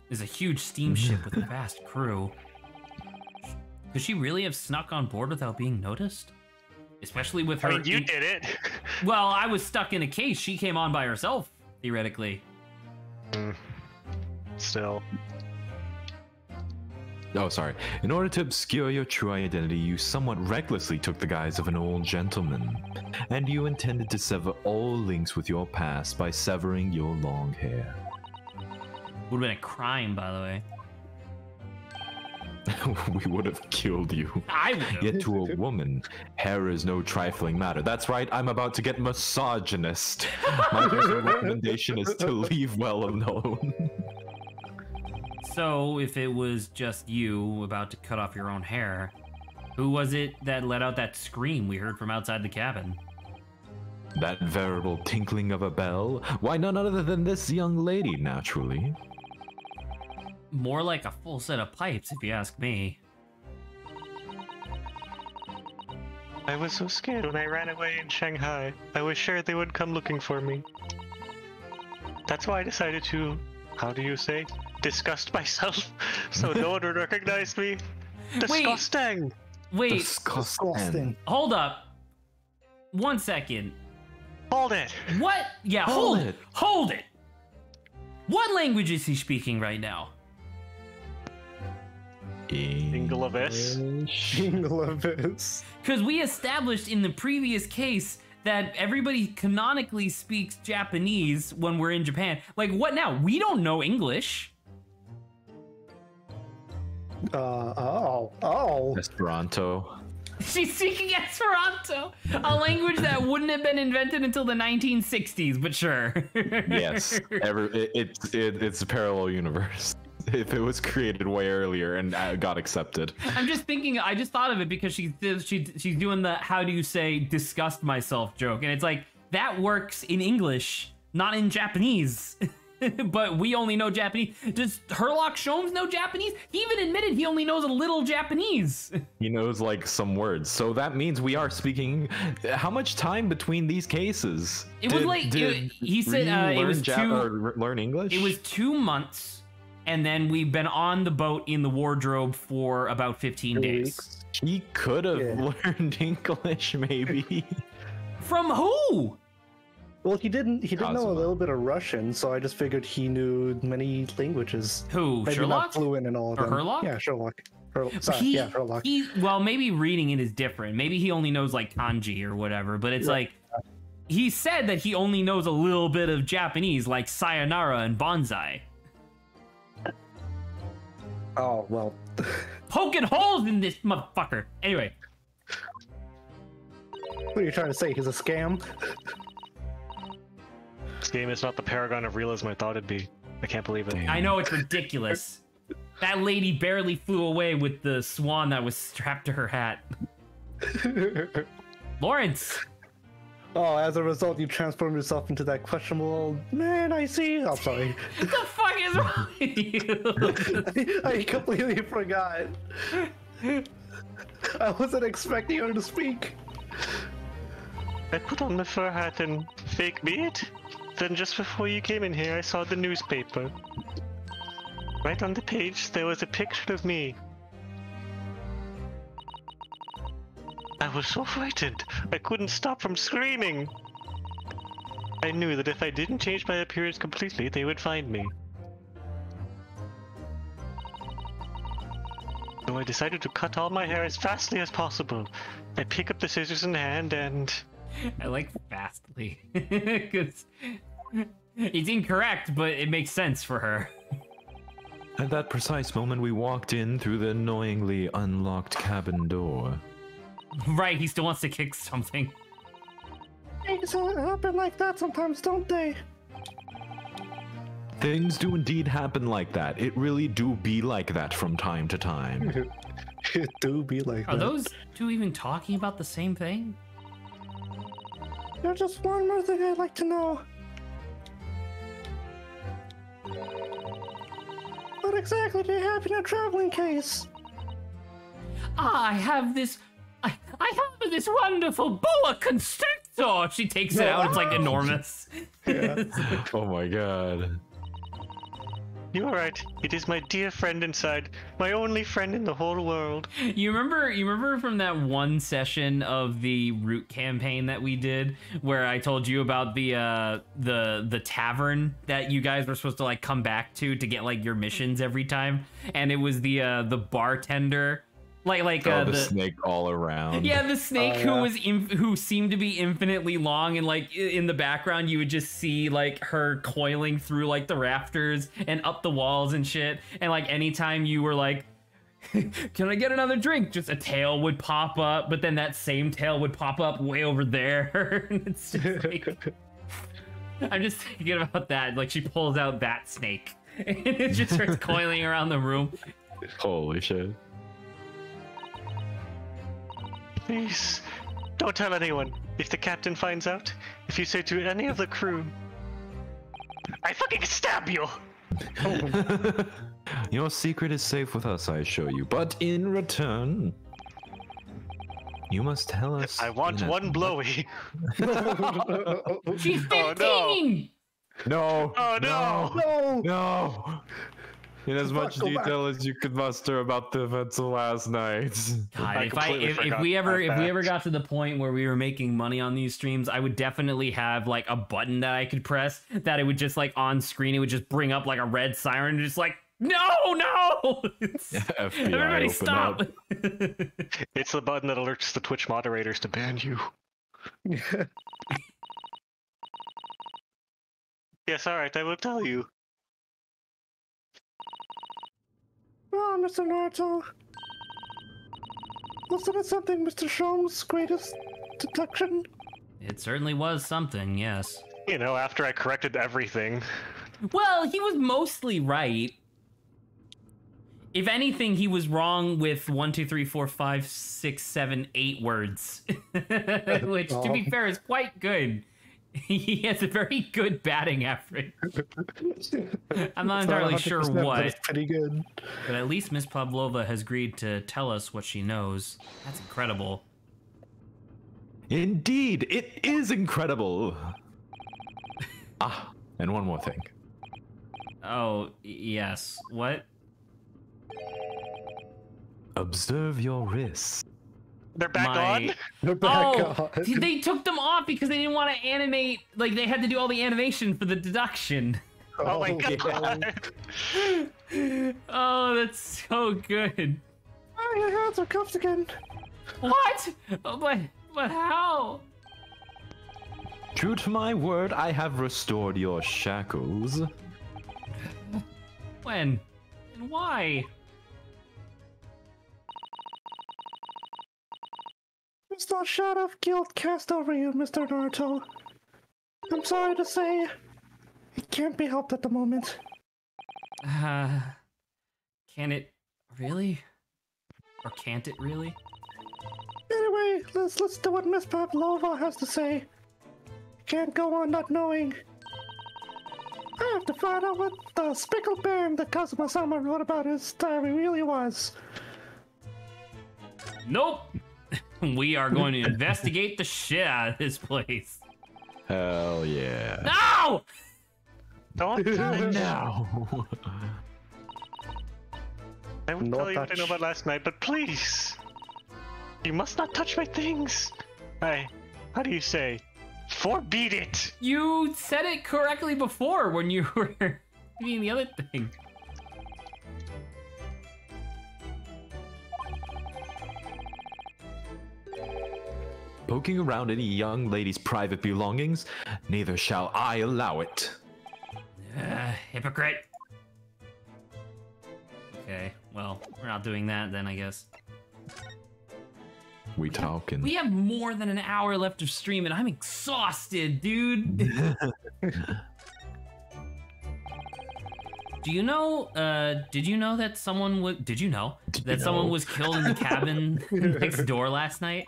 Speaker 1: is a huge steamship with a vast crew. Could she really have snuck on board without being noticed? Especially with her.
Speaker 4: I mean, you did it.
Speaker 1: Well, I was stuck in a case. She came on by herself, theoretically.
Speaker 4: Still.
Speaker 2: Oh, sorry. In order to obscure your true identity, you somewhat recklessly took the guise of an old gentleman. And you intended to sever all links with your past by severing your long hair.
Speaker 1: Would have been a crime, by the way.
Speaker 2: We would have killed you.
Speaker 1: I would have.
Speaker 2: Yet to a woman, hair is no trifling matter. That's right, I'm about to get misogynist. My personal recommendation is to leave well alone.
Speaker 1: So, if it was just you about to cut off your own hair, who was it that let out that scream we heard from outside the cabin?
Speaker 2: That veritable tinkling of a bell? Why, none other than this young lady, naturally.
Speaker 1: More like a full set of pipes, if you ask me.
Speaker 4: I was so scared when I ran away in Shanghai. I was sure they would come looking for me. That's why I decided to, how do you say, disgust myself so no one would recognize me. Disgusting!
Speaker 1: Wait,
Speaker 6: Disgusting.
Speaker 1: hold up. 1 second.
Speaker 4: Hold it!
Speaker 1: What? Yeah, hold it. Hold it. What language is he speaking right now?
Speaker 4: Inglavis.
Speaker 6: Inglavis.
Speaker 1: Because we established in the previous case that everybody canonically speaks Japanese when we're in Japan. Like, what now? We don't know English.
Speaker 2: Esperanto.
Speaker 1: She's speaking Esperanto, a language that wouldn't have been invented until the 1960s, but sure.
Speaker 2: Yes, it's a parallel universe. If it was created way earlier and got accepted.
Speaker 1: I'm just thinking, I just thought of it because she's doing the how do you say disgust myself joke, and it's like that works in English, not in Japanese. But we only know Japanese. Does Herlock Sholmes know Japanese? He even admitted he only knows a little Japanese.
Speaker 2: He knows like some words, so that means we are speaking. How much time between these cases?
Speaker 1: It was like he said it was
Speaker 2: learn English.
Speaker 1: It was 2 months, and then we've been on the boat in the wardrobe for about 15 days.
Speaker 2: He could have learned English, maybe.
Speaker 1: From who?
Speaker 6: Well, he didn't know a little bit of Russian, so I just figured he knew many languages.
Speaker 1: Who?
Speaker 6: Maybe
Speaker 1: Sherlock?
Speaker 6: not fluent in all of
Speaker 1: Or
Speaker 6: them.
Speaker 1: Herlock?
Speaker 6: Yeah, Sherlock. Sorry, Herlock.
Speaker 1: Well, maybe reading it is different. Maybe he only knows like kanji or whatever, but it's like he said that he only knows a little bit of Japanese, like sayonara and bonsai.
Speaker 6: Oh, well.
Speaker 1: poking holes in this motherfucker. Anyway.
Speaker 6: What are you trying to say? He's a scam?
Speaker 4: This game is not the paragon of realism I thought it'd be. I can't believe it.
Speaker 1: I know it's ridiculous. That lady barely flew away with the swan that was strapped to her hat. Lawrence!
Speaker 6: Oh, as a result, you transformed yourself into that questionable old man, I see. I'm sorry.
Speaker 1: What the fuck is wrong with you?
Speaker 6: I completely forgot. I wasn't expecting her to speak.
Speaker 4: I put on my fur hat and fake beard. Then just before you came in here, I saw the newspaper. Right on the page, there was a picture of me. I was so frightened, I couldn't stop from screaming. I knew that if I didn't change my appearance completely, they would find me. So I decided to cut all my hair as fastly as possible. I pick up the scissors in hand and...
Speaker 1: I like fastly. Because it's incorrect, but it makes sense for her.
Speaker 2: At that precise moment, we walked in through the annoyingly unlocked cabin door.
Speaker 1: Right, he still wants to kick something.
Speaker 6: Things happen like that sometimes, don't they?
Speaker 2: Things do indeed happen like that. It really do be like that from time to time.
Speaker 6: It do be like
Speaker 1: Are
Speaker 6: that.
Speaker 1: those two even talking about the same thing?
Speaker 6: There's just one more thing I'd like to know. What exactly do you have in your traveling case?
Speaker 1: I have this wonderful boa constrictor. She takes it out. It's like enormous.
Speaker 6: Yeah.
Speaker 2: Oh my god.
Speaker 4: You are right. It is my dear friend inside. My only friend in the whole world.
Speaker 1: You remember from that one session of the route campaign that we did where I told you about the tavern that you guys were supposed to like come back to get like your missions every time, and it was the bartender.
Speaker 2: The snake all around.
Speaker 1: Yeah, the snake who seemed to be infinitely long, and like in the background you would just see like her coiling through like the rafters and up the walls and shit. And like anytime you were like, "Can I get another drink?" just a tail would pop up, but then that same tail would pop up way over there. And it's just like, I'm just thinking about that. Like she pulls out that snake and it just starts coiling around the room.
Speaker 2: Holy shit.
Speaker 4: Please, don't tell anyone. If the captain finds out, if you say to any of the crew, I fucking stab you!
Speaker 2: Your secret is safe with us, I assure you. But in return, you must tell us.
Speaker 4: I want one blowy.
Speaker 1: She's 15!
Speaker 2: No.
Speaker 4: Oh no!
Speaker 6: No!
Speaker 2: No. In as much detail as you could muster about the events of last night.
Speaker 1: God,
Speaker 4: completely
Speaker 1: if
Speaker 4: forgot
Speaker 1: we
Speaker 4: about
Speaker 1: ever
Speaker 4: that.
Speaker 1: got to the point where we were making money on these streams, I would definitely have like a button that I could press that it would just like on screen, it would just bring up like a red siren and just like, no!
Speaker 2: FBI
Speaker 1: Everybody
Speaker 2: open
Speaker 1: stop!
Speaker 2: up.
Speaker 4: It's the button that alerts the Twitch moderators to ban you. Yes, alright, I will tell you.
Speaker 6: Oh, Mr. Naruto. Wasn't it something Mr. Shom's greatest deduction?
Speaker 1: It certainly was something, yes.
Speaker 4: You know, after I corrected everything.
Speaker 1: Well, he was mostly right. If anything, he was wrong with 1, 2, 3, 4, 5, 6, 7, 8 words. Which, to be fair, is quite good. He has a very good batting average. I'm not entirely sure what.
Speaker 6: It's pretty good.
Speaker 1: But at least Miss Pavlova has agreed to tell us what she knows. That's incredible.
Speaker 2: Indeed, it is incredible. And one more thing.
Speaker 1: Oh, yes. What?
Speaker 2: Observe your wrists.
Speaker 4: They're back on?
Speaker 6: They're back
Speaker 1: Oh,
Speaker 6: on.
Speaker 1: they took them off because they didn't want to animate. Like, they had to do all the animation for the deduction.
Speaker 4: Oh my god!
Speaker 1: Oh, that's so good.
Speaker 6: Oh, your hands are cuffed again.
Speaker 1: What? Oh, but how?
Speaker 2: True to my word, I have restored your shackles.
Speaker 1: When? And why?
Speaker 6: There's no shadow of guilt cast over you, Mr. Naruto. I'm sorry to say, it can't be helped at the moment.
Speaker 1: Can it really? Or can't it really?
Speaker 6: Anyway, let's listen to what Miss Pavlova has to say. Can't go on not knowing. I have to find out what the speckled band that Kazuma-sama wrote about his diary really was.
Speaker 1: Nope. We are going to investigate the shit out of this place.
Speaker 2: Hell yeah.
Speaker 1: No!
Speaker 4: Don't touch.
Speaker 2: No.
Speaker 4: I would
Speaker 6: No
Speaker 4: tell you what I
Speaker 6: touch.
Speaker 4: know about last night, but please, you must not touch my things. How do you say? Forbid it.
Speaker 1: You said it correctly before when you were doing the other thing.
Speaker 2: Poking around any young lady's private belongings, neither shall I allow it.
Speaker 1: Hypocrite. Okay, well, we're not doing that then, I guess.
Speaker 2: We talking.
Speaker 1: We have more than an hour left of stream, and I'm exhausted, dude. Do you know? Did you know that someone was? Did you know that someone was killed in the cabin next door last night?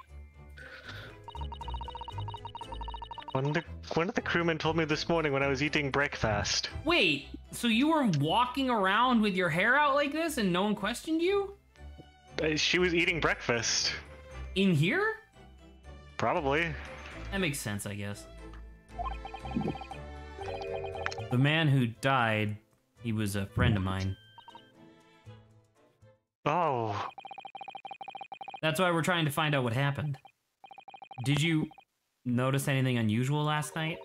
Speaker 4: One of the crewmen told me this morning when I was eating breakfast.
Speaker 1: Wait, so you were walking around with your hair out like this, and no one questioned you?
Speaker 4: She was eating breakfast.
Speaker 1: In here?
Speaker 4: Probably.
Speaker 1: That makes sense, I guess. The man who died, he was a friend of mine.
Speaker 4: Oh.
Speaker 1: That's why we're trying to find out what happened. Did you notice anything unusual last night?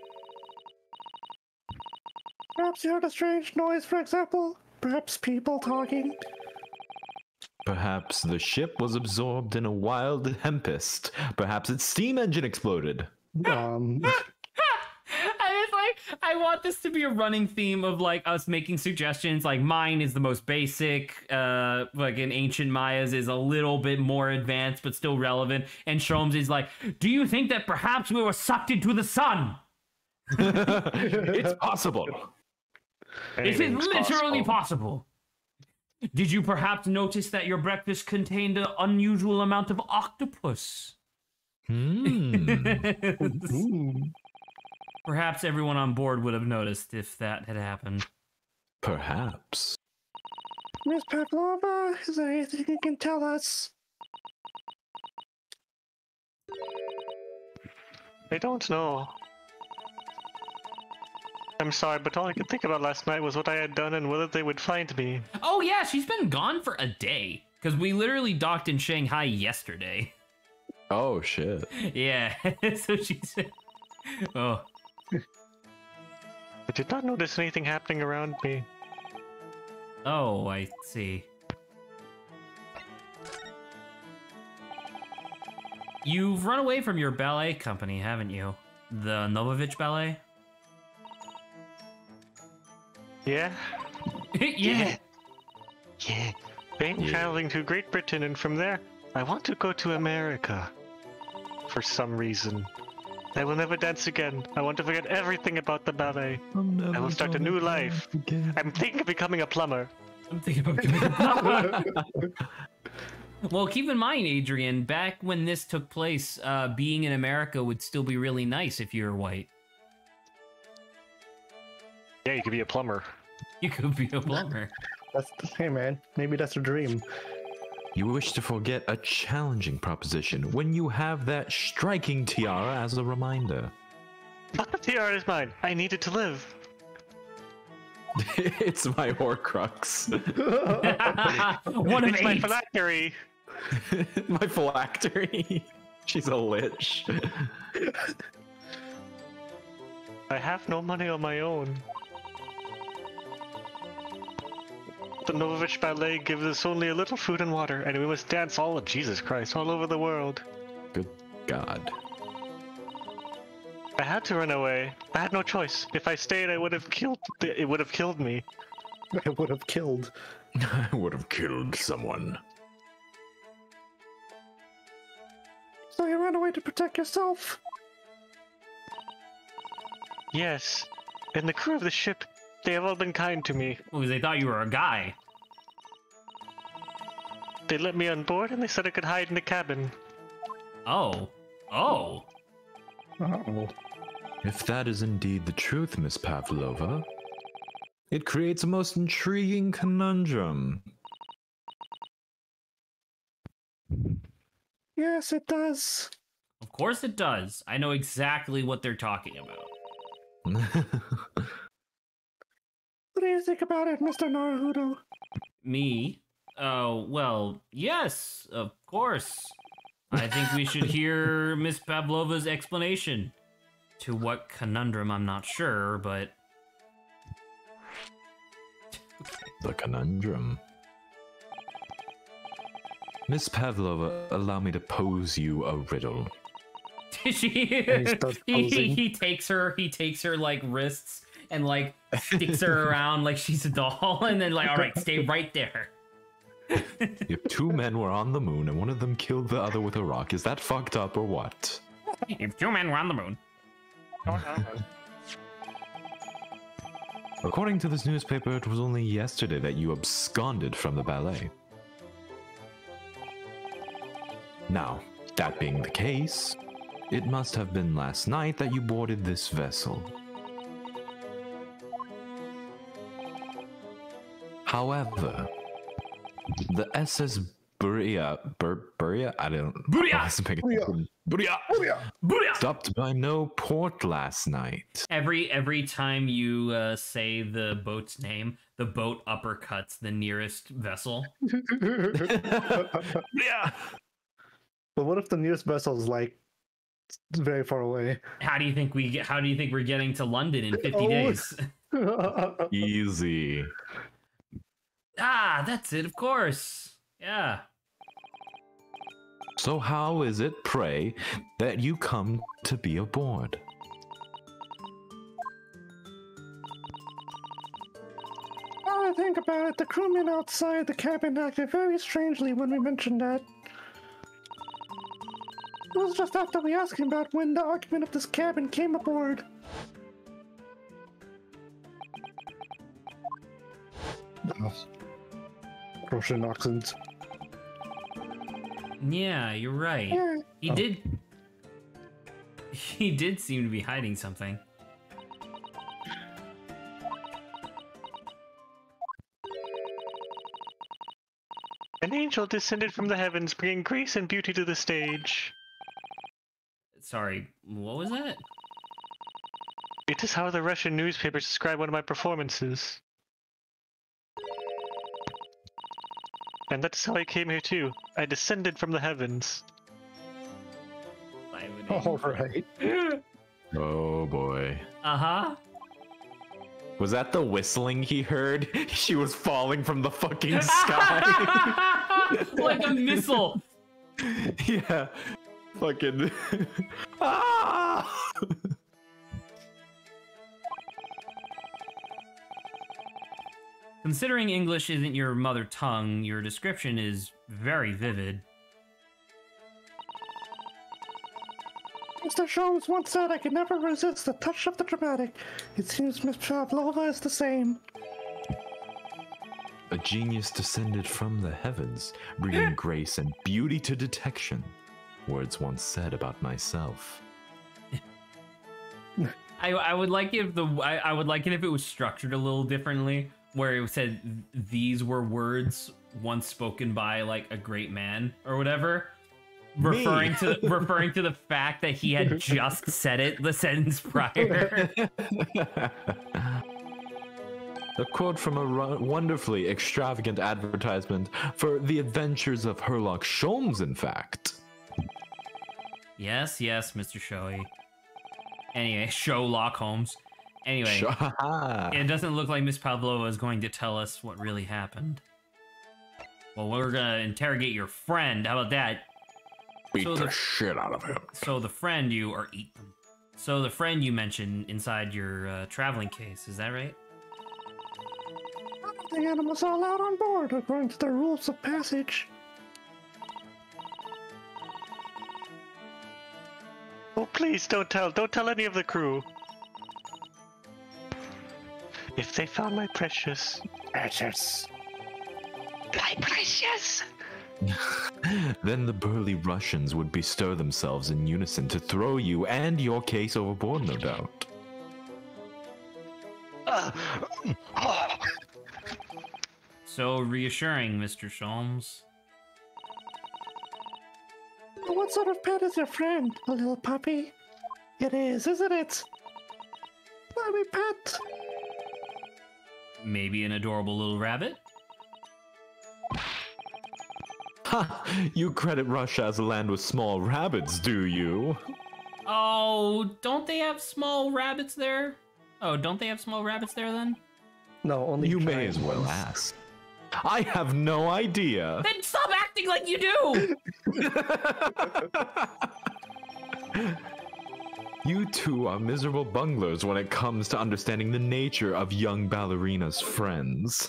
Speaker 6: Perhaps you heard a strange noise, for example. Perhaps people talking.
Speaker 2: Perhaps the ship was absorbed in a wild tempest. Perhaps its steam engine exploded.
Speaker 1: I want this to be a running theme of like us making suggestions. Like mine is the most basic, like in ancient Mayas is a little bit more advanced but still relevant. And Sholmes is like, do you think that perhaps we were sucked into the sun?
Speaker 2: It's possible.
Speaker 1: It is literally possible. Did you perhaps notice that your breakfast contained an unusual amount of octopus? Perhaps everyone on board would have noticed if that had happened.
Speaker 2: Perhaps.
Speaker 6: Miss Pavlova, is there anything you can tell us?
Speaker 4: I don't know. I'm sorry, but all I could think about last night was what I had done and whether they would find me.
Speaker 1: Oh yeah, she's been gone for a day. Because we literally docked in Shanghai yesterday.
Speaker 2: Oh, shit.
Speaker 1: Yeah, so she's... Oh.
Speaker 4: I did not notice anything happening around me.
Speaker 1: Oh, I see. You've run away from your ballet company, haven't you? The Novovich Ballet?
Speaker 4: Yeah?
Speaker 1: Yeah.
Speaker 4: Yeah. I'm traveling to Great Britain, and from there, I want to go to America. For some reason. I will never dance again. I want to forget everything about the ballet. I will start a new life. I'm thinking of becoming a plumber.
Speaker 1: I'm thinking about becoming a plumber. Well, keep in mind, Adrian, back when this took place, being in America would still be really nice if you're white.
Speaker 4: Yeah, you could be a plumber.
Speaker 1: You could be a plumber.
Speaker 6: Hey man, maybe that's a dream.
Speaker 2: You wish to forget a challenging proposition when you have that striking tiara as a reminder.
Speaker 4: Fuck the tiara is mine. I need it to live.
Speaker 2: It's my Horcrux.
Speaker 1: One of
Speaker 4: It's my
Speaker 1: eight.
Speaker 4: phylactery.
Speaker 2: My phylactery. She's a lich.
Speaker 4: I have no money on my own. The Novovich Ballet gives us only a little food and water, and we must dance all over the world.
Speaker 2: Good God.
Speaker 4: I had to run away. I had no choice. If I stayed, it would have killed me.
Speaker 6: I would have killed.
Speaker 2: I would have killed someone.
Speaker 6: So you ran away way to protect yourself?
Speaker 4: Yes. And the crew of the ship, they have all been kind to me.
Speaker 1: Well, because they thought you were a guy.
Speaker 4: They let me on board and they said I could hide in the cabin.
Speaker 1: Oh. Oh.
Speaker 6: Uh-oh.
Speaker 2: If that is indeed the truth, Miss Pavlova, it creates a most intriguing conundrum.
Speaker 6: Yes, it does.
Speaker 1: Of course it does. I know exactly what they're talking about.
Speaker 6: What do you think about it, Mr. Naruto?
Speaker 1: Me? Oh, well, yes, of course. I think we should hear Miss Pavlova's explanation. To what conundrum, I'm not sure, but...
Speaker 2: The conundrum. Miss Pavlova, allow me to pose you a riddle.
Speaker 1: he takes her like wrists and like sticks her around like she's a doll, and then like, all right, stay right there.
Speaker 2: If two men were on the moon and one of them killed the other with a rock, is that fucked up or what?
Speaker 1: If two men were on the moon.
Speaker 2: According to this newspaper, it was only yesterday that you absconded from the ballet. Now, that being the case, it must have been last night that you boarded this vessel. However, the SS Buria, I don't know. Buria stopped by no port last night.
Speaker 1: Every time you say the boat's name, the boat uppercuts the nearest vessel.
Speaker 2: Yeah.
Speaker 6: But what if the nearest vessel is like very far away?
Speaker 1: How do you think we're getting to London in 50 days?
Speaker 2: Easy.
Speaker 1: Ah, that's it, of course. Yeah.
Speaker 2: So how is it, pray, that you come to be aboard?
Speaker 6: Now I think about it, the crewmen outside the cabin acted very strangely when we mentioned that. It was just after we asked him about when the occupant of this cabin came aboard. Russian accent.
Speaker 1: Yeah, you're right.
Speaker 6: Yeah.
Speaker 1: He did seem to be hiding something.
Speaker 4: An angel descended from the heavens, bringing grace and beauty to the stage.
Speaker 1: Sorry, what was that?
Speaker 4: It is how the Russian newspapers describe one of my performances. And that's how I came here too. I descended from the heavens.
Speaker 6: All right.
Speaker 2: Oh boy.
Speaker 1: Uh-huh.
Speaker 2: Was that the whistling he heard? She was falling from the fucking sky.
Speaker 1: Like a missile.
Speaker 2: Yeah. Fucking. Ah!
Speaker 1: Considering English isn't your mother tongue, your description is very vivid.
Speaker 6: Mr. Sholmes once said I could never resist the touch of the dramatic. It seems Miss Pavlova is the same.
Speaker 2: A genius descended from the heavens, bringing grace and beauty to detection. Words once said about myself.
Speaker 1: I would like it if I would like it if it was structured a little differently, where it said these were words once spoken by like a great man or whatever, referring to the fact that he had just said it the sentence prior.
Speaker 2: A quote from a wonderfully extravagant advertisement for the adventures of Sherlock Sholmes, in fact.
Speaker 1: Yes, Mr. Shoei. Anyway, Sherlock Holmes. Anyway, it doesn't look like Miss Pavlova is going to tell us what really happened. Well, we're gonna interrogate your friend. How about that?
Speaker 2: Beat the shit out of him.
Speaker 1: So the friend you mentioned inside your traveling case, is that right?
Speaker 6: The animals are allowed on board according to the rules of passage.
Speaker 4: Oh, please don't tell any of the crew. If they found my precious.
Speaker 6: Precious.
Speaker 4: My precious!
Speaker 2: Then the burly Russians would bestir themselves in unison to throw you and your case overboard, no doubt.
Speaker 1: So reassuring, Mr. Sholmes.
Speaker 6: What sort of pet is your friend? A little puppy? It is, isn't it? Let me pet.
Speaker 1: Maybe an adorable little rabbit?
Speaker 2: Ha! You credit Russia as a land with small rabbits, do you?
Speaker 1: Oh, don't they have small rabbits there? Oh, don't they have small rabbits there then?
Speaker 6: No, only
Speaker 2: You may
Speaker 6: giant
Speaker 2: as well
Speaker 6: ones.
Speaker 2: ask. I have no idea.
Speaker 1: Then stop acting like you do!
Speaker 2: You two are miserable bunglers when it comes to understanding the nature of young ballerina's friends.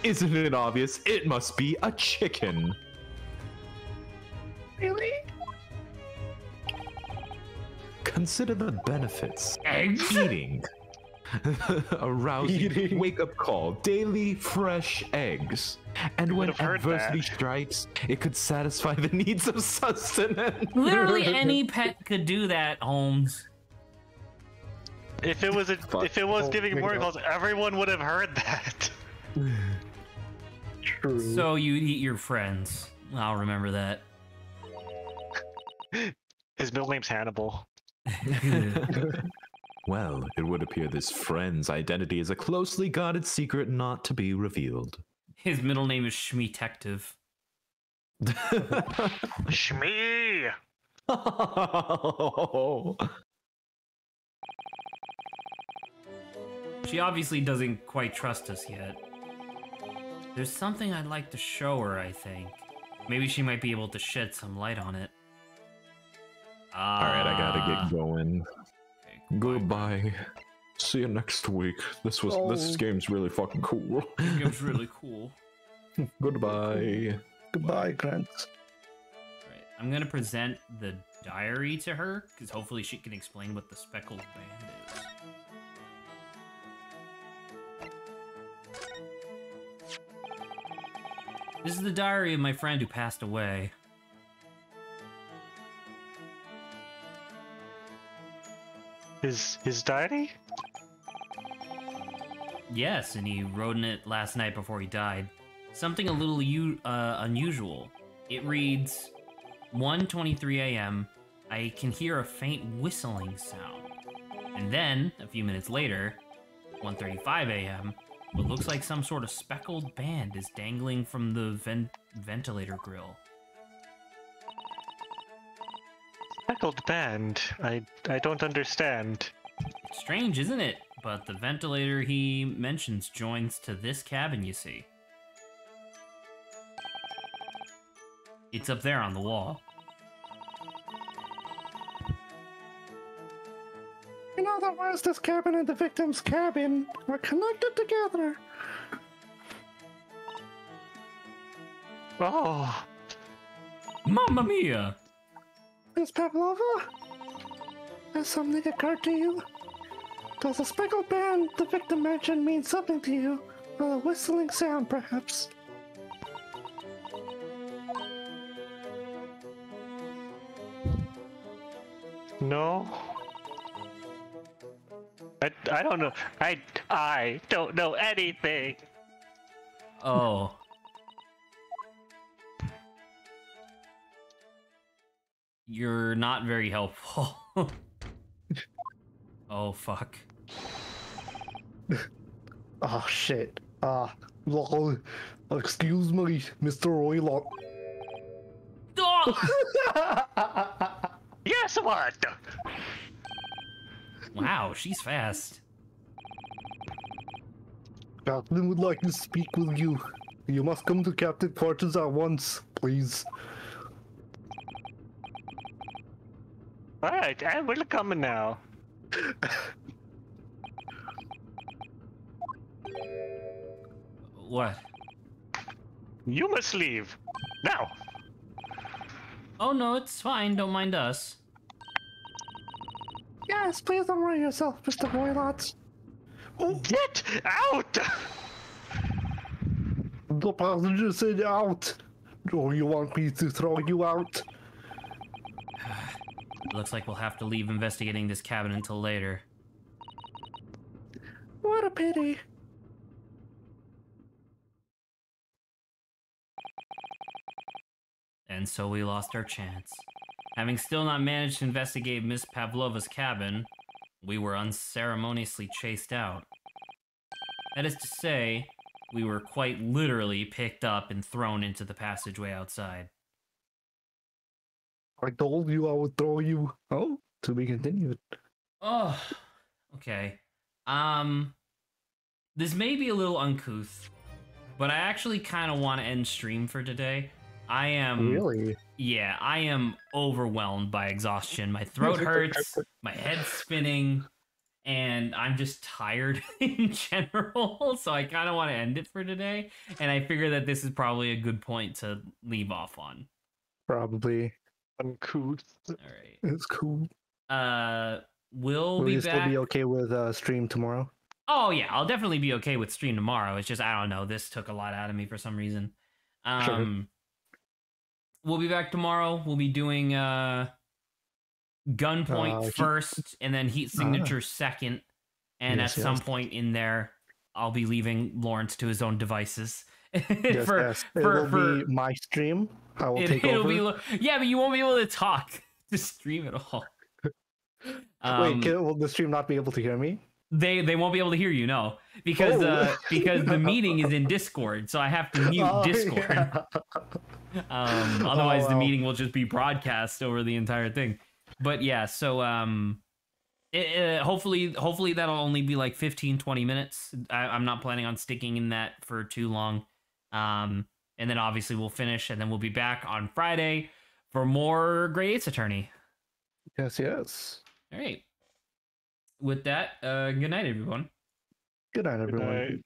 Speaker 2: Isn't it obvious? It must be a chicken.
Speaker 6: Really?
Speaker 2: Consider the benefits.
Speaker 1: Eggs?
Speaker 2: Eating. A rousing
Speaker 6: Eating.
Speaker 2: wake-up call. Daily fresh eggs. And when
Speaker 4: would've heard
Speaker 2: adversity
Speaker 4: that.
Speaker 2: strikes, it could satisfy the needs of sustenance.
Speaker 1: Literally any pet could do that, Holmes.
Speaker 4: If it was
Speaker 6: Oh,
Speaker 4: giving
Speaker 6: make it
Speaker 4: morning
Speaker 6: up.
Speaker 4: calls, everyone would have heard that.
Speaker 6: True.
Speaker 1: So you eat your friends. I'll remember that.
Speaker 4: His middle name's Hannibal.
Speaker 2: Well, it would appear this friend's identity is a closely guarded secret not to be revealed.
Speaker 1: His middle name is Shmetective.
Speaker 4: Shmee!
Speaker 1: She obviously doesn't quite trust us yet. There's something I'd like to show her, I think. Maybe she might be able to shed some light on it.
Speaker 2: Alright, I gotta get going.
Speaker 1: Okay,
Speaker 2: Goodbye. See you next week. This game's really fucking cool.
Speaker 1: It was really cool.
Speaker 2: Goodbye.
Speaker 6: Goodbye, Grant.
Speaker 1: Right, I'm gonna present the diary to her, because hopefully she can explain what the speckled band is. This is the diary of my friend who passed away.
Speaker 4: His diary?
Speaker 1: Yes, and he wrote in it last night before he died. Something a little unusual. It reads, 1:23 a.m. I can hear a faint whistling sound. And then, a few minutes later, 1:35 a.m., what looks like some sort of speckled band is dangling from the ventilator grill.
Speaker 4: Speckled band. I don't understand.
Speaker 1: It's strange, isn't it? But the ventilator he mentions joins to this cabin, you see. It's up there on the wall.
Speaker 6: In other words, this cabin and the victim's cabin were connected together.
Speaker 4: Oh,
Speaker 1: Mamma mia!
Speaker 6: Miss Pavlova? Has something occurred to you? Does the speckled band the victim mentioned mean something to you? Or the whistling sound, perhaps?
Speaker 4: no. I don't know. I don't know anything.
Speaker 1: Oh. You're not very helpful. Oh, fuck.
Speaker 6: Oh, shit. Lol. Excuse me, Mr. Roylock.
Speaker 1: Oh!
Speaker 4: Yes, what?
Speaker 1: Wow, she's fast.
Speaker 6: Captain would like to speak with you. You must come to Captain quarters at once, please.
Speaker 4: Alright, we're coming now.
Speaker 1: What?
Speaker 4: You must leave. Now.
Speaker 1: Oh no, it's fine, don't mind us.
Speaker 6: Yes, please don't worry yourself, Mr. Roylott. Oh,
Speaker 4: Get out!
Speaker 6: the passenger said out. Oh, you want me to throw you out?
Speaker 1: Looks like we'll have to leave investigating this cabin until later.
Speaker 6: What a pity.
Speaker 1: And so we lost our chance. Having still not managed to investigate Miss Pavlova's cabin, we were unceremoniously chased out. That is to say, we were quite literally picked up and thrown into the passageway outside.
Speaker 6: I told you I would throw you. Oh, to be continued.
Speaker 1: Oh, okay. This may be a little uncouth, but I actually kind of want to end stream for today. I am
Speaker 6: Really?
Speaker 1: Yeah, I am overwhelmed by exhaustion. My throat hurts, my head's spinning, and I'm just tired in general. So I kind of want to end it for today, and I figure that this is probably a good point to leave off on.
Speaker 6: Probably.
Speaker 4: Uncouth.
Speaker 1: All right.
Speaker 6: It's cool.
Speaker 1: We'll
Speaker 6: Will
Speaker 1: be
Speaker 6: you
Speaker 1: back.
Speaker 6: still be okay with stream tomorrow?
Speaker 1: Oh yeah, I'll definitely be okay with stream tomorrow. It's just I don't know. This took a lot out of me for some reason.
Speaker 6: Sure.
Speaker 1: We'll be back tomorrow. We'll be doing gunpoint first, and then heat signature second. And
Speaker 6: Yes,
Speaker 1: at some
Speaker 6: yes.
Speaker 1: point in there, I'll be leaving Lawrence to his own devices.
Speaker 6: Yes, yes. It'll be my stream. I will take over.
Speaker 1: Yeah, but you won't be able to talk to stream at all.
Speaker 6: Wait, will the stream not be able to hear me?
Speaker 1: They won't be able to hear you, no, because the meeting is in Discord, so I have to mute Discord.
Speaker 6: Yeah.
Speaker 1: Otherwise, the meeting will just be broadcast over the entire thing. But yeah, so hopefully that'll only be like 15-20 minutes. I'm not planning on sticking in that for too long. And then obviously we'll finish, and then we'll be back on Friday for more Grade 8's Attorney.
Speaker 6: Yes, yes.
Speaker 1: All right. With that, good night, everyone.
Speaker 6: Good night, everyone.
Speaker 4: Good night.